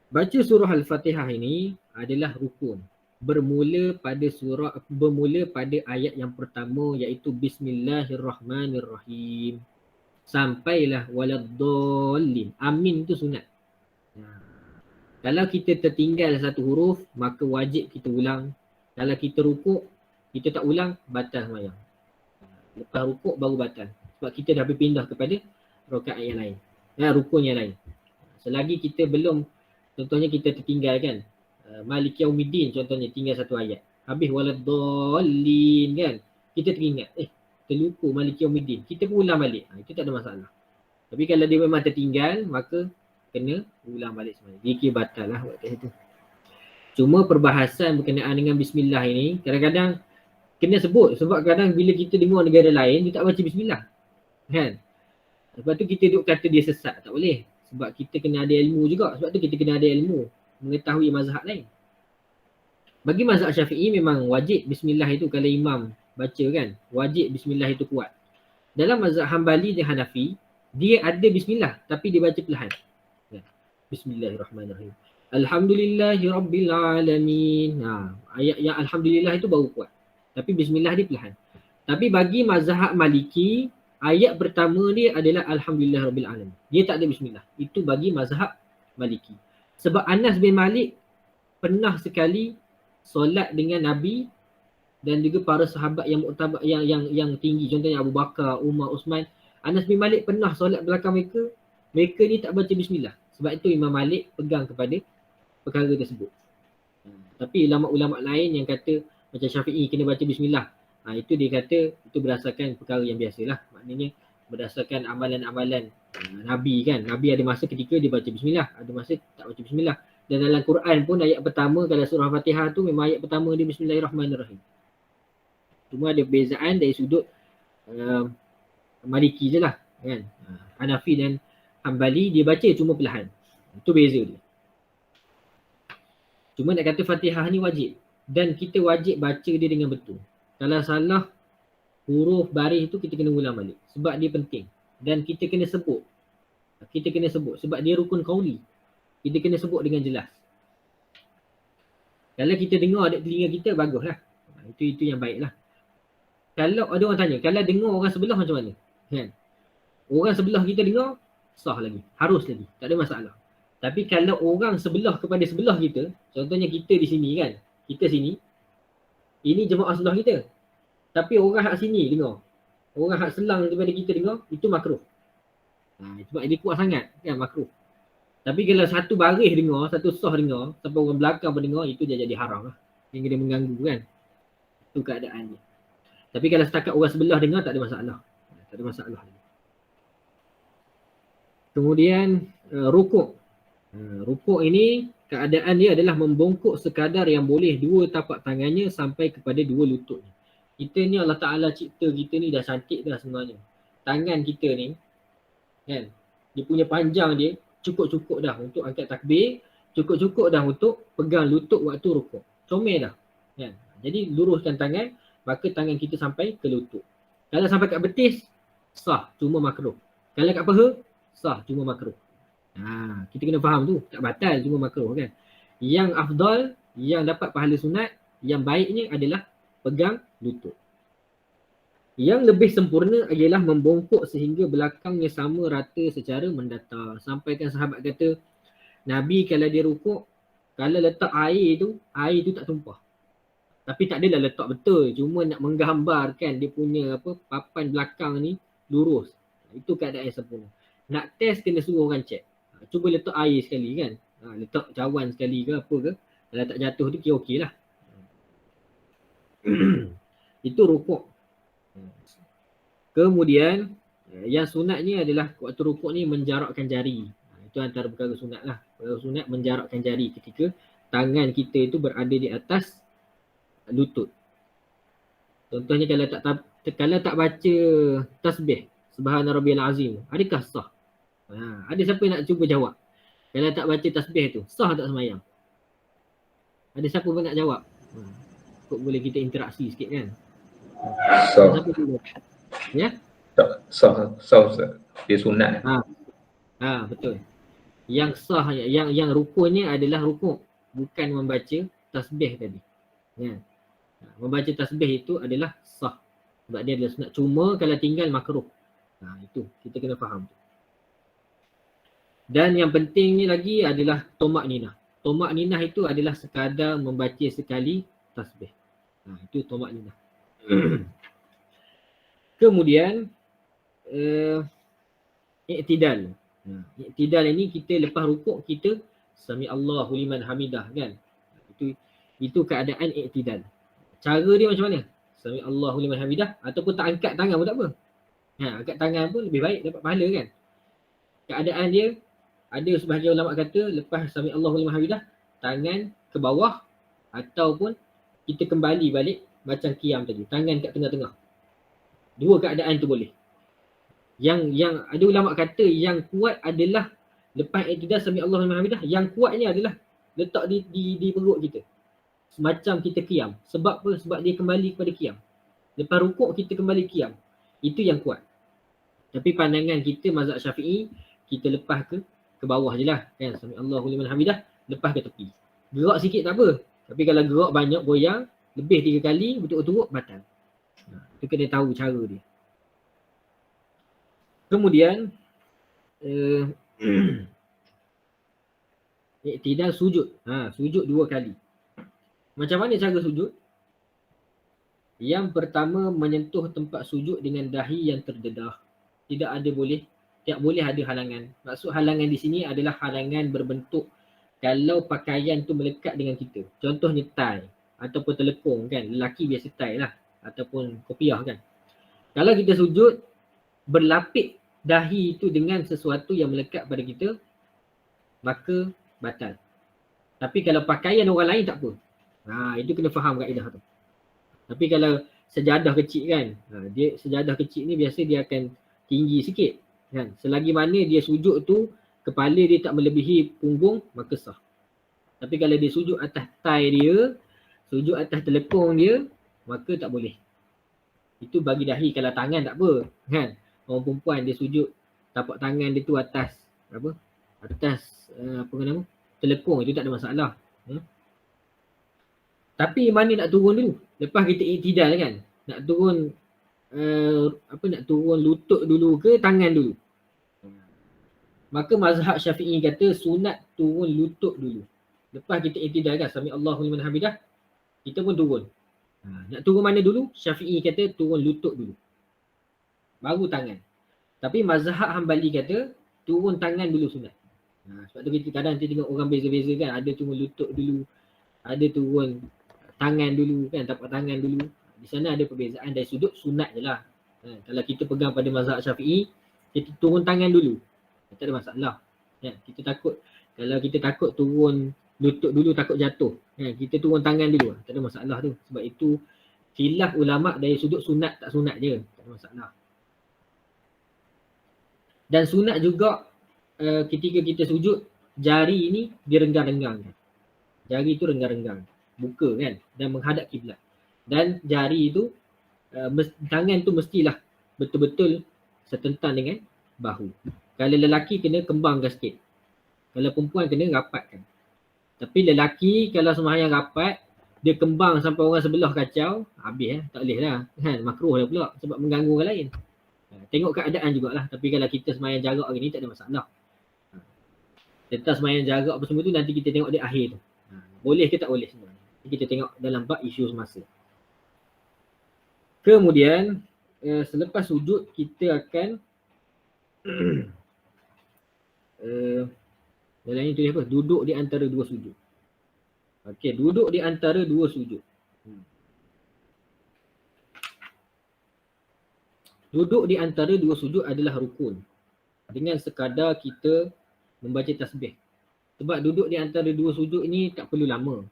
Baca surah Al-Fatihah ini adalah rukun. Bermula pada ayat yang pertama iaitu Bismillahirrahmanirrahim. Sampailah waladdallin. Amin tu sunat. Kalau kita tertinggal satu huruf, maka wajib kita ulang. Kalau kita rukuk, kita tak ulang, batal sembahyang. Lepas rukuk baru batal. Sebab kita dah berpindah kepada rakaat yang lain. Rukun yang lain. Selagi kita belum, contohnya kita tertinggal kan, Maliki Yaumiddin contohnya tinggal satu ayat. Habis waladdallin kan. Kita teringat, terlupa Maliki Yaumiddin. Kita pun ulang balik. Itu tak ada masalah. Tapi kalau dia memang tertinggal, maka kena ulang balik semuanya. Zikir batal lah waktu itu. Cuma perbahasan berkenaan dengan bismillah ini, kadang-kadang kena sebut. Sebab kadang bila kita dengar negara lain, dia tak baca bismillah. Kan? Lepas tu kita duk kata dia sesat. Tak boleh. Sebab kita kena ada ilmu juga. Sebab tu kita kena ada ilmu. Mengetahui mazhab lain. Bagi mazhab Syafi'i memang wajib bismillah itu kalau imam baca kan. Wajib bismillah itu kuat. Dalam mazhab Hambali dan Hanafi, dia ada bismillah tapi dia baca perlahan. Bismillahirrahmanirrahim. Alhamdulillahirrabbilalamin. Ayat yang Alhamdulillah itu baru kuat. Tapi bismillah dia perlahan. Tapi bagi mazhab Maliki, ayat pertama dia adalah Alhamdulillahirrabbilalamin. Dia tak ada bismillah. Itu bagi mazhab Maliki. Sebab Anas bin Malik pernah sekali solat dengan Nabi dan juga para sahabat yang muktabar yang tinggi, contohnya Abu Bakar, Umar, Uthman. Anas bin Malik pernah solat belakang mereka. Mereka ni tak baca bismillah. Sebab itu Imam Malik pegang kepada perkara tersebut. Tapi ulama-ulama lain yang kata macam Syafi'i kena baca bismillah. Itu dia kata itu berdasarkan perkara yang biasalah. Maknanya berdasarkan amalan-amalan Nabi kan. Nabi ada masa ketika dia baca bismillah, ada masa tak baca bismillah. Dan dalam Quran pun ayat pertama kalau surah Fatihah tu memang ayat pertama dia Bismillahirrahmanirrahim. Cuma ada perbezaan dari sudut Maliki je lah kan. Hanafi dan Hambali dia baca cuma perlahan. Itu beza dia. Cuma nak kata Fatihah ni wajib. Dan kita wajib baca dia dengan betul. Kalau salah huruf baris tu kita kena ulang balik. Sebab dia penting. Dan kita kena sebut. Kita kena sebut. Sebab dia rukun qauli. Kita kena sebut dengan jelas. Kalau kita dengar ada telinga kita, baguslah. Itu yang baiklah. Kalau ada orang tanya, kalau dengar orang sebelah macam mana? Kan? Orang sebelah kita dengar, sah lagi. Harus lagi. Tak ada masalah. Tapi kalau orang sebelah kepada sebelah kita, contohnya kita di sini kan. Kita sini. Ini jemaah sebelah kita. Tapi orang hak sini dengar. Orang hak selang daripada kita dengar, itu makruh. Sebab dia kuat sangat kan makruh. Tapi kalau satu baris dengar, satu sah dengar, sampai orang belakang pun dengar, itu dia jadi haram lah. Yang dia mengganggu kan. Itu keadaannya. Tapi kalau setakat orang sebelah dengar, tak ada masalah. Tak ada masalah. Kemudian rukuk. Rukuk ini keadaan dia adalah membongkok sekadar yang boleh dua tapak tangannya sampai kepada dua lututnya. Kita ni Allah Ta'ala cipta kita ni dah cantik dah sebenarnya. Tangan kita ni kan, dia punya panjang dia cukup-cukup dah untuk angkat takbir, cukup-cukup dah untuk pegang lutut waktu rukuk. Comel dah kan. Jadi luruskan tangan, maka tangan kita sampai ke lutut. Kalau sampai kat betis, sah, cuma makruh. Kalau kat paha, sah, cuma makruh. Kita kena faham tu, tak batal, cuma makruh kan. Yang afdal, yang dapat pahala sunat, yang baiknya adalah pegang lutut. Yang lebih sempurna ialah membongkok sehingga belakangnya sama rata secara mendatar. Sampaikan sahabat kata, Nabi kalau dia rukuk, kalau letak air tu tak tumpah. Tapi tak adalah letak betul, cuma nak menggambarkan dia punya papan belakang ni lurus. Itu keadaan yang sempurna. Nak test kena suruh orang check. Cuba letak air sekali kan. Letak cawan sekali ke apa ke. Kalau tak jatuh tu kira okey lah. Itu rukuk. Kemudian yang sunatnya adalah waktu rukuk ni menjarakkan jari. Itu antara perkara sunat lah. Perkara sunat menjarakkan jari ketika tangan kita itu berada di atas lutut. Contohnya kalau tak baca tasbih Subhana Rabbiyal Azim, adakah sah? Ada siapa nak cuba jawab? Kalau tak baca tasbih tu, sah tak sembahyang? Ada siapa pun nak jawab? Kok boleh kita interaksi sikit kan? Sah. Ya? Sah. Dia sunat. Betul. Yang sah, yang rukunnya adalah rukuk, bukan membaca tasbih tadi. Ya. Membaca tasbih itu adalah sah. Sebab dia adalah sunat. Cuma kalau tinggal makruh. Itu kita kena faham. Dan yang pentingnya lagi adalah tomak ninah. Tomak ninah itu adalah sekadar membaca sekali tasbih. Itu tomak ninah. Kemudian i'tidal. I'tidal ini kita lepas rukuk kita sami Allahu liman hamidah kan. Itu keadaan i'tidal. Cara dia macam mana? Sami Allahu liman hamidah ataupun tak angkat tangan pun tak apa. Angkat tangan pun lebih baik dapat pahala kan. Keadaan dia ada sebahagian ulama kata lepas sami Allahu liman hamidah tangan ke bawah ataupun kita kembali balik macam qiyam tadi, tangan kat tengah-tengah. Dua keadaan tu boleh. Yang ada ulama kata yang kuat adalah lepas i'tidal sami Allahu liman hamidah, yang kuatnya adalah letak di perut kita. Semacam kita qiyam. Sebab apa? Sebab dia kembali kepada qiyam. Lepas rukuk kita kembali qiyam. Itu yang kuat. Tapi pandangan kita mazhab Syafi'i, kita lepas ke bawah je lah kan. Sami Allahu liman hamidah, lepas ke tepi. Gerak sikit tak apa. Tapi kalau gerak banyak, goyang lebih 3 kali betul-betul batal. Itu kena tahu cara dia. Kemudian i'tidal sujud. Sujud 2 kali. Macam mana cara sujud? Yang pertama, menyentuh tempat sujud dengan dahi yang terdedah. Tak boleh ada halangan. Maksud halangan di sini adalah halangan berbentuk kalau pakaian tu melekat dengan kita. Contohnya tie ataupun telekung kan. Lelaki biasa tie lah. Ataupun kopiah kan. Kalau kita sujud, berlapik dahi itu dengan sesuatu yang melekat pada kita, maka batal. Tapi kalau pakaian orang lain tak apa. Itu kena faham kaedah tu. Tapi kalau sejadah kecil kan, sejadah kecil ni biasa dia akan tinggi sikit kan. Selagi mana dia sujud tu kepala dia tak melebihi punggung, maka sah. Tapi kalau dia sujud atas tai dia, sujud atas telekung dia, maka tak boleh. Itu bagi dahi. Kalau tangan tak apa kan. Orang perempuan dia sujud tapak tangan dia tu atas telekung, itu tak ada masalah. Tapi mana nak turun dulu? Lepas kita i'tidal kan, nak turun nak turun lutut dulu ke tangan dulu? Maka mazhab Syafi'i kata sunat turun lutut dulu. Lepas kita i'tidal kan, sami Allahu liman hamidah, kita pun turun. Nak turun mana dulu? Syafi'i kata turun lutut dulu, baru tangan. Tapi mazhab Hambali kata turun tangan dulu sunat. Sebab tu kita kadang tengok orang beza-beza kan, ada turun lutut dulu, ada turun tangan dulu kan, tapak tangan dulu. Di sana ada perbezaan dari sudut sunat je lah. Kalau kita pegang pada mazhab Syafi'i, kita turun tangan dulu, tak ada masalah. Kita takut, kalau kita takut turun lutut dulu takut jatuh, kita turun tangan dulu, tak ada masalah tu. Sebab itu khilaf ulama dari sudut sunat tak sunat je, tak ada masalah. Dan sunat juga ketika kita sujud, jari ni direnggang-renggang. Jari tu renggang-renggang, buka kan, dan menghadap kiblat. Dan jari tu, tangan tu mestilah betul-betul setentan dengan bahu. Kalau lelaki kena kembangkan sikit, kalau perempuan kena rapatkan. Tapi lelaki kalau sembahyang rapat, dia kembang sampai orang sebelah kacau, habis tak boleh lah kan, makruh lah pula sebab mengganggu orang lain. Tengok keadaan jugalah. Tapi kalau kita sembahyang jarak hari ni tak ada masalah. Tentang sembahyang jarak apa semua tu nanti kita tengok di akhir tu. Boleh ke tak boleh semua. Kita tengok dalam bab isu semasa. Kemudian selepas sujud kita akan dalam ini tulis apa? Duduk di antara dua sujud. Okey, duduk di antara dua sujud. Duduk di antara dua sujud adalah rukun. Dengan sekadar kita membaca tasbih. Sebab duduk di antara dua sujud ni tak perlu lama.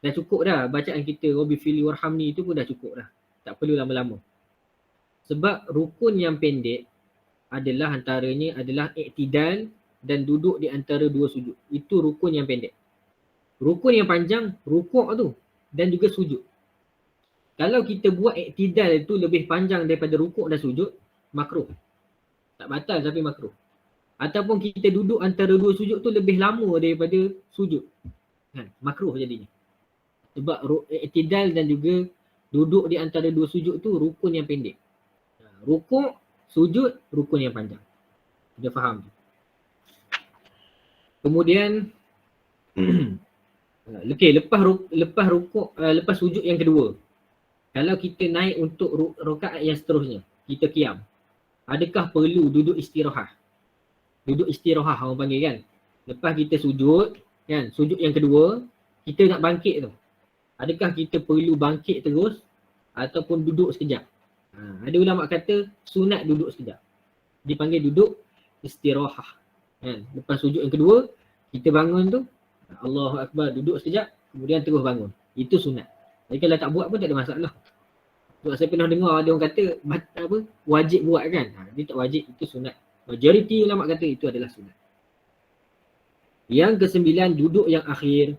Dah cukup dah bacaan kita Rabbi fili warhamni itu pun dah cukup dah. Tak perlu lama-lama. Sebab rukun yang pendek adalah antaranya adalah i'tidal dan duduk di antara dua sujud. Itu rukun yang pendek. Rukun yang panjang, rukuk tu dan juga sujud. Kalau kita buat i'tidal itu lebih panjang daripada rukuk dan sujud, makruh. Tak batal tapi makruh. Ataupun kita duduk antara dua sujud tu lebih lama daripada sujud. Kan? Makruh jadinya. Sebab i'tidal dan juga duduk di antara dua sujud tu rukun yang pendek. Rukuk, sujud, rukun yang panjang. Kita faham tu. Kemudian okay, lepas rukuk, lepas sujud yang kedua, kalau kita naik untuk rakaat yang seterusnya, kita qiyam, adakah perlu duduk istirahat? Duduk istirahat orang panggil kan. Lepas kita sujud, kan, sujud yang kedua, kita nak bangkit tu. Adakah kita perlu bangkit terus ataupun duduk sekejap? Ada ulama kata sunat duduk sekejap. Dipanggil duduk istirahat. Kan? Lepas sujud yang kedua, kita bangun tu, Allahu Akbar, duduk sekejap, kemudian terus bangun. Itu sunat. Jadi kalau tak buat pun tak ada masalah. Sebab saya pernah dengar ada orang kata wajib buat kan. Dia tak wajib, itu sunat. Majoriti ulama kata itu adalah sunat. Yang kesembilan, duduk yang akhir.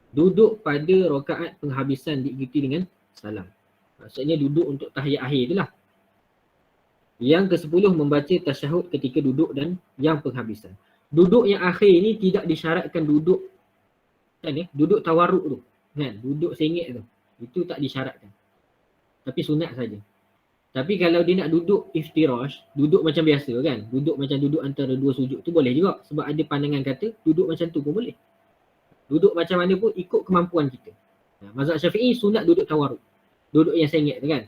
Duduk pada rakaat penghabisan diikuti dengan salam. Maksudnya duduk untuk tahiyat akhir itulah. Yang ke-10, membaca tasyahud ketika duduk dan yang penghabisan. Duduk yang akhir ni tidak disyaratkan duduk kan, duduk tawarruk tu. Kan? Duduk sengit tu. Itu tak disyaratkan. Tapi sunat saja. Tapi kalau dia nak duduk iftirash, duduk macam biasa kan, duduk macam duduk antara dua sujud tu boleh juga. Sebab ada pandangan kata duduk macam tu pun boleh. Duduk macam mana pun ikut kemampuan kita. Mazhab Syafi'i sunat duduk tawarruk. Duduk yang sengit tu kan.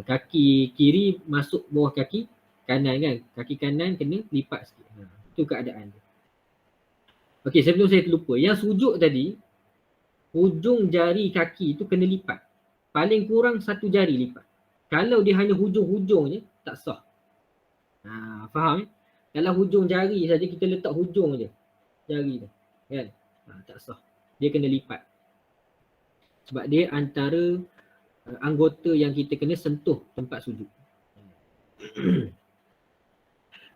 Kaki kiri masuk bawah kaki kanan kan. Kaki kanan kena lipat sikit. Itu keadaan dia. Okey, sebelum saya terlupa. Yang sujud tadi, hujung jari kaki tu kena lipat. Paling kurang satu jari lipat. Kalau dia hanya hujung-hujung je, tak sah. Faham? Kalau hujung jari saja, kita letak hujung je jari tu. Kan? Tak sah. Dia kena lipat. Sebab dia antara anggota yang kita kena sentuh tempat sujud.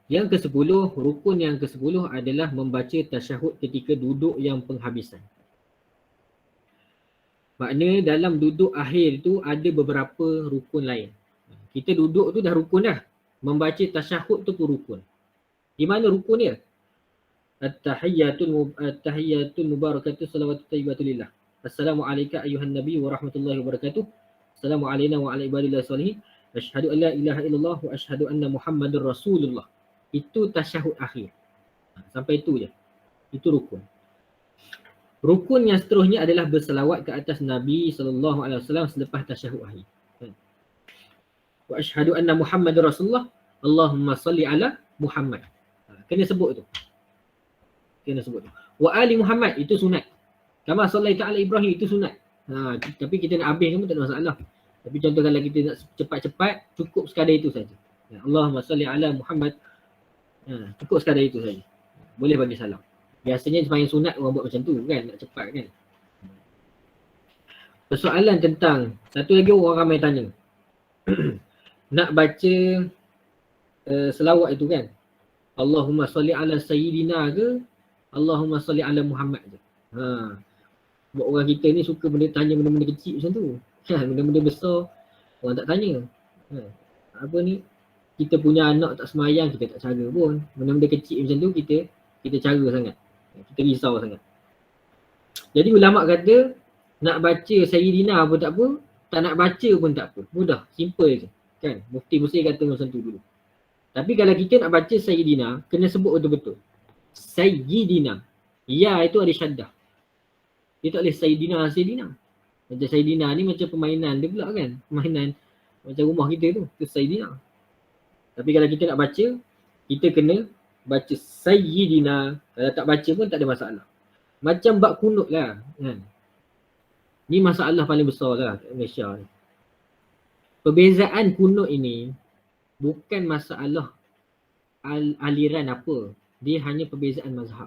Yang ke-10, rukun yang ke-10 adalah membaca tasyahud ketika duduk yang penghabisan. Makna dalam duduk akhir tu ada beberapa rukun lain. Kita duduk tu dah rukun dah. Membaca tasyahud tu pun rukun. Di mana rukun dia? At-tahiyyatul mubarakatuh salawatu tayyibatulillah. Assalamualaikum ayuhan nabi wa rahmatullahi wa barakatuh. Assalamu alayna wa ala ibadillah salihin. Asyhadu an la ilaha illallah wa asyhadu anna Muhammadar Rasulullah. Itu tasyahud akhir. Sampai itu je. Itu rukun. Rukun yang seterusnya adalah berselawat ke atas Nabi SAW selepas tasyahud akhir. Wa asyhadu anna Muhammadar Rasulullah. Allahumma salli ala Muhammad. Kena sebut tu. Kena sebut tu. Wa ali Muhammad, itu sunat. Kama sallaita ala Ibrahim, itu sunat. Tapi kita nak habis pun tak ada masalah. Tapi contoh kalau kita nak cepat-cepat, cukup sekadar itu saja. Allahumma salli ala Muhammad. Cukup sekadar itu saja. Boleh bagi salam. Biasanya sembahyang sunat orang buat macam tu kan, nak cepat kan. Persoalan tentang, satu lagi orang ramai tanya. Nak baca selawat itu kan. Allahumma salli ala Sayyidina ke Allahumma salli ala Muhammad je. Buat orang kita ni suka tanya benda-benda kecil macam tu. Benda-benda besar orang tak tanya. Apa ni, kita punya anak tak semayang, kita tak cara pun. Benda-benda kecil macam tu kita cara sangat. Kita risau sangat. Jadi ulama kata nak baca Sayyidina pun tak apa, tak nak baca pun tak apa. Mudah, simple je. Kan? Mufti Musa kata macam tu dulu. Tapi kalau kita nak baca Sayyidina, kena sebut betul-betul. Sayyidina. Ya itu ada syaddah. Dia tak boleh Sayyidina. Macam Sayyidina ni macam permainan dia pula kan. Permainan macam rumah kita tu. Itu Sayyidina. Tapi kalau kita nak baca, kita kena baca Sayyidina. Kalau tak baca pun tak ada masalah. Macam bab kunut lah. Kan? Ni masalah paling besar lah kat Malaysia ni. Perbezaan kunut ini bukan masalah aliran apa. Dia hanya perbezaan mazhab.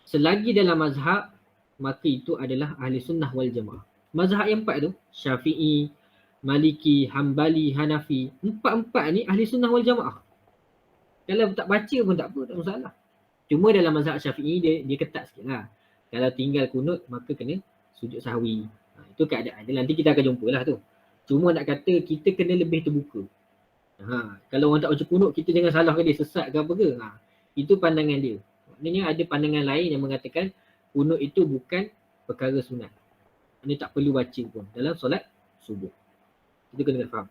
Selagi dalam mazhab, maka itu adalah ahli sunnah wal jamaah. Mazhab yang 4 tu, Syafi'i, Maliki, Hambali, Hanafi. 4-4 ni ahli sunnah wal jamaah. Kalau tak baca pun tak apa, tak masalah. Cuma dalam mazhab Syafi'i dia ketat sikit lah. Kalau tinggal kunut, maka kena sujud sahwi. Itu keadaan dia. Nanti kita akan jumpa lah tu. Cuma nak kata kita kena lebih terbuka. Kalau orang tak baca kunut, kita jangan salahkan dia sesat ke apa ke. Itu pandangan dia. Maknanya ada pandangan lain yang mengatakan kunut itu bukan perkara sunat. Ini tak perlu baca pun dalam solat subuh. Itu kena faham.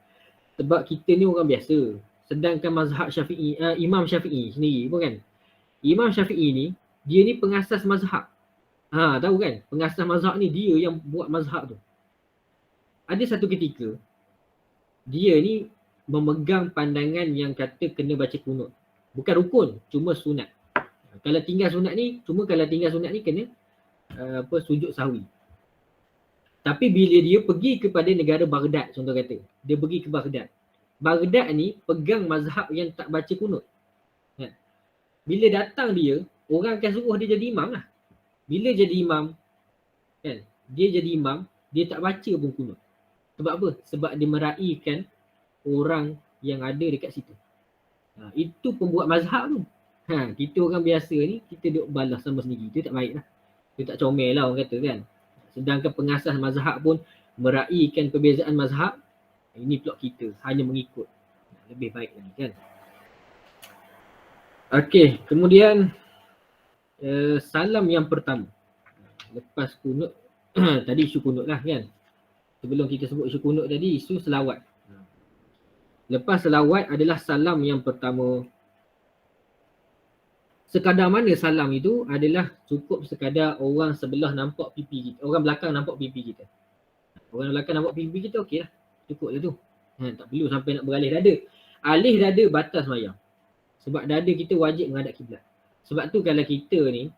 Sebab kita ni orang biasa. Sedangkan mazhab Syafi'i, Imam Syafi'i sendiri pun kan. Imam Syafi'i ni, dia ni pengasas mazhab. Tahu kan? Pengasas mazhab ni dia yang buat mazhab tu. Ada satu ketika, dia ni memegang pandangan yang kata kena baca kunut. Bukan rukun, cuma sunat. Kalau tinggal sunat ni kena sujud sahwi. Tapi bila dia pergi kepada negara Baghdad, contoh kata, dia pergi ke Baghdad. Baghdad ni pegang mazhab yang tak baca kunut. Bila datang dia, orang akan suruh dia jadi imam lah. Bila jadi imam, kan, dia jadi imam, dia tak baca pun kunut. Sebab apa? Sebab dia meraihkan orang yang ada dekat situ. Itu pembuat mazhab tu. Kita orang biasa ni, kita duk balas sama sendiri. Itu tak baik lah. Itu tak comel lah orang kata kan. Sedangkan pengasas mazhab pun meraihkan perbezaan mazhab. Ini pula kita hanya mengikut. Lebih baik lagi kan. Okey, kemudian salam yang pertama. Lepas kunut, tadi isu kunut lah kan. Sebelum kita sebut isu kunut tadi, isu selawat. Lepas selawat adalah salam yang pertama. Sekadar mana salam itu adalah cukup sekadar orang sebelah nampak pipi kita. Orang belakang nampak pipi kita. Orang belakang nampak pipi kita okey lah. Cukup lah tu. Tak perlu sampai nak beralih dada. Alih dada batas sembahyang. Sebab dada kita wajib menghadap kiblat. Sebab tu kalau kita ni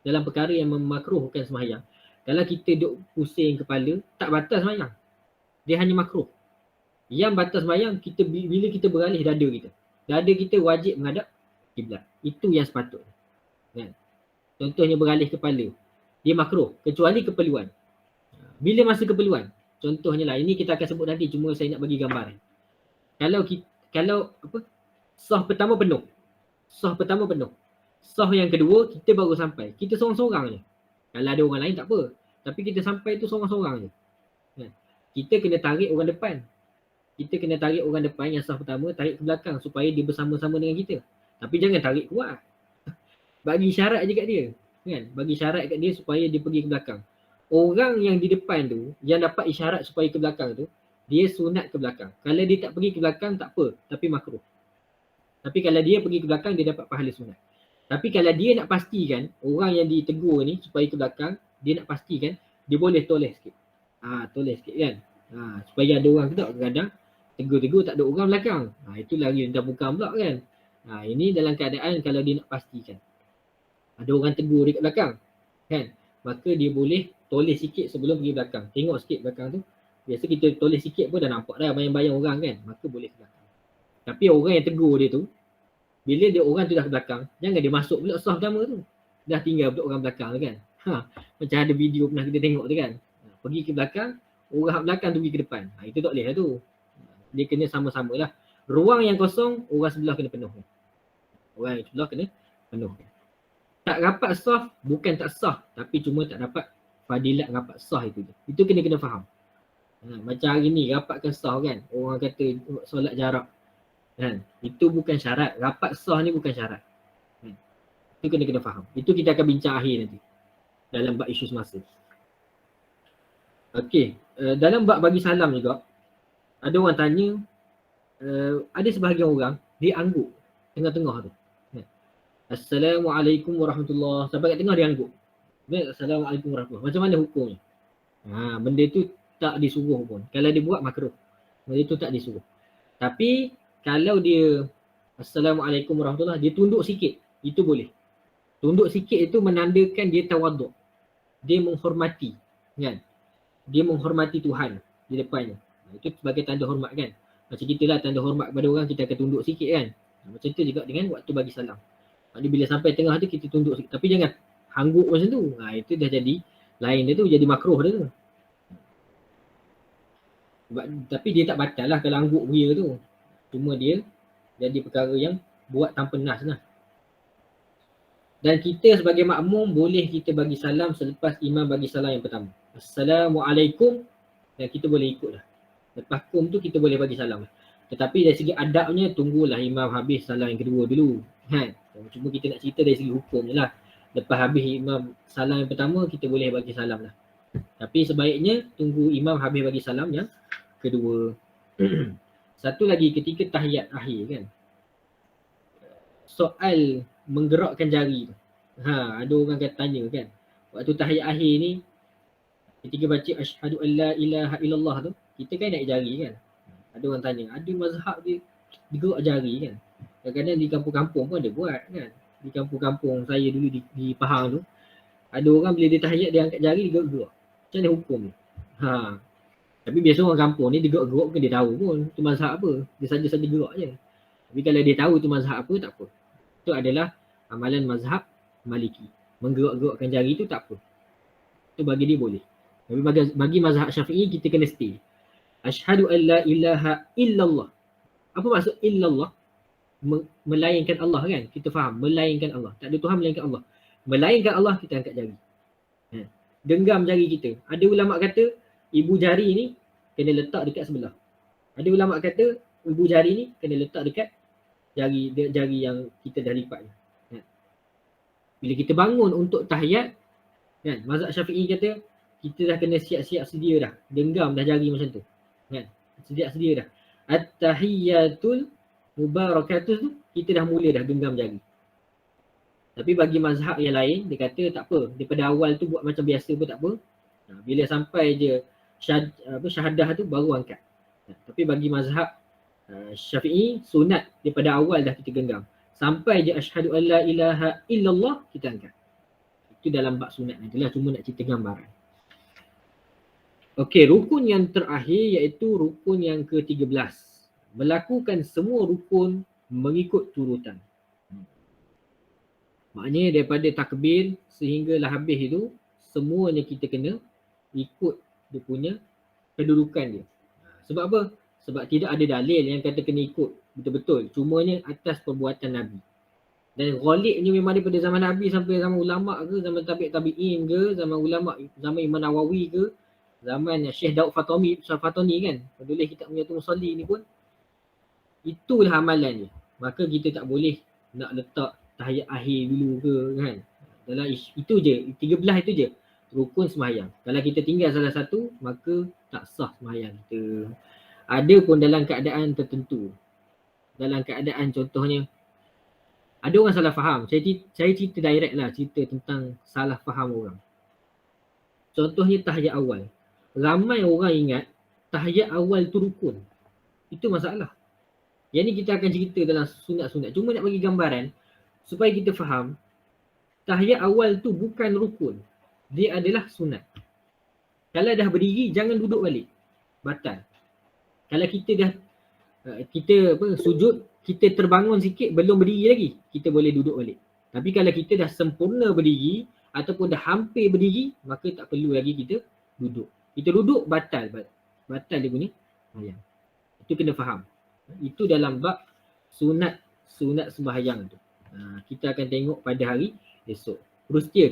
dalam perkara yang memakruhkan sembahyang, kalau kita duk pusing kepala, tak batas sembahyang. Dia hanya makruh. Yang batas sembahyang kita bila kita beralih dada kita. Dada kita wajib menghadap kiblat. Itu yang sepatutnya. Kan? Contohnya beralih kepala. Dia makruh kecuali keperluan. Bila masa keperluan? Contohnya lah, ini kita akan sebut nanti, cuma saya nak bagi gambar. Kalau sah pertama penuh. Sah yang kedua kita baru sampai. Kita seorang-seorang je. Kalau ada orang lain tak apa. Tapi kita sampai tu seorang-seorang je. Kan? Kita kena tarik orang depan. Kita kena tarik orang depan yang sah pertama, tarik ke belakang supaya dia bersama-sama dengan kita. Tapi jangan tarik kuat. Bagi syarat je kat dia. Kan? Bagi syarat kat dia supaya dia pergi ke belakang. Orang yang di depan tu, yang dapat isyarat supaya ke belakang tu, dia sunat ke belakang. Kalau dia tak pergi ke belakang tak apa, tapi makruh. Tapi kalau dia pergi ke belakang, dia dapat pahala sunat. Tapi kalau dia nak pastikan, orang yang ditegur ni supaya ke belakang, dia nak pastikan, dia boleh toleh sikit. Toleh sikit kan. Supaya ada orang tak kadang tegur-tegur tak ada orang belakang. Itu lari dah bukan pula kan. Ini dalam keadaan kalau dia nak pastikan. Ada orang tegur dekat belakang. Kan? Maka dia boleh toleh sikit sebelum pergi belakang. Tengok sikit belakang tu. Biasa kita toleh sikit pun dah nampak dah bayang-bayang orang kan. Maka boleh ke belakang. Tapi orang yang tegur dia tu, bila dia orang tu dah ke belakang, jangan dia masuk pula sah pertama tu. Dah tinggal pula orang belakang tu kan. Macam ada video pernah kita tengok tu kan. Pergi ke belakang, orang belakang tu pergi ke depan. Itu tak boleh lah tu. Dia kena sama-sama lah. Ruang yang kosong, orang sebelah kena penuh. Orang yang sebelah kena penuh. Tak rapat sah, bukan tak sah. Tapi cuma tak dapat fadilat rapat sah itu je. Itu kena faham. Macam hari ni rapatkan sah kan. Orang kata solat jarak. Kan? Itu bukan syarat. Rapat sah ni bukan syarat. Itu kena faham. Itu kita akan bincang akhir nanti. Dalam bab isu semasa. Okey. Dalam bab bagi salam juga. Ada orang tanya. Ada sebahagian orang. Dia angguk. Tengah-tengah tu. Assalamualaikum warahmatullahi. Sampai kat tengah dia angguk. Assalamualaikum warahmatullahi. Macam mana hukumnya? Benda tu tak disuruh pun. Kalau dia buat makruh. Benda tu tak disuruh. Tapi kalau dia Assalamualaikum warahmatullahi, dia tunduk sikit. Itu boleh. Tunduk sikit itu menandakan dia tawaduk. Dia menghormati. Kan? Dia menghormati Tuhan di depannya. Itu sebagai tanda hormat kan. Macam kita lah tanda hormat kepada orang, kita akan tunduk sikit kan. Macam tu juga dengan waktu bagi salam. Jadi bila sampai tengah tu kita tunduk sikit. Tapi jangan hangguk macam tu. Itu dah jadi lain dia tu, jadi makruh dia tu. Tapi dia tak batal lah kalau hangguk dia tu. Cuma dia jadi perkara yang buat tanpa nas lah. Dan kita sebagai makmum boleh kita bagi salam selepas imam bagi salam yang pertama. Assalamualaikum. Dan kita boleh ikut lah. Lepas kum tu kita boleh bagi salam. Tetapi dari segi adabnya tunggulah imam habis salam yang kedua dulu. Cuma kita nak cerita dari segi hukum je lah. Lepas habis imam salam yang pertama, kita boleh bagi salam lah. Tapi sebaiknya tunggu imam habis bagi salam yang kedua. Satu lagi ketika tahiyat akhir kan. Soal menggerakkan jari tu. Ada orang kata tanya kan. Waktu tahiyat akhir ni, ketika baca asyhadu an la ilaha illallah tu, kita kan naik jari kan. Ada orang tanya, ada mazhab dia gerak jari kan. Kadang-kadang di kampung-kampung pun ada buat kan. Di kampung-kampung saya dulu di Pahang tu, ada orang bila dia tahiyat dia angkat jari, dia gerak-gerak. Macam mana hukum ni? Tapi biasa orang kampung ni dia gerak-gerak bukan dia tahu pun tu mazhab apa. Dia saja-saja gerak je. Tapi kalau dia tahu tu mazhab apa, tak apa. Itu adalah amalan mazhab Maliki. Menggerak-gerakkan jari tu tak apa. Itu bagi dia boleh. Tapi bagi mazhab Syafi'i kita kena stay. Asyhadu an la ilaha illallah. Apa maksud illallah? Melainkan Allah kan? Kita faham. Melainkan Allah. Tak ada Tuhan melainkan Allah. Melainkan Allah, kita angkat jari. Genggam jari kita. Ada ulama' kata ibu jari ni kena letak dekat sebelah. Ada ulama' kata ibu jari ni kena letak dekat jari yang kita dah lipat ni. Bila kita bangun untuk tahiyat kan, mazhab Syafi'i kata kita dah kena siap-siap sedia dah. Genggam dah jari macam tu. Kan? Sedia dah. At-tahiyyatul mubarakatuh tu kita dah mula dah genggam jari. Tapi bagi mazhab yang lain dia kata tak apa. Daripada awal tu buat macam biasa pun tak apa. Bila sampai je syahadah tu baru angkat. Tapi bagi mazhab Syafi'i sunat daripada awal dah kita genggam. Sampai je asyhadu an la ilaha illallah kita angkat. Itu dalam bab sunat nanti lah, cuma nak cerita gambaran. Okey, rukun yang terakhir iaitu rukun yang ke-13. Melakukan semua rukun mengikut turutan. Maknanya daripada takbir sehinggalah habis itu, semuanya kita kena ikut dia punya kedudukan dia. Sebab apa? Sebab tidak ada dalil yang kata kena ikut betul-betul. Cumanya atas perbuatan Nabi. Dan ghalibnya memang daripada zaman Nabi sampai zaman ulama' ke, zaman tabi'in ke, zaman ulama', zaman Imam Nawawi ke, zaman Syekh Daud Fatani kan, penulis kitab Minyatul Musalli ni pun, itulah amalan dia. Maka kita tak boleh nak letak tahiyat akhir dulu ke kan. Dalam itu je, 13 itu je rukun sembahyang. Kalau kita tinggal salah satu, maka tak sah sembahyang kita. Ada pun dalam keadaan tertentu. Dalam keadaan contohnya, ada orang salah faham. Saya cerita direct lah, cerita tentang salah faham orang. Contohnya tahiyat awal. Ramai orang ingat tahiyat awal tu rukun. Itu masalah. Yang ni kita akan cerita dalam sunat-sunat. Cuma nak bagi gambaran supaya kita faham, tahiyat awal tu bukan rukun. Dia adalah sunat. Kalau dah berdiri, jangan duduk balik. Batal. Kalau kita dah sujud, kita terbangun sikit belum berdiri lagi, kita boleh duduk balik. Tapi kalau kita dah sempurna berdiri ataupun dah hampir berdiri, maka tak perlu lagi kita duduk. Kita duduk batal dia punya sembahyang. Itu kena faham. Itu dalam bab sunat sembahyang tu. Kita akan tengok pada hari esok. Terus dia